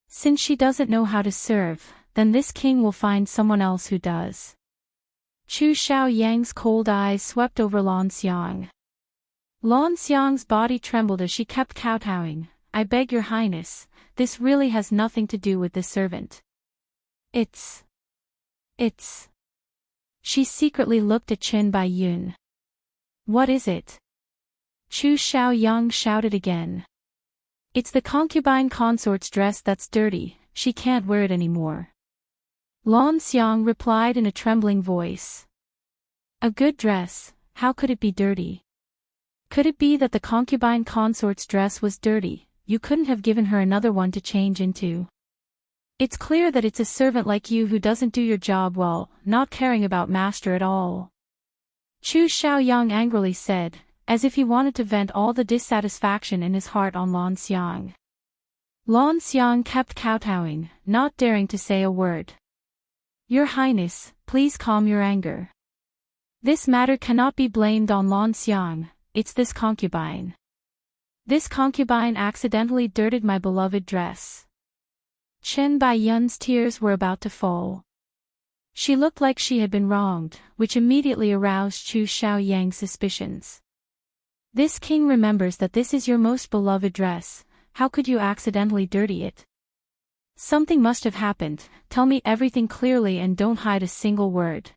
Since she doesn't know how to serve, then this king will find someone else who does. Chu Xiaoyang's cold eyes swept over Lan Xiang. Lan Xiang's body trembled as she kept kowtowing. I beg your highness, this really has nothing to do with this servant. It's. She secretly looked at Chen Baiyun. What is it? Chu Xiaoyang shouted again. It's the concubine consort's dress that's dirty, she can't wear it anymore. Lan Xiang replied in a trembling voice. A good dress, how could it be dirty? Could it be that the concubine consort's dress was dirty, you couldn't have given her another one to change into? It's clear that it's a servant like you who doesn't do your job well, not caring about master at all. Chu Xiaoyang angrily said, as if he wanted to vent all the dissatisfaction in his heart on Lan Xiang. Lan Xiang kept kowtowing, not daring to say a word. Your Highness, please calm your anger. This matter cannot be blamed on Lan Xiang, it's this concubine. This concubine accidentally dirtied my beloved dress. Chen Baiyun's tears were about to fall. She looked like she had been wronged, which immediately aroused Chu Xiaoyang's suspicions. This king remembers that this is your most beloved dress, how could you accidentally dirty it? Something must have happened, tell me everything clearly and don't hide a single word.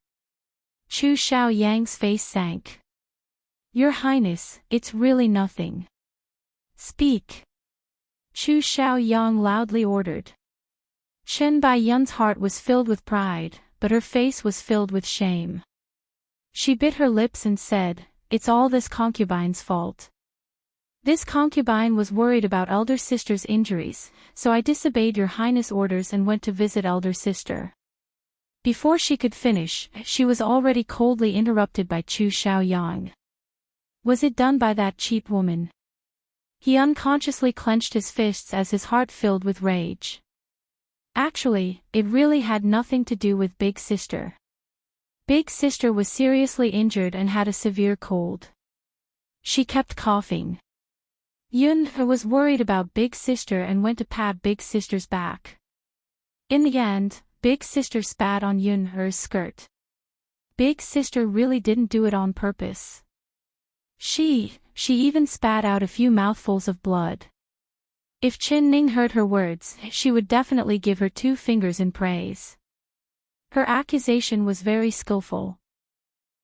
Chu Xiaoyang's face sank. Your Highness, it's really nothing. Speak. Chu Xiaoyang loudly ordered. Chen Baiyun's heart was filled with pride, but her face was filled with shame. She bit her lips and said, it's all this concubine's fault. This concubine was worried about elder sister's injuries, so I disobeyed your highness' orders and went to visit elder sister. Before she could finish, she was already coldly interrupted by Chu Xiaoyang. Was it done by that cheap woman? He unconsciously clenched his fists as his heart filled with rage. Actually, it really had nothing to do with Big Sister. Big Sister was seriously injured and had a severe cold. She kept coughing. Yun was worried about Big Sister and went to pat Big Sister's back. In the end, Big Sister spat on Yun's skirt. Big Sister really didn't do it on purpose. She even spat out a few mouthfuls of blood. If Chin Ning heard her words, she would definitely give her 2 fingers in praise. Her accusation was very skillful.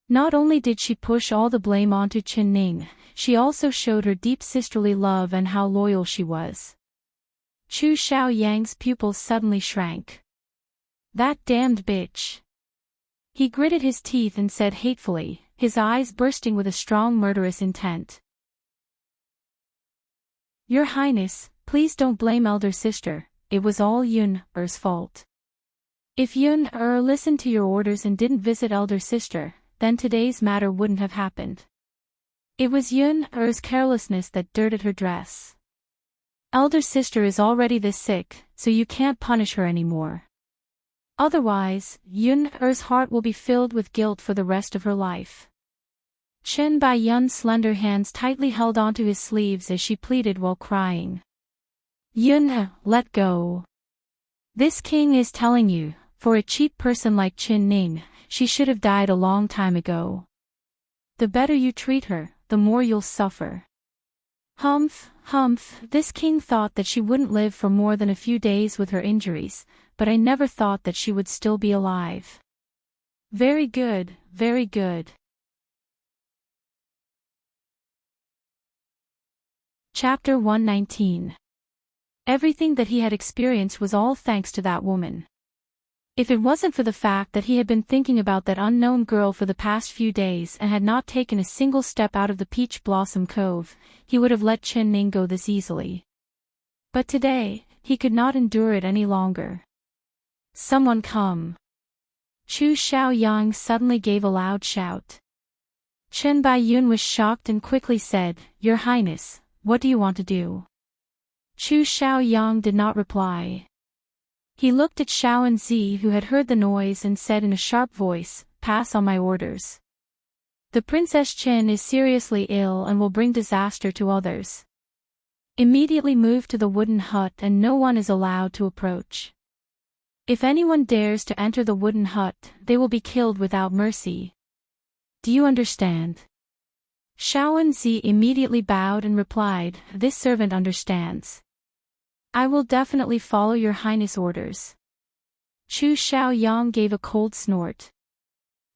Not only did she push all the blame onto Chin Ning, she also showed her deep sisterly love and how loyal she was. Chu Xiaoyang's pupils suddenly shrank. That damned bitch. He gritted his teeth and said hatefully, his eyes bursting with a strong murderous intent. Your Highness, please don't blame elder sister, it was all Yun's fault. If Yun listened to your orders and didn't visit elder sister, then today's matter wouldn't have happened. It was Yun's carelessness that dirted her dress. Elder sister is already this sick, so you can't punish her anymore. Otherwise, Yun's heart will be filled with guilt for the rest of her life. Chen Baiyun's slender hands tightly held onto his sleeves as she pleaded while crying. Yun, let go. This king is telling you, for a cheap person like Qin Ning, she should have died a long time ago. The better you treat her, the more you'll suffer. Humph, this king thought that she wouldn't live for more than a few days with her injuries, but I never thought that she would still be alive. Very good, very good. Chapter 119. Everything that he had experienced was all thanks to that woman. If it wasn't for the fact that he had been thinking about that unknown girl for the past few days and had not taken a single step out of the Peach Blossom Cove, he would have let Qin Ning go this easily. But today, he could not endure it any longer. Someone come. Chu Xiaoyang suddenly gave a loud shout. Chen Baiyun was shocked and quickly said, Your Highness, what do you want to do? Chu Xiaoyang did not reply. He looked at Xiao Zi, who had heard the noise, and said in a sharp voice, Pass on my orders. The Princess Chen is seriously ill and will bring disaster to others. Immediately move to the wooden hut and no one is allowed to approach. If anyone dares to enter the wooden hut, they will be killed without mercy. Do you understand? Xiao Zi immediately bowed and replied, This servant understands. I will definitely follow your highness' orders. Chu Xiaoyang gave a cold snort.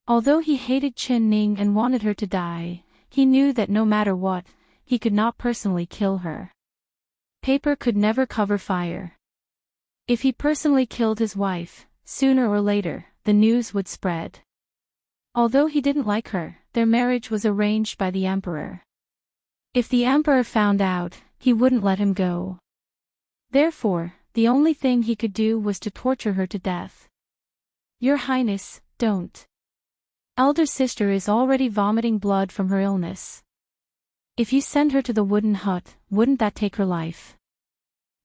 Although he hated Qin Ning and wanted her to die, he knew that no matter what, he could not personally kill her. Paper could never cover fire. If he personally killed his wife, sooner or later, the news would spread. Although he didn't like her, their marriage was arranged by the emperor. If the emperor found out, he wouldn't let him go. Therefore, the only thing he could do was to torture her to death. Your Highness, don't. Elder sister is already vomiting blood from her illness. If you send her to the wooden hut, wouldn't that take her life?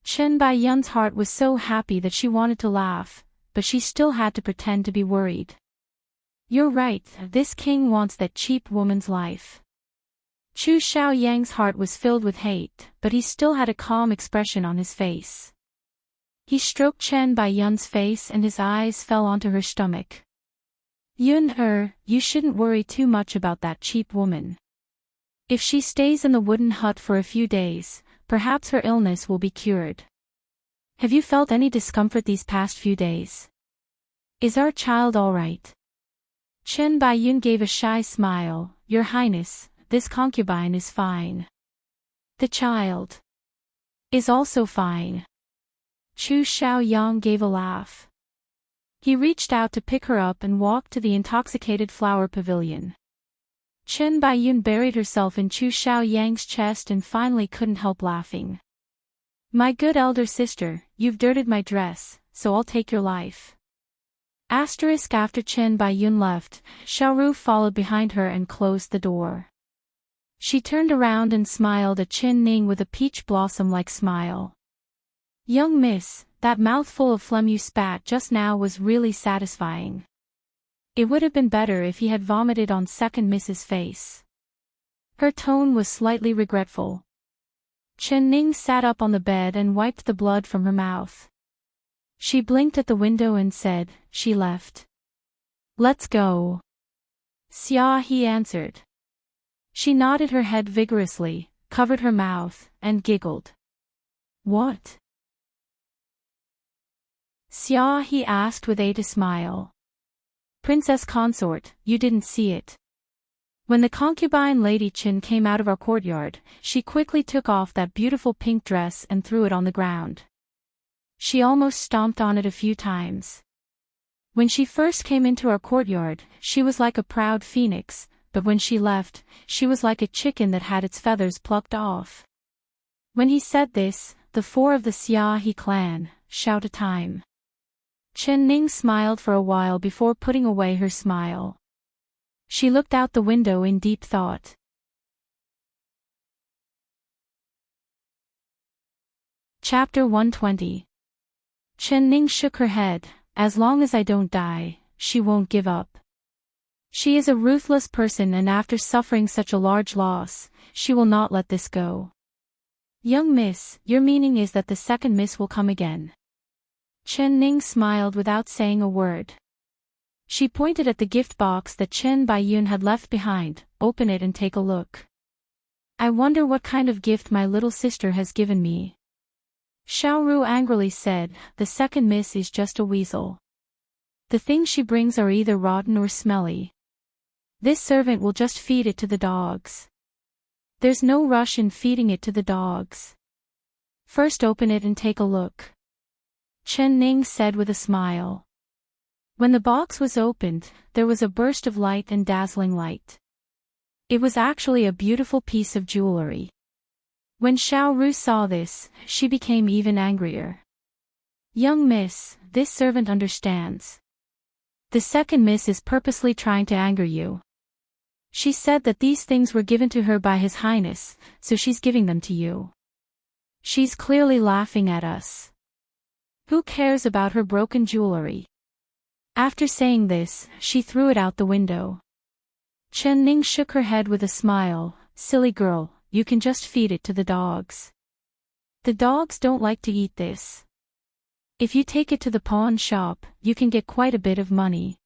Chen Baiyun's heart was so happy that she wanted to laugh, but she still had to pretend to be worried. You're right, this king wants that cheap woman's life. Chu Xiaoyang's heart was filled with hate, but he still had a calm expression on his face. He stroked Chen Baiyun's face and his eyes fell onto her stomach. Yun, you shouldn't worry too much about that cheap woman. If she stays in the wooden hut for a few days, perhaps her illness will be cured. Have you felt any discomfort these past few days? Is our child all right? Chen Baiyun gave a shy smile, Your Highness, this concubine is fine. The child is also fine. Chu Xiaoyang gave a laugh. He reached out to pick her up and walked to the intoxicated flower pavilion. Chen Baiyun buried herself in Chu Xiaoyang's chest and finally couldn't help laughing. My good elder sister, you've dirtied my dress, so I'll take your life. After Chen Baiyun left, Xiaoru followed behind her and closed the door. She turned around and smiled at Qin Ning with a peach blossom-like smile. Young miss, that mouthful of phlegm you spat just now was really satisfying. It would have been better if he had vomited on second miss's face. Her tone was slightly regretful. Qin Ning sat up on the bed and wiped the blood from her mouth. She blinked at the window and said, She left. Let's go. Xia, he answered. She nodded her head vigorously, covered her mouth, and giggled. What? Xia, he asked with a smile. Princess consort, you didn't see it. When the concubine Lady Qin came out of our courtyard, she quickly took off that beautiful pink dress and threw it on the ground. She almost stomped on it a few times. When she first came into our courtyard, she was like a proud phoenix, but when she left, she was like a chicken that had its feathers plucked off. When he said this, the four of the Xiaohe clan shouted time. Qin Ning smiled for a while before putting away her smile. She looked out the window in deep thought. Chapter 120. Qin Ning shook her head. As long as I don't die, she won't give up. She is a ruthless person, and after suffering such a large loss, she will not let this go. Young miss, your meaning is that the second miss will come again. Chen Ning smiled without saying a word. She pointed at the gift box that Chen Baiyun had left behind. Open it and take a look. I wonder what kind of gift my little sister has given me. Xiao Ru angrily said, the second miss is just a weasel. The things she brings are either rotten or smelly. This servant will just feed it to the dogs. There's no rush in feeding it to the dogs. First open it and take a look. Chen Ning said with a smile. When the box was opened, there was a burst of light and dazzling light. It was actually a beautiful piece of jewelry. When Xiao Ru saw this, she became even angrier. Young miss, this servant understands. The second miss is purposely trying to anger you. She said that these things were given to her by His Highness, so she's giving them to you. She's clearly laughing at us. Who cares about her broken jewelry? After saying this, she threw it out the window. Chen Ning shook her head with a smile. Silly girl, you can just feed it to the dogs. The dogs don't like to eat this. If you take it to the pawn shop, you can get quite a bit of money.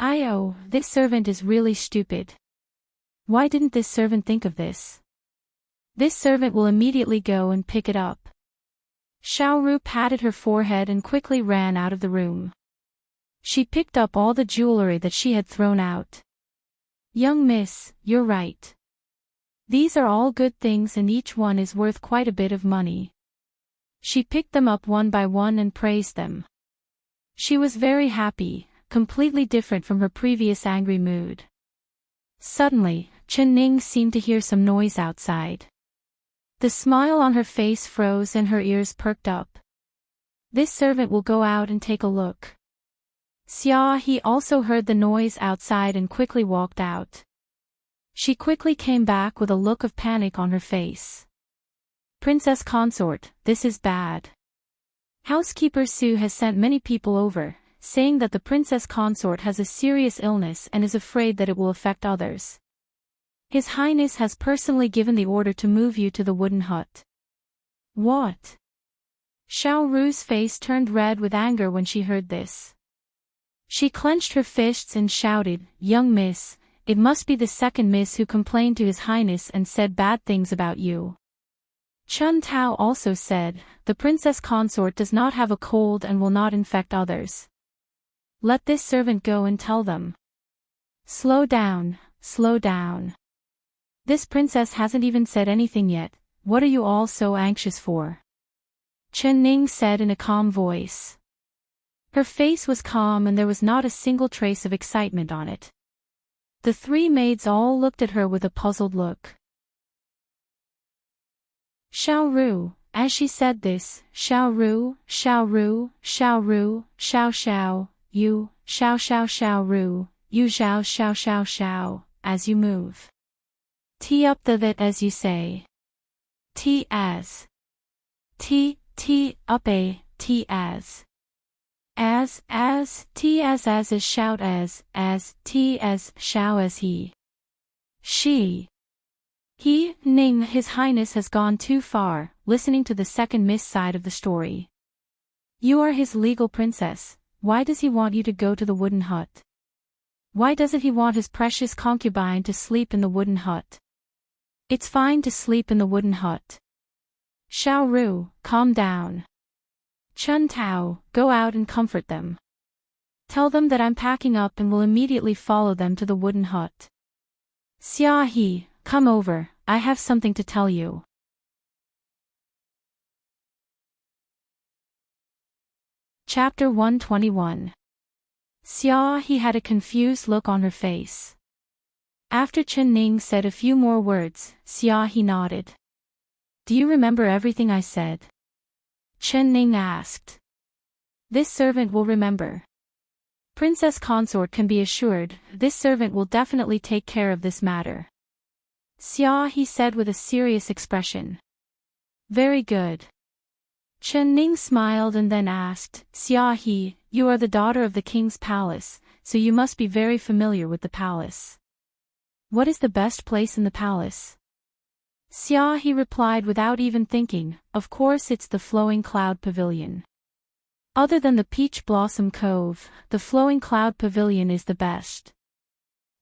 Oh, this servant is really stupid. Why didn't this servant think of this? This servant will immediately go and pick it up. Xiao Ru patted her forehead and quickly ran out of the room. She picked up all the jewelry that she had thrown out. Young miss, you're right. These are all good things and each one is worth quite a bit of money. She picked them up one by one and praised them. She was very happy, completely different from her previous angry mood. Suddenly, Chen Ning seemed to hear some noise outside. The smile on her face froze and her ears perked up. This servant will go out and take a look. Xia He also heard the noise outside and quickly walked out. She quickly came back with a look of panic on her face. Princess Consort, this is bad. Housekeeper Su has sent many people over, saying that the Princess Consort has a serious illness and is afraid that it will affect others. His Highness has personally given the order to move you to the wooden hut. What? Xiao Ru's face turned red with anger when she heard this. She clenched her fists and shouted, Young miss, it must be the second miss who complained to His Highness and said bad things about you. Chun Tao also said, the Princess Consort does not have a cold and will not infect others. Let this servant go and tell them. Slow down, slow down. This princess hasn't even said anything yet, what are you all so anxious for? Chen Ning said in a calm voice. Her face was calm and there was not a single trace of excitement on it. The three maids all looked at her with a puzzled look. Xiao Ru, as she said this, Xiao Ru, Xiao Ru, Xiao Ru, Xiao Xiao, you, Xiao Xiao Xiao Ru, you Xiao Xiao Xiao Xiao, as you move. T up the that as you say. T as. T up a, T as. As, T as is shout as, T as, xiao as he. She. He, Ning, His Highness has gone too far, listening to the second miss side of the story. You are his legal princess, why does he want you to go to the wooden hut? Why doesn't he want his precious concubine to sleep in the wooden hut? It's fine to sleep in the wooden hut. Xiao Ru, calm down. Chun Tao, go out and comfort them. Tell them that I'm packing up and will immediately follow them to the wooden hut. Xia He, come over, I have something to tell you. Chapter 121. Xia He had a confused look on her face. After Chen Ning said a few more words, Xia He nodded. Do you remember everything I said? Chen Ning asked. This servant will remember. Princess Consort can be assured, this servant will definitely take care of this matter. Xia He said with a serious expression. Very good. Chen Ning smiled and then asked, Xia He, you are the daughter of the king's palace, so you must be very familiar with the palace. What is the best place in the palace? Xia, he replied without even thinking, of course it's the Flowing Cloud Pavilion. Other than the Peach Blossom Cove, the Flowing Cloud Pavilion is the best.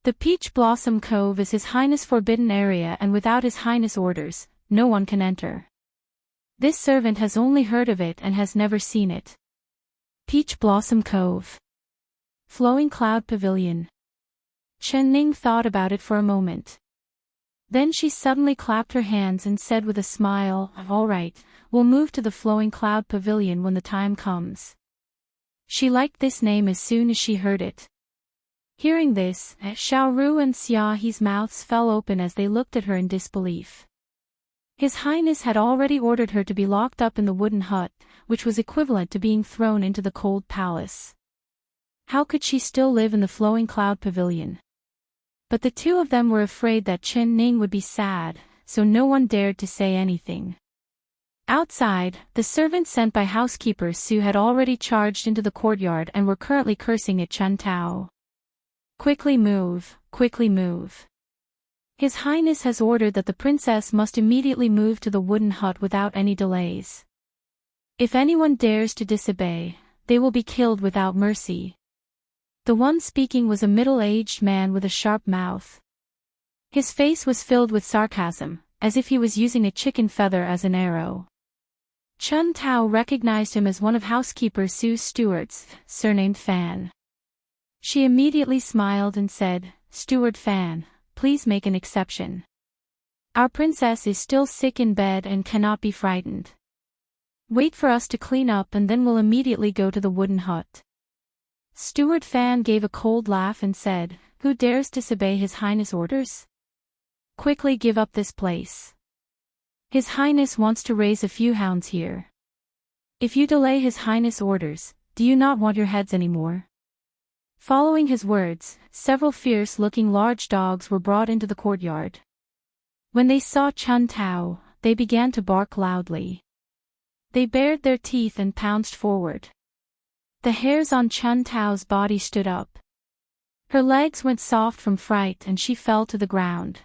The Peach Blossom Cove is His Highness' forbidden area, and without His Highness' orders, no one can enter. This servant has only heard of it and has never seen it. Peach Blossom Cove. Flowing Cloud Pavilion. Chen Ning thought about it for a moment. Then she suddenly clapped her hands and said with a smile, all right, we'll move to the Flowing Cloud Pavilion when the time comes. She liked this name as soon as she heard it. Hearing this, Xiao Ru and Xia He's mouths fell open as they looked at her in disbelief. His Highness had already ordered her to be locked up in the wooden hut, which was equivalent to being thrown into the cold palace. How could she still live in the Flowing Cloud Pavilion? But the two of them were afraid that Chen Ning would be sad, so no one dared to say anything. Outside, the servants sent by housekeeper Su had already charged into the courtyard and were currently cursing at Chen Tao. Quickly move, quickly move. His Highness has ordered that the princess must immediately move to the wooden hut without any delays. If anyone dares to disobey, they will be killed without mercy. The one speaking was a middle-aged man with a sharp mouth. His face was filled with sarcasm, as if he was using a chicken feather as an arrow. Chen Tao recognized him as one of housekeeper Su's stewards, surnamed Fan. She immediately smiled and said, Steward Fan, please make an exception. Our princess is still sick in bed and cannot be frightened. Wait for us to clean up and then we'll immediately go to the wooden hut. Steward Fan gave a cold laugh and said, who dares disobey His Highness' orders? Quickly give up this place. His Highness wants to raise a few hounds here. If you delay His Highness' orders, do you not want your heads anymore? Following his words, several fierce-looking large dogs were brought into the courtyard. When they saw Chen Tao, they began to bark loudly. They bared their teeth and pounced forward. The hairs on Chen Tao's body stood up. Her legs went soft from fright and she fell to the ground.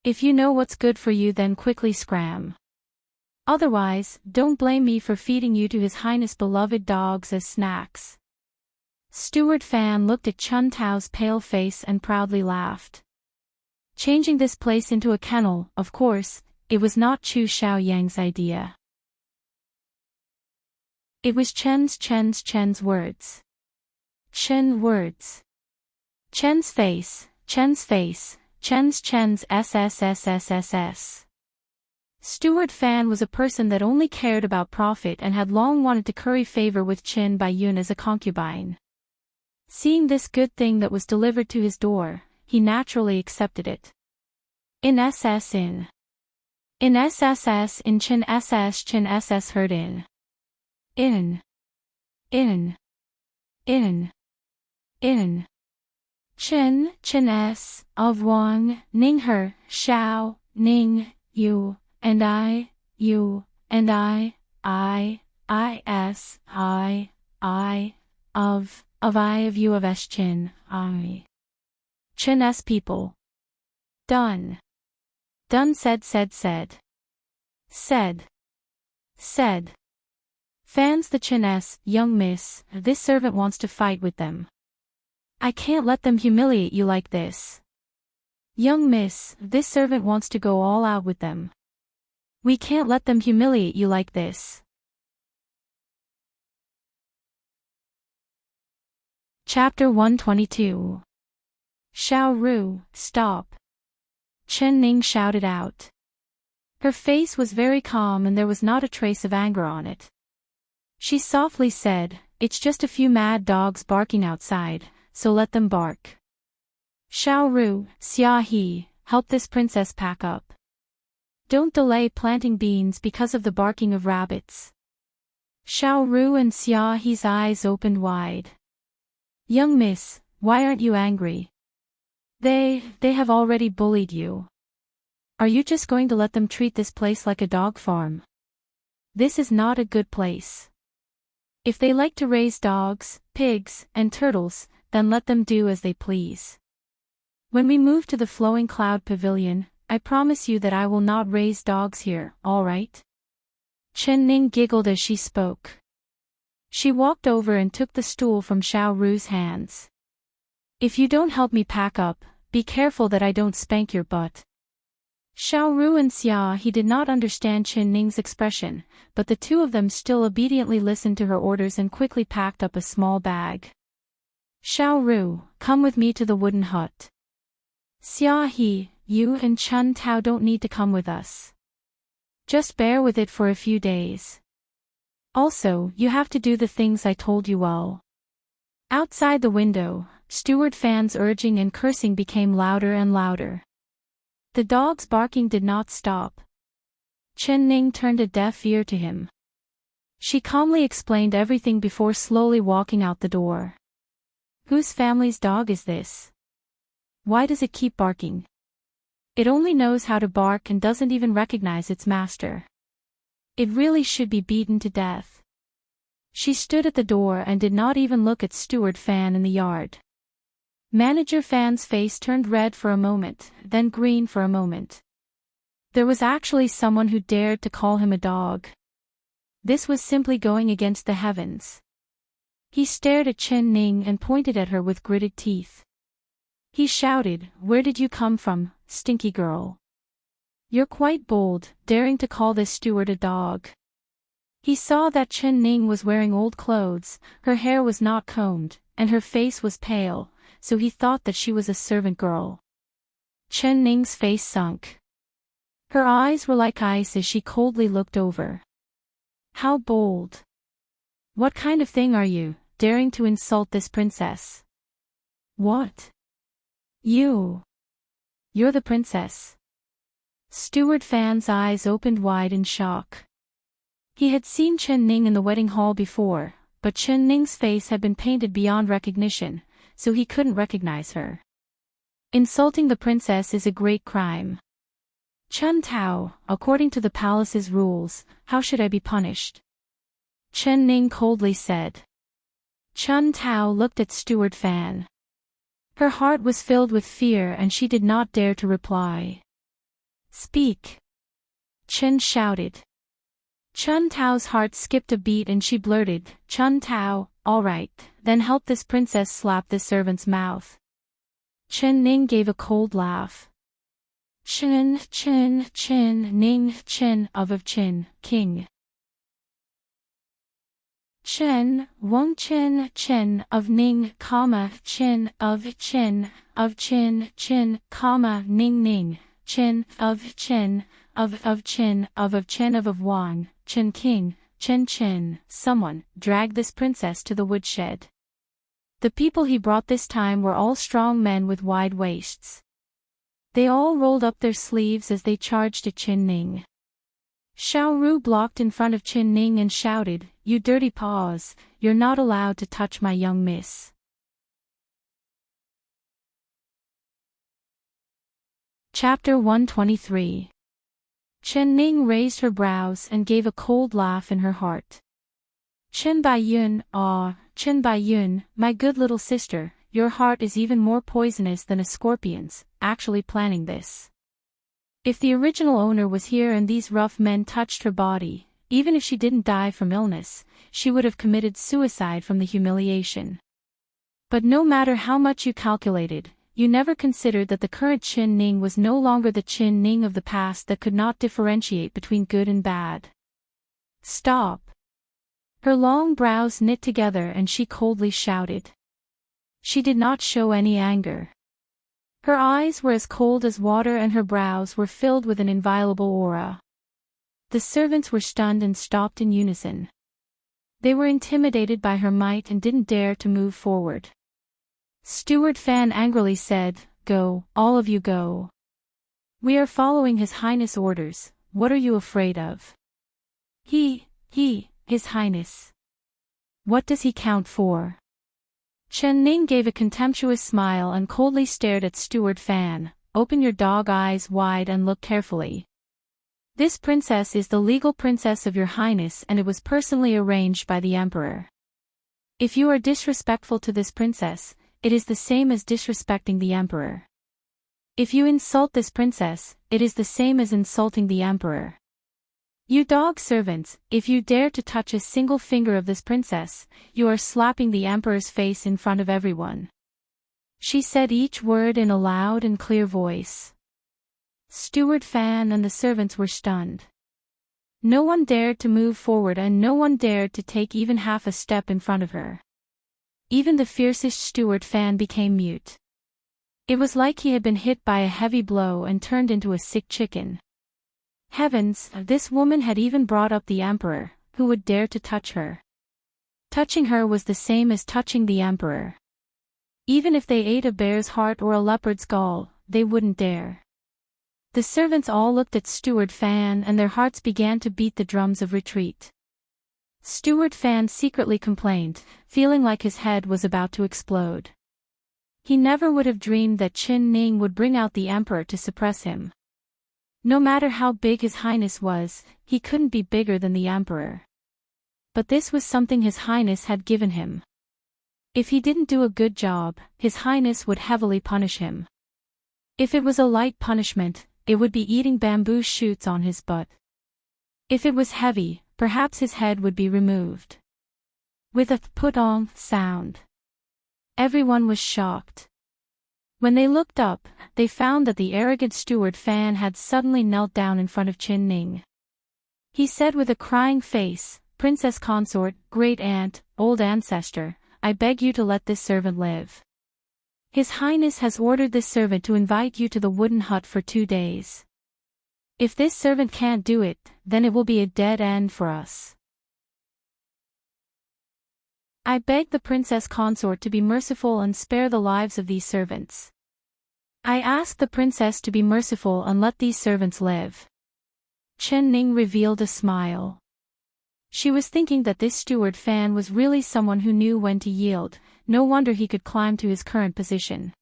If you know what's good for you, then quickly scram. Otherwise, don't blame me for feeding you to His Highness' beloved dogs as snacks. Steward Fan looked at Chen Tao's pale face and proudly laughed. Changing this place into a kennel, of course, it was not Chu Xiaoyang's idea. It was Chen's words. Chen words. Chen's face, Chen's SSSSSS. Steward Fan was a person that only cared about profit and had long wanted to curry favor with Qin Baiyun as a concubine. Seeing this good thing that was delivered to his door, he naturally accepted it. In SS in SSS in Chin SS heard in Chin S of Wang Ning her Xiao Ning you and I S I of I of you of S Chin I Chin S people. Done said Fans the Chin S, young miss, this servant wants to fight with them. I can't let them humiliate you like this. Young miss, this servant wants to go all out with them. We can't let them humiliate you like this. Chapter 122. Xiao Ru, stop. Chen Ning shouted out. Her face was very calm and there was not a trace of anger on it. She softly said, it's just a few mad dogs barking outside, so let them bark. Xiao Ru, Xia He, help this princess pack up. Don't delay planting beans because of the barking of rabbits. Xiao Ru and Xia He's eyes opened wide. Young miss, why aren't you angry? They have already bullied you. Are you just going to let them treat this place like a dog farm? This is not a good place. If they like to raise dogs, pigs, and turtles, then let them do as they please. When we move to the Flowing Cloud Pavilion, I promise you that I will not raise dogs here, all right? Chen Ning giggled as she spoke. She walked over and took the stool from Xiao Ru's hands. If you don't help me pack up, be careful that I don't spank your butt. Xiao Ru and Xia He did not understand Chen Ning's expression, but the two of them still obediently listened to her orders and quickly packed up a small bag. Xiao Ru, come with me to the wooden hut. Xia He, you and Chun Tao don't need to come with us. Just bear with it for a few days. Also, you have to do the things I told you well. Outside the window, Steward Fan's urging and cursing became louder and louder. The dog's barking did not stop. Chen Ning turned a deaf ear to him. She calmly explained everything before slowly walking out the door. Whose family's dog is this? Why does it keep barking? It only knows how to bark and doesn't even recognize its master. It really should be beaten to death. She stood at the door and did not even look at Steward Fan in the yard. Manager Fan's face turned red for a moment, then green for a moment. There was actually someone who dared to call him a dog. This was simply going against the heavens. He stared at Chen Ning and pointed at her with gritted teeth. He shouted, "Where did you come from, stinky girl? You're quite bold, daring to call this steward a dog." He saw that Chen Ning was wearing old clothes, her hair was not combed, and her face was pale, so he thought that she was a servant girl. Chen Ning's face sunk. Her eyes were like ice as she coldly looked over. How bold! What kind of thing are you, daring to insult this princess? What? You're the princess. Steward Fan's eyes opened wide in shock. He had seen Chen Ning in the wedding hall before, but Chen Ning's face had been painted beyond recognition, so he couldn't recognize her. Insulting the princess is a great crime. Chun Tao, according to the palace's rules, how should I be punished? Chen Ning coldly said. Chun Tao looked at Steward Fan. Her heart was filled with fear and she did not dare to reply. Speak! Chen shouted. Chun Tao's heart skipped a beat and she blurted, Chun Tao, all right, then help this princess slap this servant's mouth. Chen Ning gave a cold laugh. Chen Ning of Chen, king. Chen of Ning, Chen of Chen, Ning, Chen of Chen of Wang, Chen king, Chen. Someone dragged this princess to the woodshed. The people he brought this time were all strong men with wide waists. They all rolled up their sleeves as they charged at Chen Ning. Xiao Ru blocked in front of Chen Ning and shouted, You dirty paws, you're not allowed to touch my young miss. Chapter 123. Chen Ning raised her brows and gave a cold laugh in her heart. Chen Baiyun, my good little sister, your heart is even more poisonous than a scorpion's, actually planning this. If the original owner was here and these rough men touched her body, even if she didn't die from illness, she would have committed suicide from the humiliation. But no matter how much you calculated, you never considered that the current Chen Ning was no longer the Chen Ning of the past that could not differentiate between good and bad. Stop! Her long brows knit together and she coldly shouted. She did not show any anger. Her eyes were as cold as water and her brows were filled with an inviolable aura. The servants were stunned and stopped in unison. They were intimidated by her might and didn't dare to move forward. Steward Fan angrily said, Go, all of you go. We are following His Highness' orders, what are you afraid of? His Highness. What does he count for? Chen Ning gave a contemptuous smile and coldly stared at Steward Fan. Open your dog eyes wide and look carefully. This princess is the legal princess of your highness and it was personally arranged by the emperor. If you are disrespectful to this princess, it is the same as disrespecting the emperor. If you insult this princess, it is the same as insulting the emperor. You dog servants, if you dare to touch a single finger of this princess, you are slapping the emperor's face in front of everyone. She said each word in a loud and clear voice. Steward Fan and the servants were stunned. No one dared to move forward and no one dared to take even half a step in front of her. Even the fiercest Steward Fan became mute. It was like he had been hit by a heavy blow and turned into a sick chicken. Heavens, this woman had even brought up the emperor, who would dare to touch her. Touching her was the same as touching the emperor. Even if they ate a bear's heart or a leopard's gall, they wouldn't dare. The servants all looked at Steward Fan and their hearts began to beat the drums of retreat. Steward Fan secretly complained, feeling like his head was about to explode. He never would have dreamed that Qin Ning would bring out the emperor to suppress him. No matter how big His Highness was, he couldn't be bigger than the emperor. But this was something His Highness had given him. If he didn't do a good job, His Highness would heavily punish him. If it was a light punishment, it would be eating bamboo shoots on his butt. If it was heavy, perhaps his head would be removed. With a put-on sound. Everyone was shocked. When they looked up, they found that the arrogant Steward Fan had suddenly knelt down in front of Qin Ning. He said with a crying face, Princess Consort, Great Aunt, Old Ancestor, I beg you to let this servant live. His Highness has ordered this servant to invite you to the wooden hut for 2 days. If this servant can't do it, then it will be a dead end for us. I beg the Princess Consort to be merciful and spare the lives of these servants. I ask the princess to be merciful and let these servants live. Qin Ning revealed a smile. She was thinking that this Steward Fan was really someone who knew when to yield, no wonder he could climb to his current position.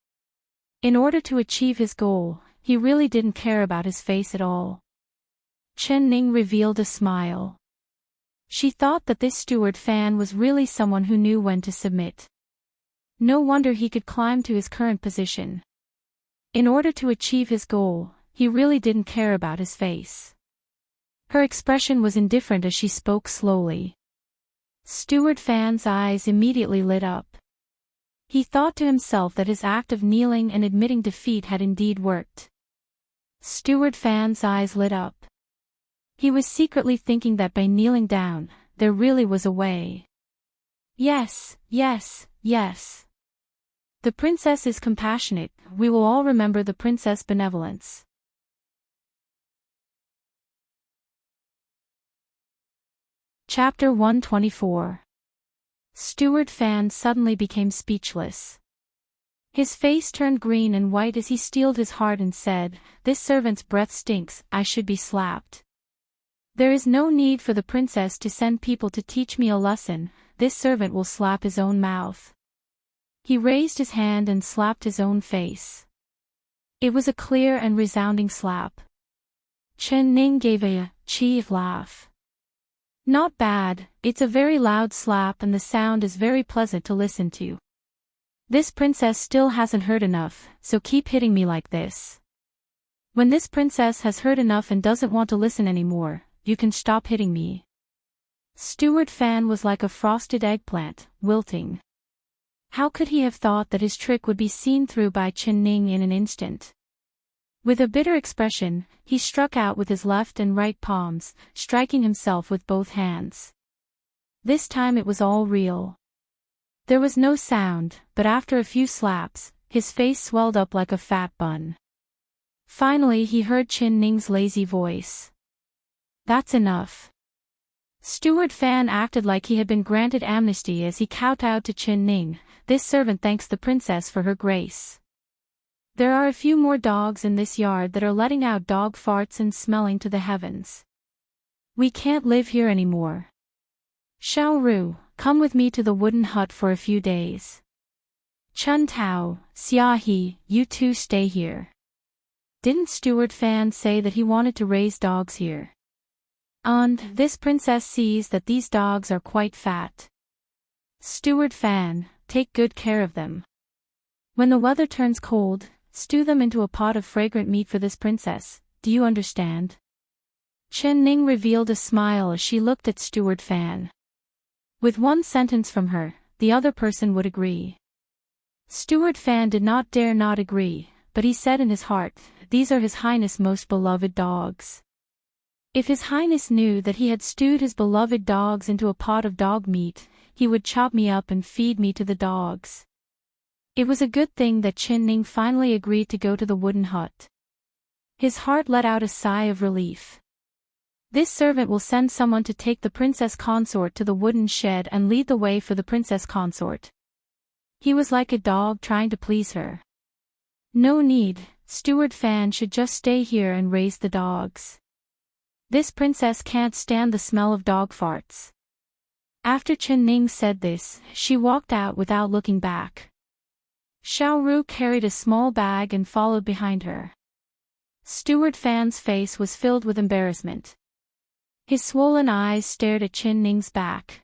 In order to achieve his goal, he really didn't care about his face at all. Qin Ning revealed a smile. She thought that this Steward Fan was really someone who knew when to submit. No wonder he could climb to his current position. In order to achieve his goal, he really didn't care about his face. Her expression was indifferent as she spoke slowly. Steward Fan's eyes immediately lit up. He thought to himself that his act of kneeling and admitting defeat had indeed worked. Steward Fan's eyes lit up. He was secretly thinking that by kneeling down, there really was a way. Yes, yes, yes. The princess is compassionate, we will all remember the princess' benevolence. Chapter 124. Steward Fan suddenly became speechless. His face turned green and white as he steeled his heart and said, This servant's breath stinks, I should be slapped. There is no need for the princess to send people to teach me a lesson, this servant will slap his own mouth. He raised his hand and slapped his own face. It was a clear and resounding slap. Qin Ning gave a cheeky laugh. Not bad, it's a very loud slap and the sound is very pleasant to listen to. This princess still hasn't heard enough, so keep hitting me like this. When this princess has heard enough and doesn't want to listen anymore, you can stop hitting me. Steward Fan was like a frosted eggplant, wilting. How could he have thought that his trick would be seen through by Qin Ning in an instant? With a bitter expression, he struck out with his left and right palms, striking himself with both hands. This time it was all real. There was no sound, but after a few slaps, his face swelled up like a fat bun. Finally he heard Qin Ning's lazy voice. That's enough. Steward Fan acted like he had been granted amnesty as he kowtowed to Qin Ning. This servant thanks the princess for her grace. There are a few more dogs in this yard that are letting out dog farts and smelling to the heavens. We can't live here anymore. Xiao Ru, come with me to the wooden hut for a few days. Chun Tao, Xia He, you two stay here. Didn't Steward Fan say that he wanted to raise dogs here? And this princess sees that these dogs are quite fat. Steward Fan, take good care of them. When the weather turns cold, stew them into a pot of fragrant meat for this princess, do you understand? Chen Ning revealed a smile as she looked at Steward Fan. With one sentence from her, the other person would agree. Steward Fan did not dare not agree, but he said in his heart, these are His Highness' most beloved dogs. If His Highness knew that he had stewed his beloved dogs into a pot of dog meat, he would chop me up and feed me to the dogs. It was a good thing that Chen Ning finally agreed to go to the wooden hut. His heart let out a sigh of relief. This servant will send someone to take the princess consort to the wooden shed and lead the way for the princess consort. He was like a dog trying to please her. No need, Steward Fan should just stay here and raise the dogs. This princess can't stand the smell of dog farts. After Chen Ning said this, she walked out without looking back. Xiao Ru carried a small bag and followed behind her. Steward Fan's face was filled with embarrassment. His swollen eyes stared at Chen Ning's back.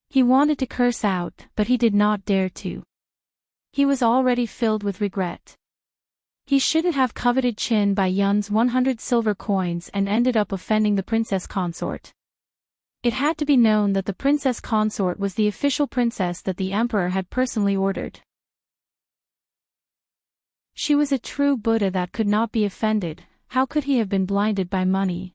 He wanted to curse out, but he did not dare to. He was already filled with regret. He shouldn't have coveted Qin Bai Yun's 100 silver coins and ended up offending the princess consort. It had to be known that the princess consort was the official princess that the emperor had personally ordered. She was a true Buddha that could not be offended. How could he have been blinded by money?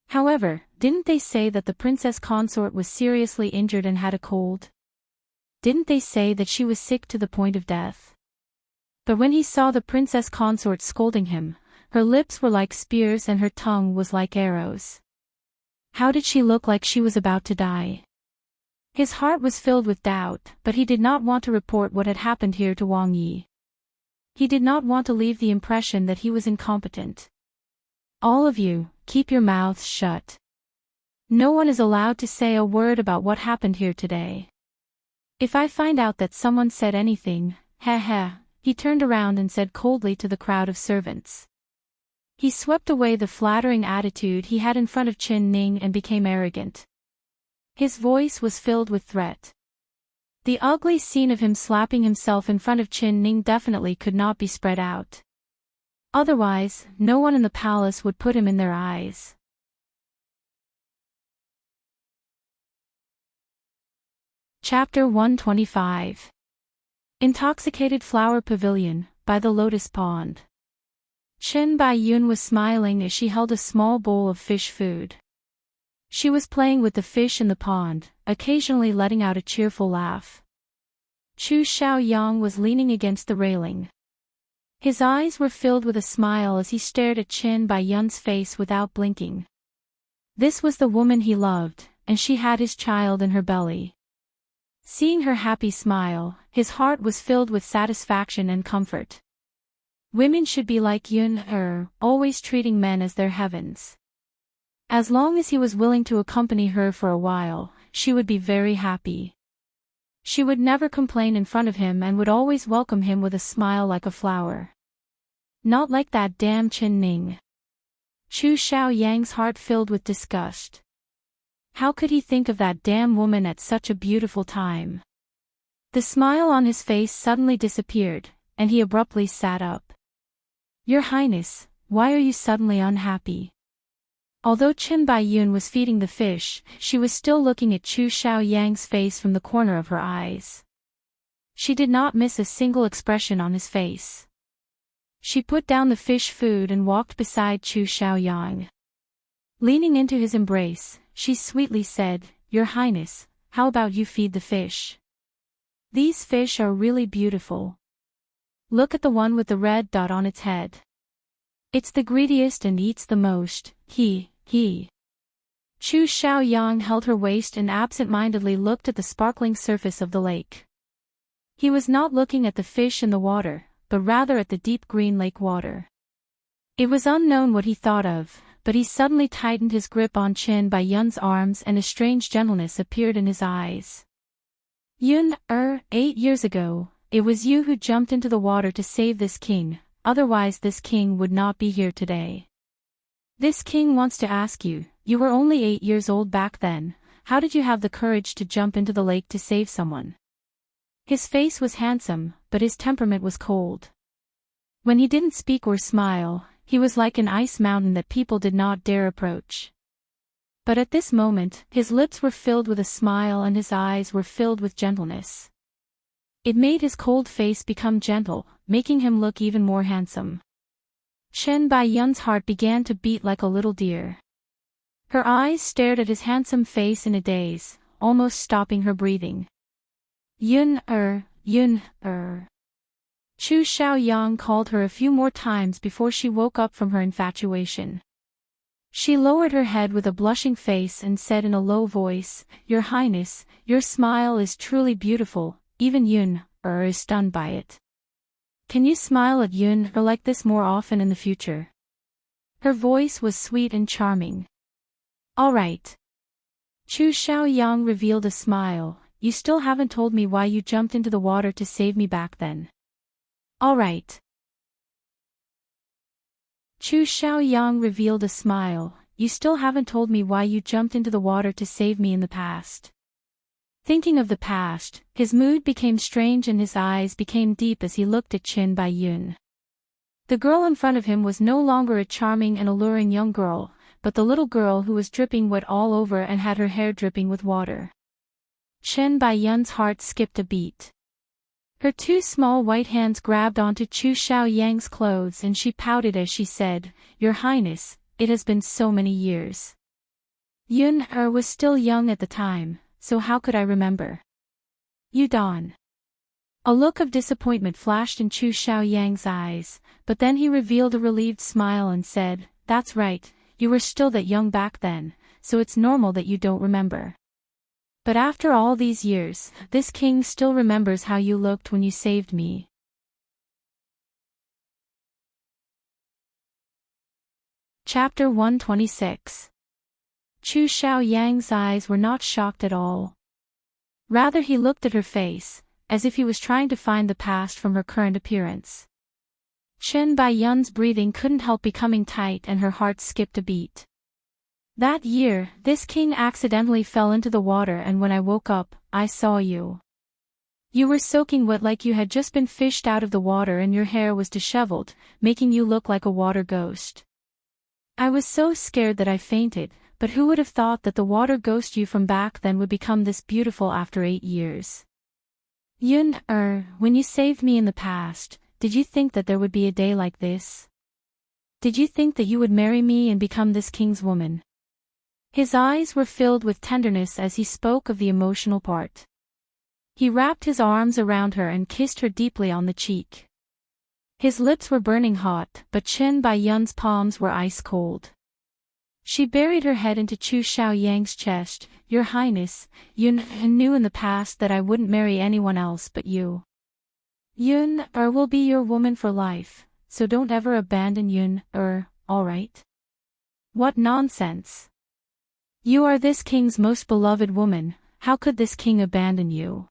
However, didn't they say that the princess consort was seriously injured and had a cold? Didn't they say that she was sick to the point of death? But when he saw the princess consort scolding him, her lips were like spears and her tongue was like arrows. How did she look like she was about to die? His heart was filled with doubt, but he did not want to report what had happened here to Wang Yi. He did not want to leave the impression that he was incompetent. All of you, keep your mouths shut. No one is allowed to say a word about what happened here today. If I find out that someone said anything, he turned around and said coldly to the crowd of servants. He swept away the flattering attitude he had in front of Chen Ning and became arrogant. His voice was filled with threat. The ugly scene of him slapping himself in front of Chen Ning definitely could not be spread out. Otherwise, no one in the palace would put him in their eyes. Chapter 125. Intoxicated Flower Pavilion, by the Lotus Pond. Qin Bai Yun was smiling as she held a small bowl of fish food. She was playing with the fish in the pond, occasionally letting out a cheerful laugh. Chu Xiaoyang was leaning against the railing. His eyes were filled with a smile as he stared at Qin Bai Yun's face without blinking. This was the woman he loved, and she had his child in her belly. Seeing her happy smile, his heart was filled with satisfaction and comfort. Women should be like Yun, always treating men as their heavens. As long as he was willing to accompany her for a while, she would be very happy. She would never complain in front of him and would always welcome him with a smile like a flower. Not like that damn Chen Ning. Chu Xiaoyang's heart filled with disgust. How could he think of that damn woman at such a beautiful time? The smile on his face suddenly disappeared, and he abruptly sat up. Your Highness, why are you suddenly unhappy? Although Qin Bai Yun was feeding the fish, she was still looking at Chu Xiaoyang's face from the corner of her eyes. She did not miss a single expression on his face. She put down the fish food and walked beside Chu Xiaoyang. Leaning into his embrace, she sweetly said, Your Highness, how about you feed the fish? These fish are really beautiful. Look at the one with the red dot on its head. It's the greediest and eats the most, he. Chu Xiaoyang held her waist and absent-mindedly looked at the sparkling surface of the lake. He was not looking at the fish in the water, but rather at the deep green lake water. It was unknown what he thought of, but he suddenly tightened his grip on Qin Bai Yun's arms and a strange gentleness appeared in his eyes. Yun, 8 years ago, it was you who jumped into the water to save this king, otherwise this king would not be here today. This king wants to ask you, you were only 8 years old back then, how did you have the courage to jump into the lake to save someone? His face was handsome, but his temperament was cold. When he didn't speak or smile, he was like an ice mountain that people did not dare approach. But at this moment, his lips were filled with a smile and his eyes were filled with gentleness. It made his cold face become gentle, making him look even more handsome. Chen Baiyun's heart began to beat like a little deer. Her eyes stared at his handsome face in a daze, almost stopping her breathing. Yun. Chu Xiaoyang called her a few more times before she woke up from her infatuation. She lowered her head with a blushing face and said in a low voice, "Your Highness, your smile is truly beautiful, even Yun is stunned by it. Can you smile at Yun like this more often in the future?" Her voice was sweet and charming. "All right." Chu Xiaoyang revealed a smile. "You still haven't told me why you jumped into the water to save me back then." "All right." Chu Xiaoyang revealed a smile. "You still haven't told me why you jumped into the water to save me in the past." Thinking of the past, his mood became strange and his eyes became deep as he looked at Chen Baiyun. The girl in front of him was no longer a charming and alluring young girl, but the little girl who was dripping wet all over and had her hair dripping with water. Chen Baiyun's heart skipped a beat. Her two small white hands grabbed onto Chu Xiaoyang's clothes and she pouted as she said, "Your Highness, it has been so many years. Yun was still young at the time, so how could I remember? You Don." A look of disappointment flashed in Chu Xiaoyang's eyes, but then he revealed a relieved smile and said, "That's right, you were still that young back then, so it's normal that you don't remember. But after all these years, this king still remembers how you looked when you saved me." Chapter 126. Chu Xiaoyang's eyes were not shocked at all. Rather he looked at her face, as if he was trying to find the past from her current appearance. Chen Baiyun's breathing couldn't help becoming tight and her heart skipped a beat. "That year, this king accidentally fell into the water and when I woke up, I saw you. You were soaking wet like you had just been fished out of the water and your hair was disheveled, making you look like a water ghost. I was so scared that I fainted, but who would have thought that the water ghost you from back then would become this beautiful after 8 years? Yun, when you saved me in the past, did you think that there would be a day like this? Did you think that you would marry me and become this king's woman?" His eyes were filled with tenderness as he spoke of the emotional part. He wrapped his arms around her and kissed her deeply on the cheek. His lips were burning hot, but Chen Baiyun's palms were ice cold. She buried her head into Chu Xiaoyang's chest. "Your Highness, Yun knew in the past that I wouldn't marry anyone else but you. Yun will be your woman for life, so don't ever abandon Yun all right?" "What nonsense! You are this king's most beloved woman, how could this king abandon you?"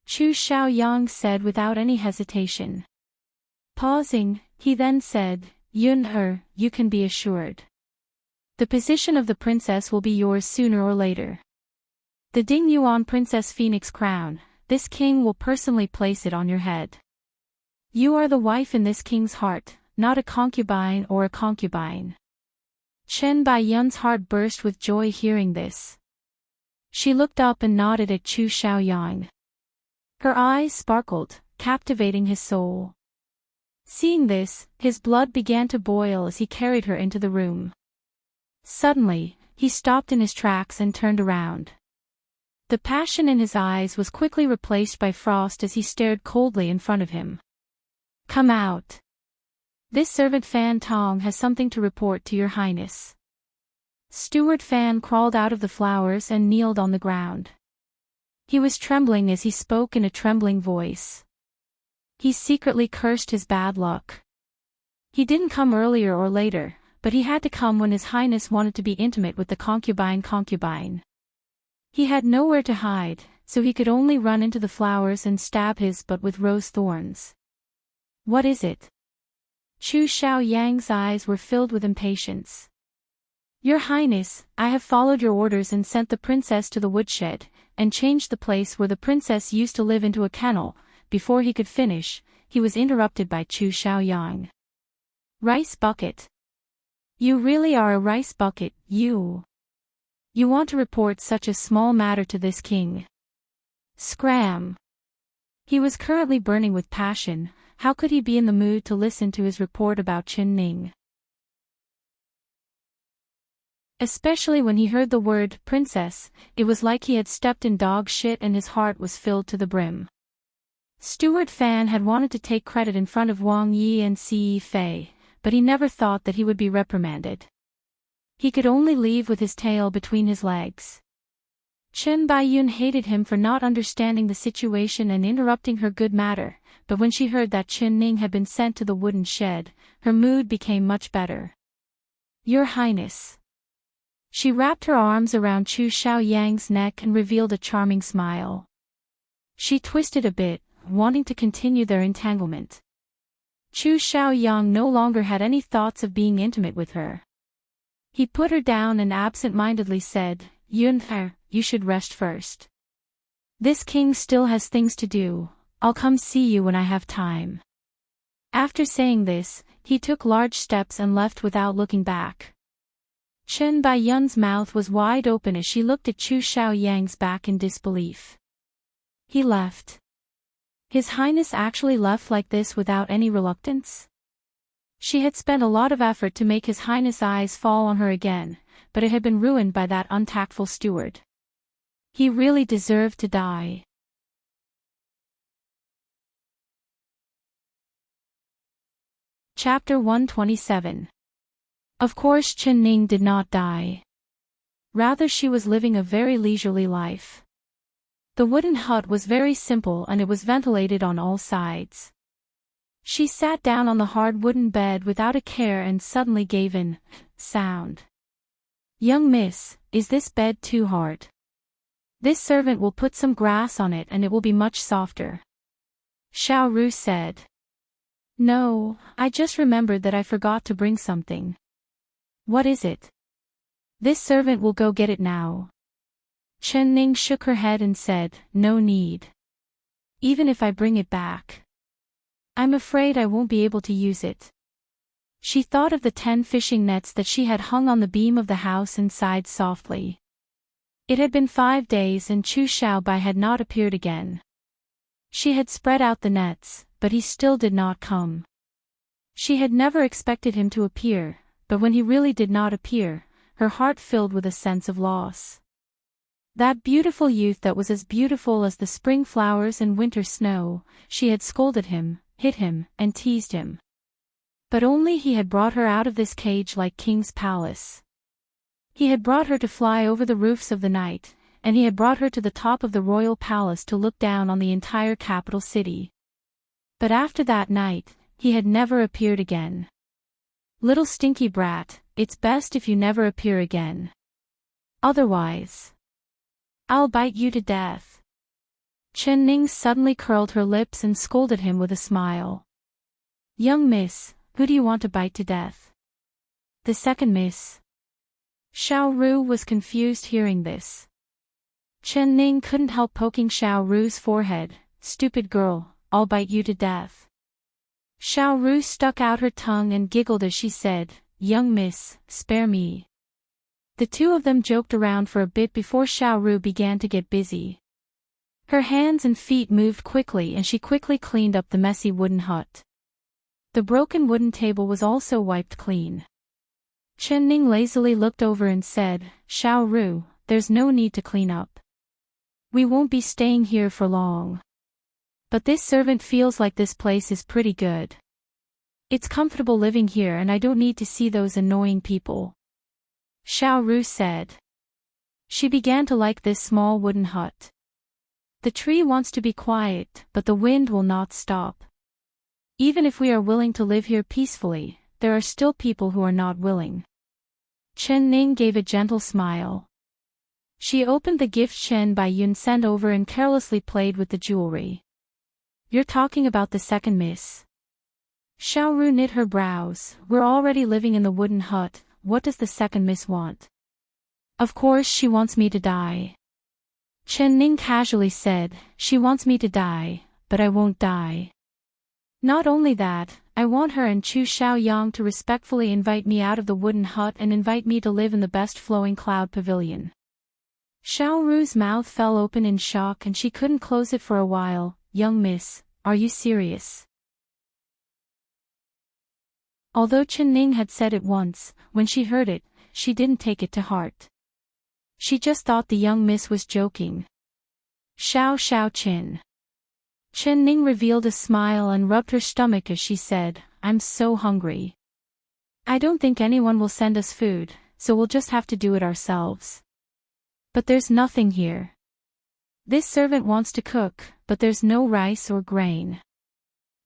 Chu Xiaoyang said without any hesitation. Pausing, he then said, "Yun you can be assured. The position of the princess will be yours sooner or later. The Ding Yuan Princess Phoenix crown, this king will personally place it on your head. You are the wife in this king's heart, not a concubine or a concubine." Chen Baiyun's heart burst with joy hearing this. She looked up and nodded at Chu Xiaoyang. Her eyes sparkled, captivating his soul. Seeing this, his blood began to boil as he carried her into the room. Suddenly, he stopped in his tracks and turned around. The passion in his eyes was quickly replaced by frost as he stared coldly in front of him. "Come out. This servant Fan Tong has something to report to your Highness." Steward Fan crawled out of the flowers and kneeled on the ground. He was trembling as he spoke in a trembling voice. He secretly cursed his bad luck. He didn't come earlier or later, but he had to come when His Highness wanted to be intimate with the concubine. He had nowhere to hide, so he could only run into the flowers and stab his butt with rose thorns. "What is it?" Chu Xiaoyang's eyes were filled with impatience. "Your Highness, I have followed your orders and sent the princess to the woodshed. and changed the place where the princess used to live into a kennel. Before he could finish, he was interrupted by Chu Xiaoyang. Rice bucket. You really are a rice bucket, you. You want to report such a small matter to this king. Scram. He was currently burning with passion. How could he be in the mood to listen to his report about Chen Ning? Especially when he heard the word princess, it was like he had stepped in dog shit and his heart was filled to the brim. Steward Fan had wanted to take credit in front of Wang Yi and Si Fei, but he never thought that he would be reprimanded. He could only leave with his tail between his legs. Chen Baiyun hated him for not understanding the situation and interrupting her good matter, but when she heard that Chen Ning had been sent to the wooden shed, her mood became much better. Your Highness. She wrapped her arms around Chu Xiaoyang's neck and revealed a charming smile. She twisted a bit, wanting to continue their entanglement. Chu Xiaoyang no longer had any thoughts of being intimate with her. He put her down and absent-mindedly said, Yunfer, you should rest first. This king still has things to do. I'll come see you when I have time. After saying this, he took large steps and left without looking back. Chen Baiyun's mouth was wide open as she looked at Chu Xiaoyang's back in disbelief. He left. His Highness actually left like this without any reluctance? She had spent a lot of effort to make His Highness' eyes fall on her again, but it had been ruined by that untactful steward. He really deserved to die. Chapter 127. Of course Chen Ning did not die. Rather she was living a very leisurely life. The wooden hut was very simple and it was ventilated on all sides. She sat down on the hard wooden bed without a care and suddenly gave an sound. Young miss, is this bed too hard? This servant will put some grass on it and it will be much softer. Xiao Ru said. No, I just remembered that I forgot to bring something. What is it? This servant will go get it now. Chen Ning shook her head and said, no need. Even if I bring it back, I'm afraid I won't be able to use it. She thought of the 10 fishing nets that she had hung on the beam of the house and sighed softly. It had been 5 days and Chu Xiaobai had not appeared again. She had spread out the nets, but he still did not come. She had never expected him to appear, but when he really did not appear, her heart filled with a sense of loss. That beautiful youth that was as beautiful as the spring flowers and winter snow, she had scolded him, hit him, and teased him. But only he had brought her out of this cage like King's palace. He had brought her to fly over the roofs of the night, and he had brought her to the top of the royal palace to look down on the entire capital city. But after that night, he had never appeared again. Little stinky brat, it's best if you never appear again. Otherwise, I'll bite you to death. Chen Ning suddenly curled her lips and scolded him with a smile. Young miss, who do you want to bite to death? The second miss. Xiao Ru was confused hearing this. Chen Ning couldn't help poking Xiao Ru's forehead. Stupid girl, I'll bite you to death. Xiao Ru stuck out her tongue and giggled as she said, young miss, spare me. The two of them joked around for a bit before Xiao Ru began to get busy. Her hands and feet moved quickly and she quickly cleaned up the messy wooden hut. The broken wooden table was also wiped clean. Chen Ning lazily looked over and said, Xiao Ru, there's no need to clean up. We won't be staying here for long. But this servant feels like this place is pretty good. It's comfortable living here and I don't need to see those annoying people. Xiao Ru said. She began to like this small wooden hut. The tree wants to be quiet, but the wind will not stop. Even if we are willing to live here peacefully, there are still people who are not willing. Chen Ning gave a gentle smile. She opened the gift Chen Baiyun sent over and carelessly played with the jewelry. You're talking about the second miss? Xiao Ru knit her brows. We're already living in the wooden hut, what does the second miss want? Of course she wants me to die. Chen Ning casually said, she wants me to die, but I won't die. Not only that, I want her and Chu Xiaoyang to respectfully invite me out of the wooden hut and invite me to live in the best flowing cloud pavilion. Xiao Ru's mouth fell open in shock and she couldn't close it for a while. Young miss, are you serious? Although Chen Ning had said it once, when she heard it, she didn't take it to heart. She just thought the young miss was joking. Xiao Xiao. Chen Ning revealed a smile and rubbed her stomach as she said, I'm so hungry. I don't think anyone will send us food, so we'll just have to do it ourselves. But there's nothing here. This servant wants to cook, but there's no rice or grain.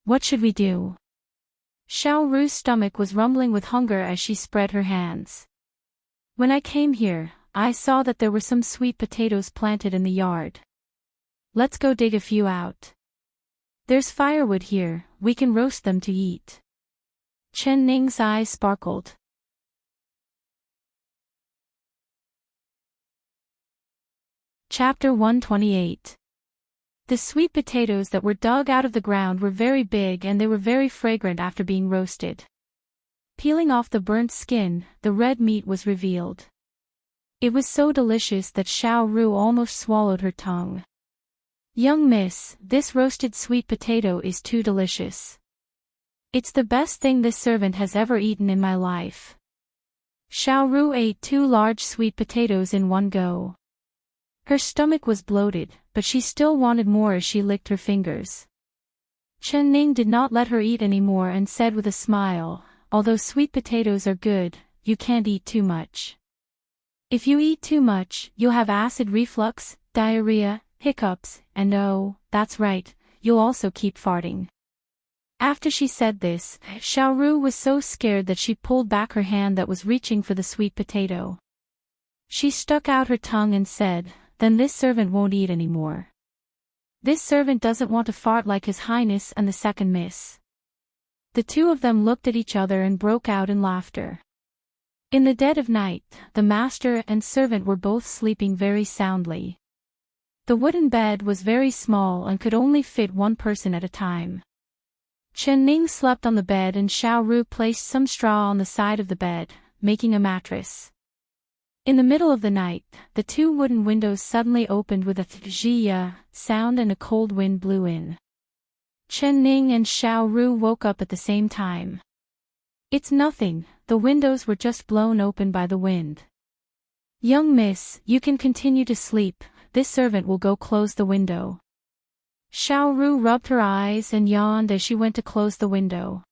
What should we do? Xiao Ru's stomach was rumbling with hunger as she spread her hands. When I came here, I saw that there were some sweet potatoes planted in the yard. Let's go dig a few out. There's firewood here, we can roast them to eat. Chen Ning's eyes sparkled. Chapter 128. The sweet potatoes that were dug out of the ground were very big and they were very fragrant after being roasted. Peeling off the burnt skin, the red meat was revealed. It was so delicious that Xiao Ru almost swallowed her tongue. Young miss, this roasted sweet potato is too delicious. It's the best thing this servant has ever eaten in my life. Xiao Ru ate 2 large sweet potatoes in one go. Her stomach was bloated, but she still wanted more as she licked her fingers. Chen Ning did not let her eat any more and said with a smile, although sweet potatoes are good, you can't eat too much. If you eat too much, you'll have acid reflux, diarrhea, hiccups, and oh, that's right, you'll also keep farting. After she said this, Xiao Ru was so scared that she pulled back her hand that was reaching for the sweet potato. She stuck out her tongue and said, then this servant won't eat anymore. This servant doesn't want to fart like His Highness and the second miss. The two of them looked at each other and broke out in laughter. In the dead of night, the master and servant were both sleeping very soundly. The wooden bed was very small and could only fit one person at a time. Chen Ning slept on the bed and Xiao Ru placed some straw on the side of the bed, making a mattress. In the middle of the night, the 2 wooden windows suddenly opened with a zhiya sound and a cold wind blew in. Chen Ning and Xiao Ru woke up at the same time. It's nothing, the windows were just blown open by the wind. Young miss, you can continue to sleep, this servant will go close the window. Xiao Ru rubbed her eyes and yawned as she went to close the window.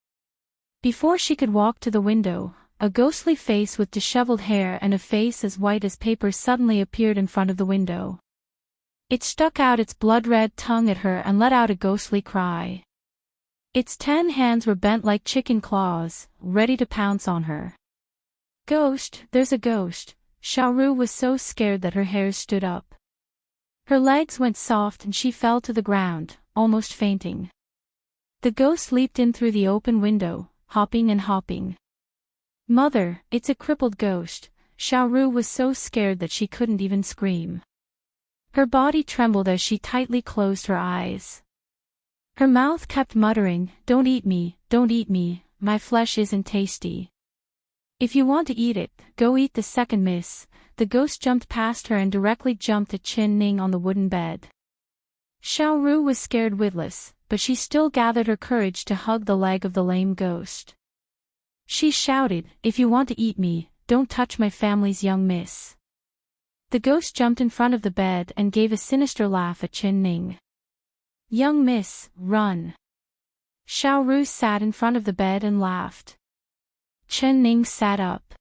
Before she could walk to the window, a ghostly face with disheveled hair and a face as white as paper suddenly appeared in front of the window. It stuck out its blood-red tongue at her and let out a ghostly cry. Its 10 hands were bent like chicken claws, ready to pounce on her. Ghost, there's a ghost. Xiao Ru was so scared that her hairs stood up. Her legs went soft and she fell to the ground, almost fainting. The ghost leaped in through the open window, hopping and hopping. Mother, it's a crippled ghost. Xiao Ru was so scared that she couldn't even scream. Her body trembled as she tightly closed her eyes. Her mouth kept muttering, don't eat me, my flesh isn't tasty. If you want to eat it, go eat the second miss. The ghost jumped past her and directly jumped at Chen Ning on the wooden bed. Xiao Ru was scared witless, but she still gathered her courage to hug the leg of the lame ghost. She shouted, if you want to eat me, don't touch my family's young miss. The ghost jumped in front of the bed and gave a sinister laugh at Chen Ning. Young miss, run. Xiao Ru sat in front of the bed and laughed. Chen Ning sat up.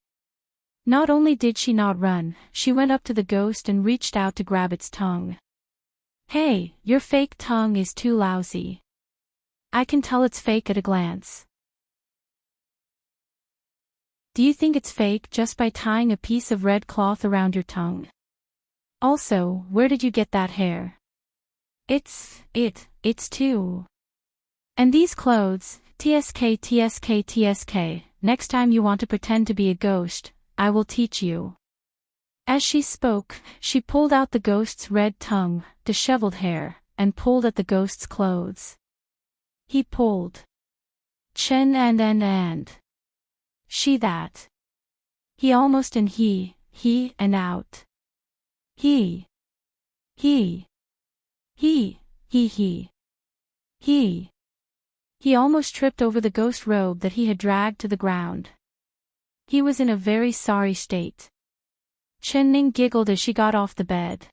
Not only did she not run, she went up to the ghost and reached out to grab its tongue. Hey, your fake tongue is too lousy. I can tell it's fake at a glance. Do you think it's fake just by tying a piece of red cloth around your tongue? Also, where did you get that hair? It's too. And these clothes, tsk. Next time you want to pretend to be a ghost, I will teach you. As she spoke, she pulled out the ghost's red tongue, disheveled hair, and pulled at the ghost's clothes. He pulled. Chen and. She that. He almost and he and out. He. He almost tripped over the ghost robe that he had dragged to the ground. He was in a very sorry state. Chen Ning giggled as she got off the bed.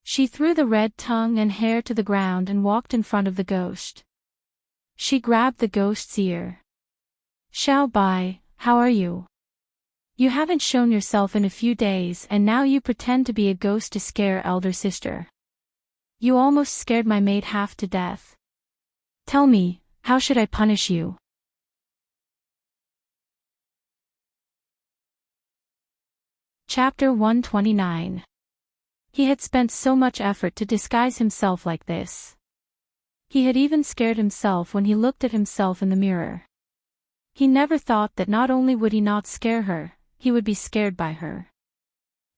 She threw the red tongue and hair to the ground and walked in front of the ghost. She grabbed the ghost's ear. Xiao Bai, how are you? You haven't shown yourself in a few days and now you pretend to be a ghost to scare elder sister. You almost scared my maid half to death. Tell me, how should I punish you? Chapter 129. He had spent so much effort to disguise himself like this. He had even scared himself when he looked at himself in the mirror. He never thought that not only would he not scare her, he would be scared by her.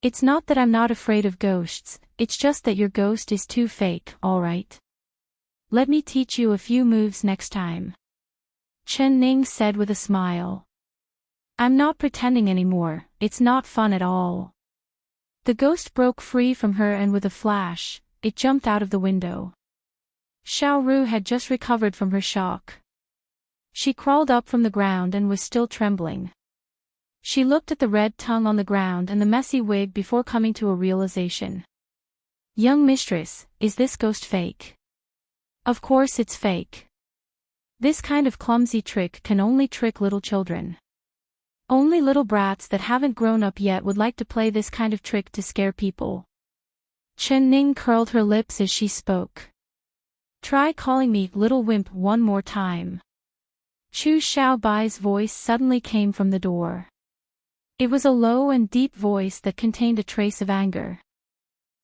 It's not that I'm not afraid of ghosts, it's just that your ghost is too fake, alright? Let me teach you a few moves next time. Chen Ning said with a smile. I'm not pretending anymore, it's not fun at all. The ghost broke free from her and with a flash, it jumped out of the window. Xiao Ru had just recovered from her shock. She crawled up from the ground and was still trembling. She looked at the red tongue on the ground and the messy wig before coming to a realization. Young mistress, is this ghost fake? Of course it's fake. This kind of clumsy trick can only trick little children. Only little brats that haven't grown up yet would like to play this kind of trick to scare people. Chen Ning curled her lips as she spoke. Try calling me little wimp one more time. Chu Xiaobai's voice suddenly came from the door. It was a low and deep voice that contained a trace of anger.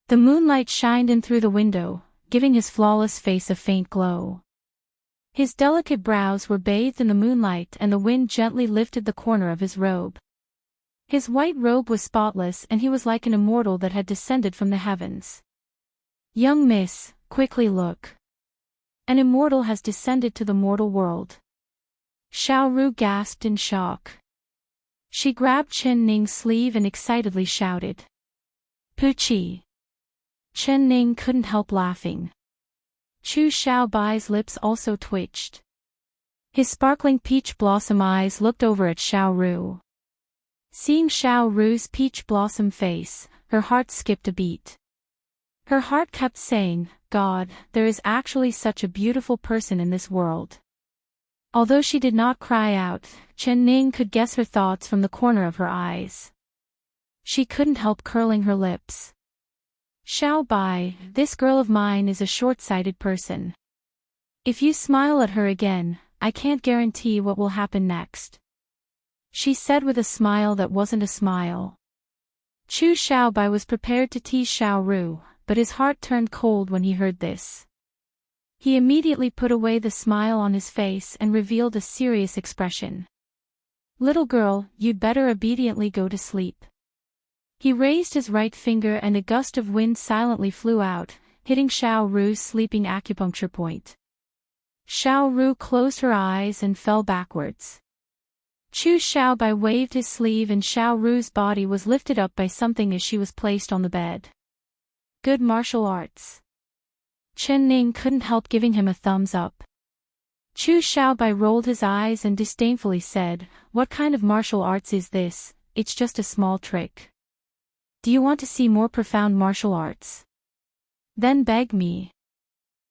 The moonlight shined in through the window, giving his flawless face a faint glow. His delicate brows were bathed in the moonlight and the wind gently lifted the corner of his robe. His white robe was spotless and he was like an immortal that had descended from the heavens. Young miss, quickly look. An immortal has descended to the mortal world. Xiao Ru gasped in shock. She grabbed Chen Ning's sleeve and excitedly shouted. Poochie! Chen Ning couldn't help laughing. Chu Xiaobai's lips also twitched. His sparkling peach blossom eyes looked over at Xiao Ru. Seeing Xiao Ru's peach blossom face, her heart skipped a beat. Her heart kept saying, God, there is actually such a beautiful person in this world. Although she did not cry out, Chen Ning could guess her thoughts from the corner of her eyes. She couldn't help curling her lips. Xiao Bai, this girl of mine is a short-sighted person. If you smile at her again, I can't guarantee what will happen next. She said with a smile that wasn't a smile. Chu Xiaobai was prepared to tease Xiao Ru, but his heart turned cold when he heard this. He immediately put away the smile on his face and revealed a serious expression. Little girl, you'd better obediently go to sleep. He raised his right finger and a gust of wind silently flew out, hitting Xiao Ru's sleeping acupuncture point. Xiao Ru closed her eyes and fell backwards. Chu Xiaobai waved his sleeve and Xiao Ru's body was lifted up by something as she was placed on the bed. Good martial arts. Chen Ning couldn't help giving him a thumbs up. Chu Xiaobai rolled his eyes and disdainfully said, What kind of martial arts is this? It's just a small trick. Do you want to see more profound martial arts? Then beg me.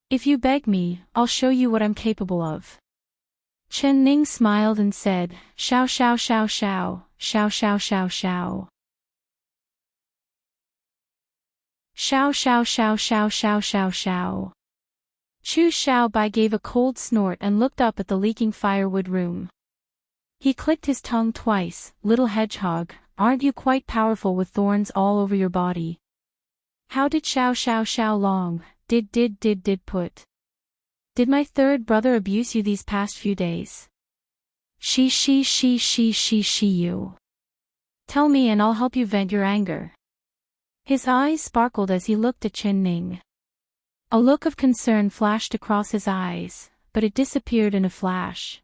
If you beg me, I'll show you what I'm capable of. Chen Ning smiled and said, Xiao xiao xiao xiao, xiao xiao xiao xiao. Xiao xiao xiao xiao xiao xiao xiao. Chu Xiaobai gave a cold snort and looked up at the leaking firewood room. He clicked his tongue twice. Little hedgehog, aren't you quite powerful with thorns all over your body? How did Xiao xiao xiao long, did put? Did my third brother abuse you these past few days? She you. Tell me and I'll help you vent your anger. His eyes sparkled as he looked at Chen Ning. A look of concern flashed across his eyes, but it disappeared in a flash.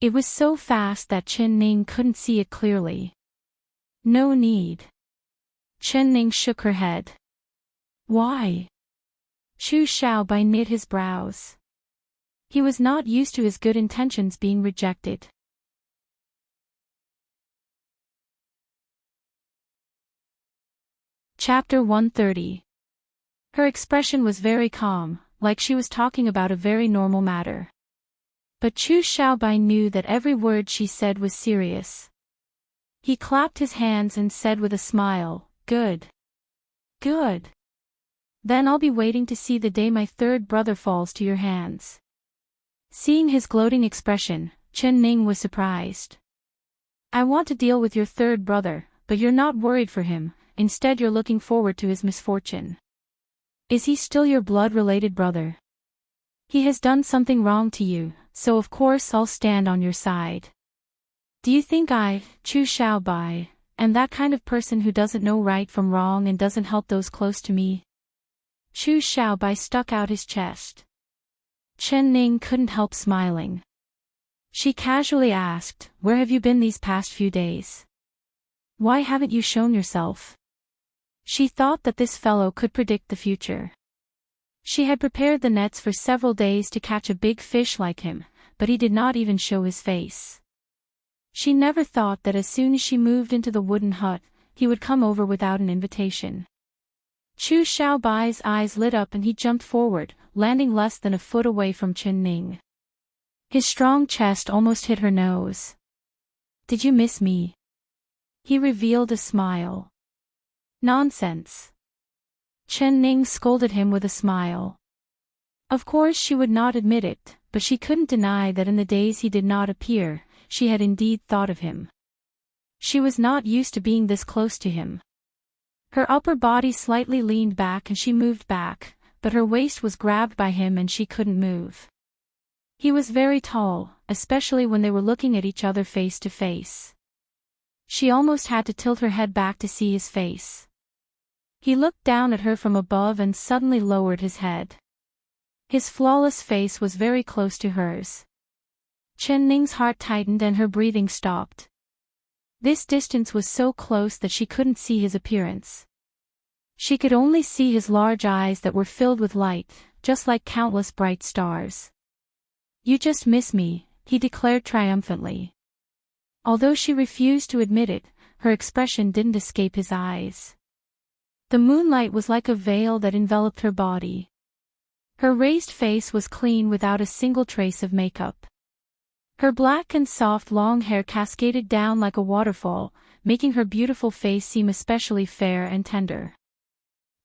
It was so fast that Chen Ning couldn't see it clearly. No need. Chen Ning shook her head. Why? Chu Xiaobai knit his brows. He was not used to his good intentions being rejected. Chapter 130. Her expression was very calm, like she was talking about a very normal matter. But Chu Xiaobai knew that every word she said was serious. He clapped his hands and said with a smile, "Good. Good. Then I'll be waiting to see the day my third brother falls to your hands." Seeing his gloating expression, Chen Ning was surprised. "I want to deal with your third brother, but you're not worried for him, instead you're looking forward to his misfortune. Is he still your blood-related brother? He has done something wrong to you, so of course I'll stand on your side. Do you think I, Chu Xiaobai, am that kind of person who doesn't know right from wrong and doesn't help those close to me?" Chu Xiaobai stuck out his chest. Chen Ning couldn't help smiling. She casually asked, "Where have you been these past few days? Why haven't you shown yourself?" She thought that this fellow could predict the future. She had prepared the nets for several days to catch a big fish like him, but he did not even show his face. She never thought that as soon as she moved into the wooden hut, he would come over without an invitation. Chu Xiaobai's eyes lit up and he jumped forward, landing less than a foot away from Chen Ning. His strong chest almost hit her nose. "Did you miss me?" He revealed a smile. "Nonsense." Chen Ning scolded him with a smile. Of course she would not admit it, but she couldn't deny that in the days he did not appear, she had indeed thought of him. She was not used to being this close to him. Her upper body slightly leaned back and she moved back, but her waist was grabbed by him and she couldn't move. He was very tall, especially when they were looking at each other face to face. She almost had to tilt her head back to see his face. He looked down at her from above and suddenly lowered his head. His flawless face was very close to hers. Chen Ning's heart tightened and her breathing stopped. This distance was so close that she couldn't see his appearance. She could only see his large eyes that were filled with light, just like countless bright stars. "You just miss me," he declared triumphantly. Although she refused to admit it, her expression didn't escape his eyes. The moonlight was like a veil that enveloped her body. Her raised face was clean without a single trace of makeup. Her black and soft long hair cascaded down like a waterfall, making her beautiful face seem especially fair and tender.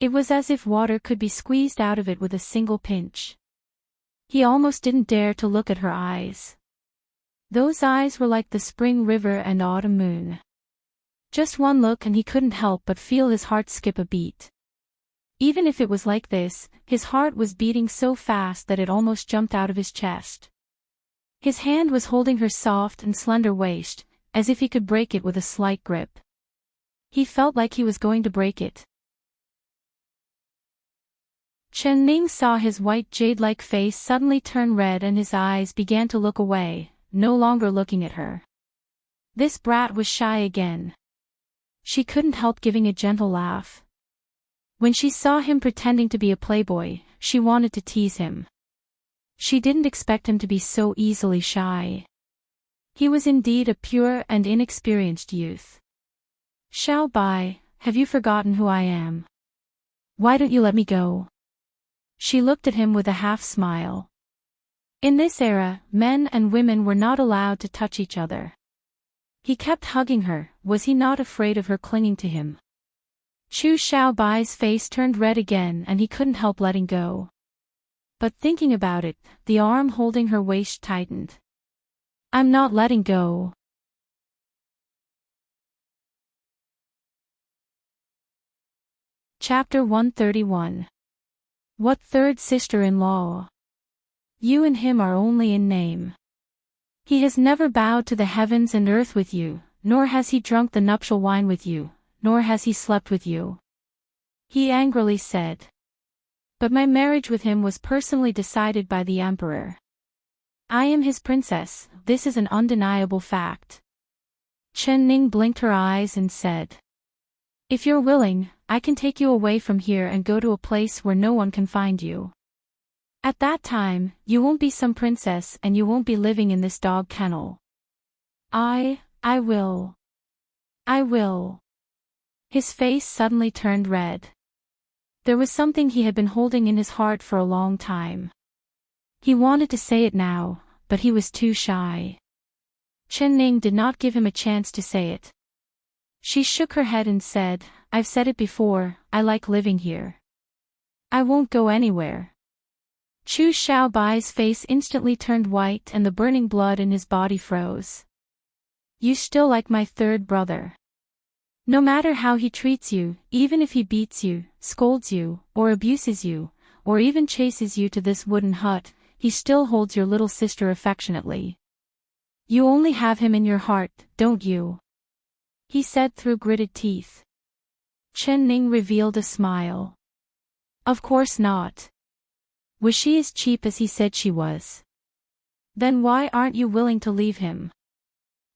It was as if water could be squeezed out of it with a single pinch. He almost didn't dare to look at her eyes. Those eyes were like the spring river and autumn moon. Just one look and he couldn't help but feel his heart skip a beat. Even if it was like this, his heart was beating so fast that it almost jumped out of his chest. His hand was holding her soft and slender waist, as if he could break it with a slight grip. He felt like he was going to break it. Chen Ning saw his white jade-like face suddenly turn red and his eyes began to look away, no longer looking at her. This brat was shy again. She couldn't help giving a gentle laugh. When she saw him pretending to be a playboy, she wanted to tease him. She didn't expect him to be so easily shy. He was indeed a pure and inexperienced youth. "Xiaobai, have you forgotten who I am? Why don't you let me go?" She looked at him with a half-smile. In this era, men and women were not allowed to touch each other. He kept hugging her, was he not afraid of her clinging to him? Chu Xiaobai's face turned red again and he couldn't help letting go. But thinking about it, the arm holding her waist tightened. "I'm not letting go." Chapter 131. What third sister-in-law? You and him are only in name. He has never bowed to the heavens and earth with you, nor has he drunk the nuptial wine with you, nor has he slept with you. He angrily said. But my marriage with him was personally decided by the emperor. I am his princess, this is an undeniable fact. Chen Ning blinked her eyes and said. If you're willing, I can take you away from here and go to a place where no one can find you. At that time, you won't be some princess and you won't be living in this dog kennel. I will. I will. His face suddenly turned red. There was something he had been holding in his heart for a long time. He wanted to say it now, but he was too shy. Chen Ning did not give him a chance to say it. She shook her head and said, I've said it before, I like living here. I won't go anywhere. Chu Xiaobai's face instantly turned white and the burning blood in his body froze. You still like my third brother. No matter how he treats you, even if he beats you, scolds you, or abuses you, or even chases you to this wooden hut, he still holds your little sister affectionately. You only have him in your heart, don't you? He said through gritted teeth. Chen Ning revealed a smile. Of course not. Was she as cheap as he said she was? Then why aren't you willing to leave him?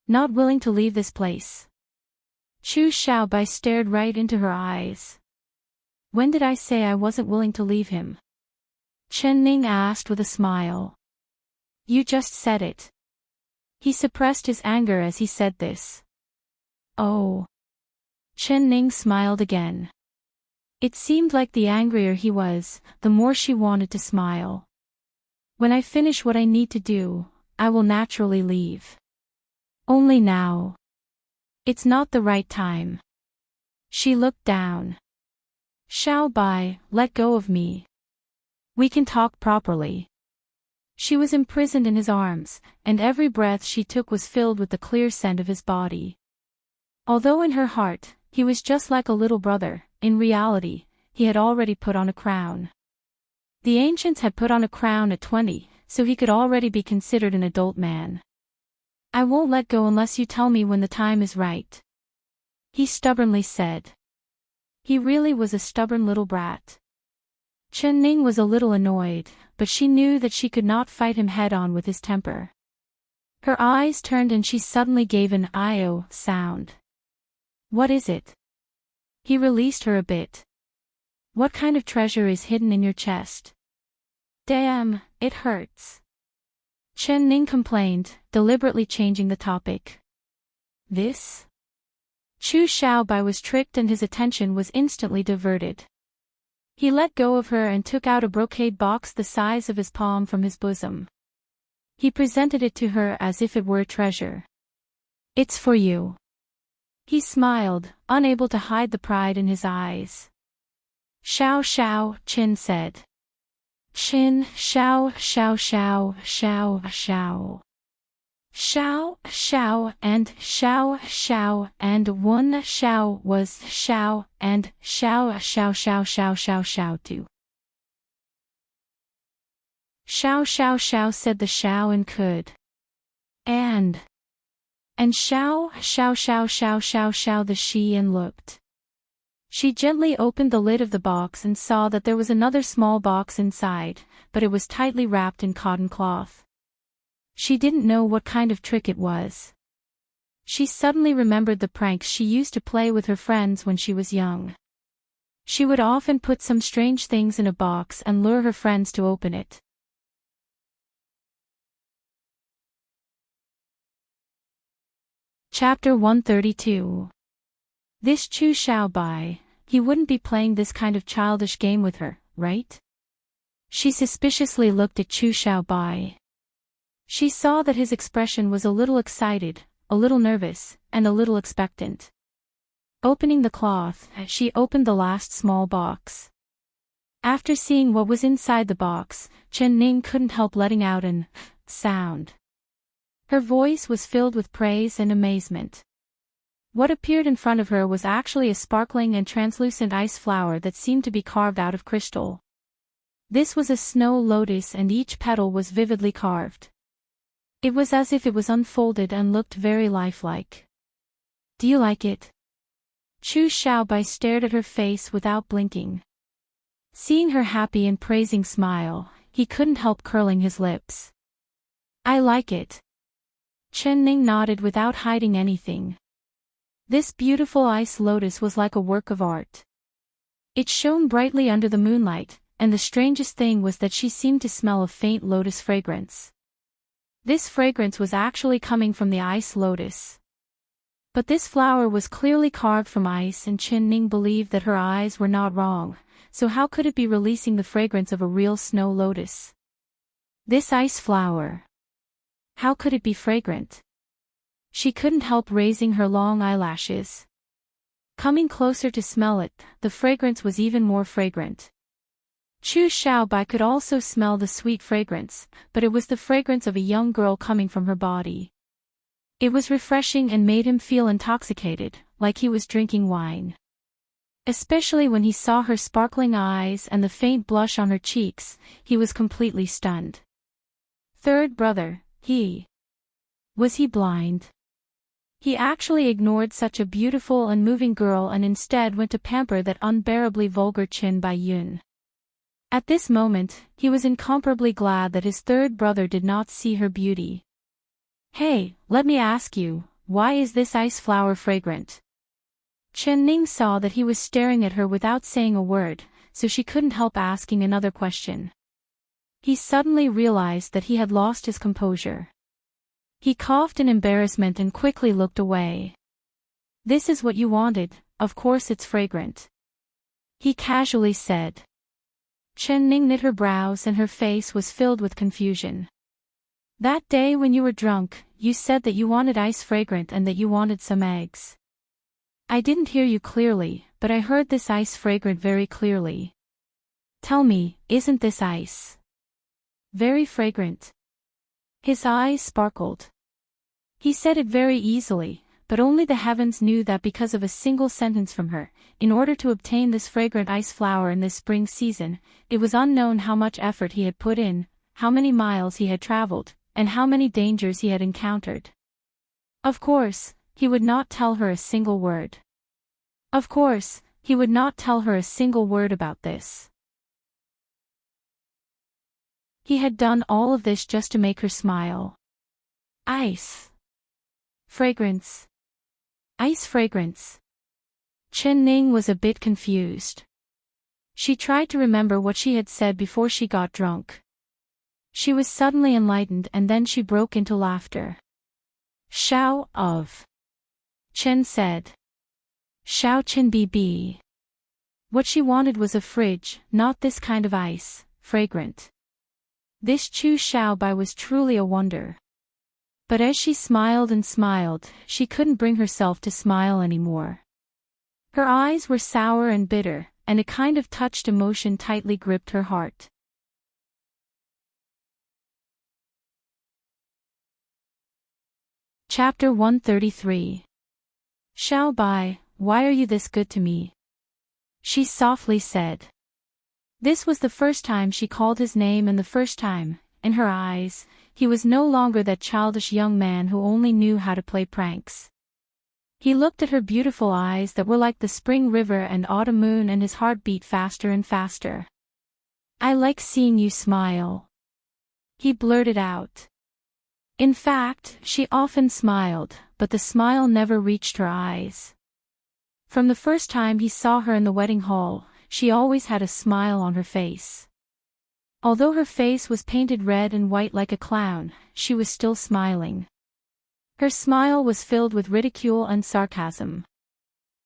Not willing to leave this place? Chu Xiaobai stared right into her eyes. When did I say I wasn't willing to leave him? Chen Ning asked with a smile. You just said it. He suppressed his anger as he said this. Oh. Chen Ning smiled again. It seemed like the angrier he was, the more she wanted to smile. When I finish what I need to do, I will naturally leave. Only now. It's not the right time. She looked down. Xiaobai, let go of me. We can talk properly. She was imprisoned in his arms, and every breath she took was filled with the clear scent of his body. Although in her heart, he was just like a little brother, in reality, he had already put on a crown. The ancients had put on a crown at 20, so he could already be considered an adult man. I won't let go unless you tell me when the time is right. He stubbornly said. He really was a stubborn little brat. Chen Ning was a little annoyed, but she knew that she could not fight him head-on with his temper. Her eyes turned and she suddenly gave an "I-O" sound. What is it? He released her a bit. What kind of treasure is hidden in your chest? Damn, it hurts. Chen Ning complained, deliberately changing the topic. This? Chu Xiaobai was tricked and his attention was instantly diverted. He let go of her and took out a brocade box the size of his palm from his bosom. He presented it to her as if it were a treasure. It's for you. He smiled, unable to hide the pride in his eyes. Xiao Xiao, Qin said. Qin, Xiao, Xiao Xiao, Xiao Xiao. Xiao, Xiao and Xiao Xiao and one Xiao was Xiao and Xiao Xiao Xiao Xiao Xiao Xiao too. Xiao Xiao Xiao said the Xiao and could. And Xiao Xiao Xiao Xiao Xiao Xiao the she and looked. She gently opened the lid of the box and saw that there was another small box inside, but it was tightly wrapped in cotton cloth. She didn't know what kind of trick it was. She suddenly remembered the pranks she used to play with her friends when she was young. She would often put some strange things in a box and lure her friends to open it. Chapter 132. This Chu Xiaobai, he wouldn't be playing this kind of childish game with her, right? She suspiciously looked at Chu Xiaobai. She saw that his expression was a little excited, a little nervous, and a little expectant. Opening the cloth, she opened the last small box. After seeing what was inside the box, Chen Ning couldn't help letting out an sound. Her voice was filled with praise and amazement. What appeared in front of her was actually a sparkling and translucent ice flower that seemed to be carved out of crystal. This was a snow lotus and each petal was vividly carved. It was as if it was unfolded and looked very lifelike. Do you like it? Chu Xiaobai stared at her face without blinking. Seeing her happy and praising smile, he couldn't help curling his lips. I like it. Chen Ning nodded without hiding anything. This beautiful ice lotus was like a work of art. It shone brightly under the moonlight, and the strangest thing was that she seemed to smell a faint lotus fragrance. This fragrance was actually coming from the ice lotus. But this flower was clearly carved from ice, and Chen Ning believed that her eyes were not wrong, so how could it be releasing the fragrance of a real snow lotus? This ice flower. How could it be fragrant? She couldn't help raising her long eyelashes. Coming closer to smell it, the fragrance was even more fragrant. Chu Xiaobai could also smell the sweet fragrance, but it was the fragrance of a young girl coming from her body. It was refreshing and made him feel intoxicated, like he was drinking wine. Especially when he saw her sparkling eyes and the faint blush on her cheeks, he was completely stunned. Third brother, Was he blind? He actually ignored such a beautiful and moving girl and instead went to pamper that unbearably vulgar Qin Baiyun. At this moment, he was incomparably glad that his third brother did not see her beauty. Hey, let me ask you, why is this ice flower fragrant? Chen Ning saw that he was staring at her without saying a word, so she couldn't help asking another question. He suddenly realized that he had lost his composure. He coughed in embarrassment and quickly looked away. This is what you wanted, of course it's fragrant. He casually said. Chen Ning knit her brows and her face was filled with confusion. That day when you were drunk, you said that you wanted ice fragrant and that you wanted some eggs. I didn't hear you clearly, but I heard this ice fragrant very clearly. Tell me, isn't this ice very fragrant? His eyes sparkled. He said it very easily, but only the heavens knew that because of a single sentence from her, in order to obtain this fragrant ice flower in this spring season, it was unknown how much effort he had put in, how many miles he had traveled, and how many dangers he had encountered. Of course, he would not tell her a single word. Of course, he would not tell her a single word about this. He had done all of this just to make her smile. Ice. Fragrance. Ice fragrance. Chen Ning was a bit confused. She tried to remember what she had said before she got drunk. She was suddenly enlightened and then she broke into laughter. Xiao of. Chen said. Xiao Chen BB. What she wanted was a fridge, not this kind of ice, fragrant. This Chu Xiaobai was truly a wonder. But as she smiled and smiled, she couldn't bring herself to smile anymore. Her eyes were sour and bitter, and a kind of touched emotion tightly gripped her heart. Chapter 133. Xiaobai, why are you this good to me? She softly said. This was the first time she called his name and the first time, in her eyes, he was no longer that childish young man who only knew how to play pranks. He looked at her beautiful eyes that were like the spring river and autumn moon and his heart beat faster and faster. I like seeing you smile. He blurted out. In fact, she often smiled, but the smile never reached her eyes. From the first time he saw her in the wedding hall, she always had a smile on her face. Although her face was painted red and white like a clown, she was still smiling. Her smile was filled with ridicule and sarcasm.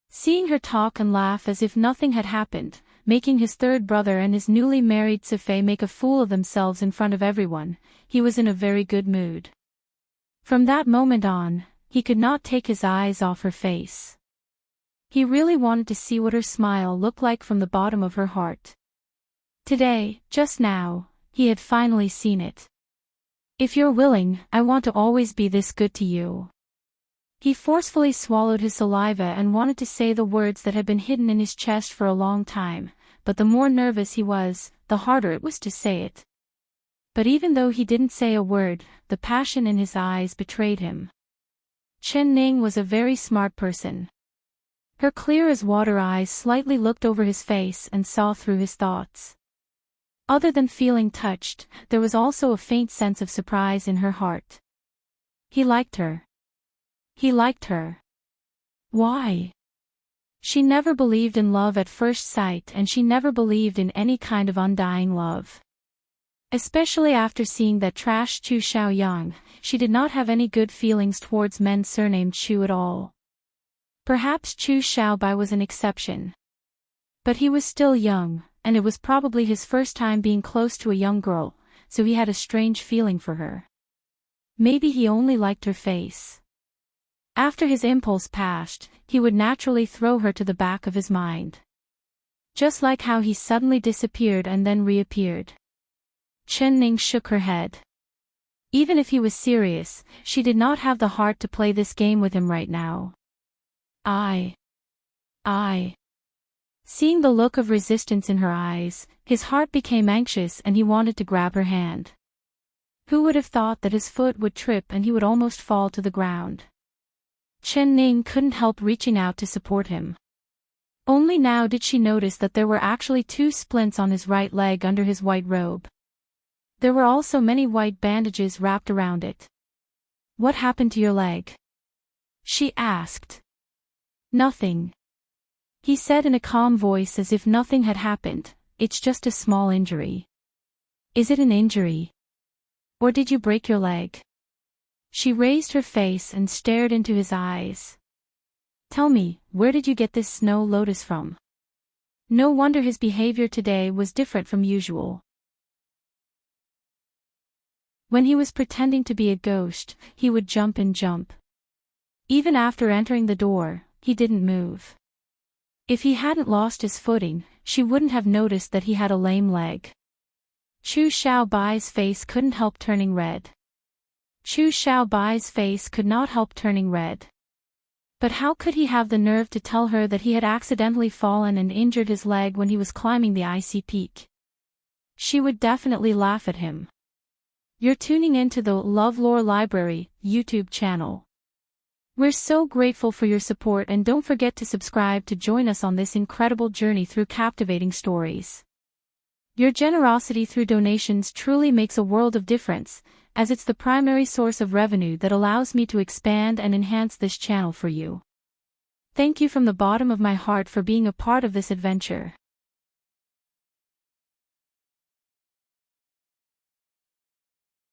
Seeing her talk and laugh as if nothing had happened, making his third brother and his newly married Sifei make a fool of themselves in front of everyone, he was in a very good mood. From that moment on, he could not take his eyes off her face. He really wanted to see what her smile looked like from the bottom of her heart. Today, just now, he had finally seen it. If you're willing, I want to always be this good to you. He forcefully swallowed his saliva and wanted to say the words that had been hidden in his chest for a long time, but the more nervous he was, the harder it was to say it. But even though he didn't say a word, the passion in his eyes betrayed him. Chen Ning was a very smart person. Her clear-as-water eyes slightly looked over his face and saw through his thoughts. Other than feeling touched, there was also a faint sense of surprise in her heart. He liked her. He liked her. Why? She never believed in love at first sight, and she never believed in any kind of undying love. Especially after seeing that trash Chu Xiaoyang, she did not have any good feelings towards men surnamed Chu at all. Perhaps Chu Xiaobai was an exception. But he was still young, and it was probably his first time being close to a young girl, so he had a strange feeling for her. Maybe he only liked her face. After his impulse passed, he would naturally throw her to the back of his mind. Just like how he suddenly disappeared and then reappeared. Chen Ning shook her head. Even if he was serious, she did not have the heart to play this game with him right now. Seeing the look of resistance in her eyes, his heart became anxious and he wanted to grab her hand. Who would have thought that his foot would trip and he would almost fall to the ground? Chen Ning couldn't help reaching out to support him. Only now did she notice that there were actually 2 splints on his right leg under his white robe. There were also many white bandages wrapped around it. What happened to your leg? She asked. Nothing. He said in a calm voice as if nothing had happened, it's just a small injury. Is it an injury? Or did you break your leg? She raised her face and stared into his eyes. Tell me, where did you get this snow lotus from? No wonder his behavior today was different from usual. When he was pretending to be a ghost, he would jump and jump. Even after entering the door, he didn't move. If he hadn't lost his footing, she wouldn't have noticed that he had a lame leg. Chu Xiaobai's face couldn't help turning red. Chu Xiaobai's face could not help turning red. But how could he have the nerve to tell her that he had accidentally fallen and injured his leg when he was climbing the icy peak? She would definitely laugh at him. You're tuning into the LoveLore Library YouTube channel. We're so grateful for your support, and don't forget to subscribe to join us on this incredible journey through captivating stories. Your generosity through donations truly makes a world of difference, as it's the primary source of revenue that allows me to expand and enhance this channel for you. Thank you from the bottom of my heart for being a part of this adventure.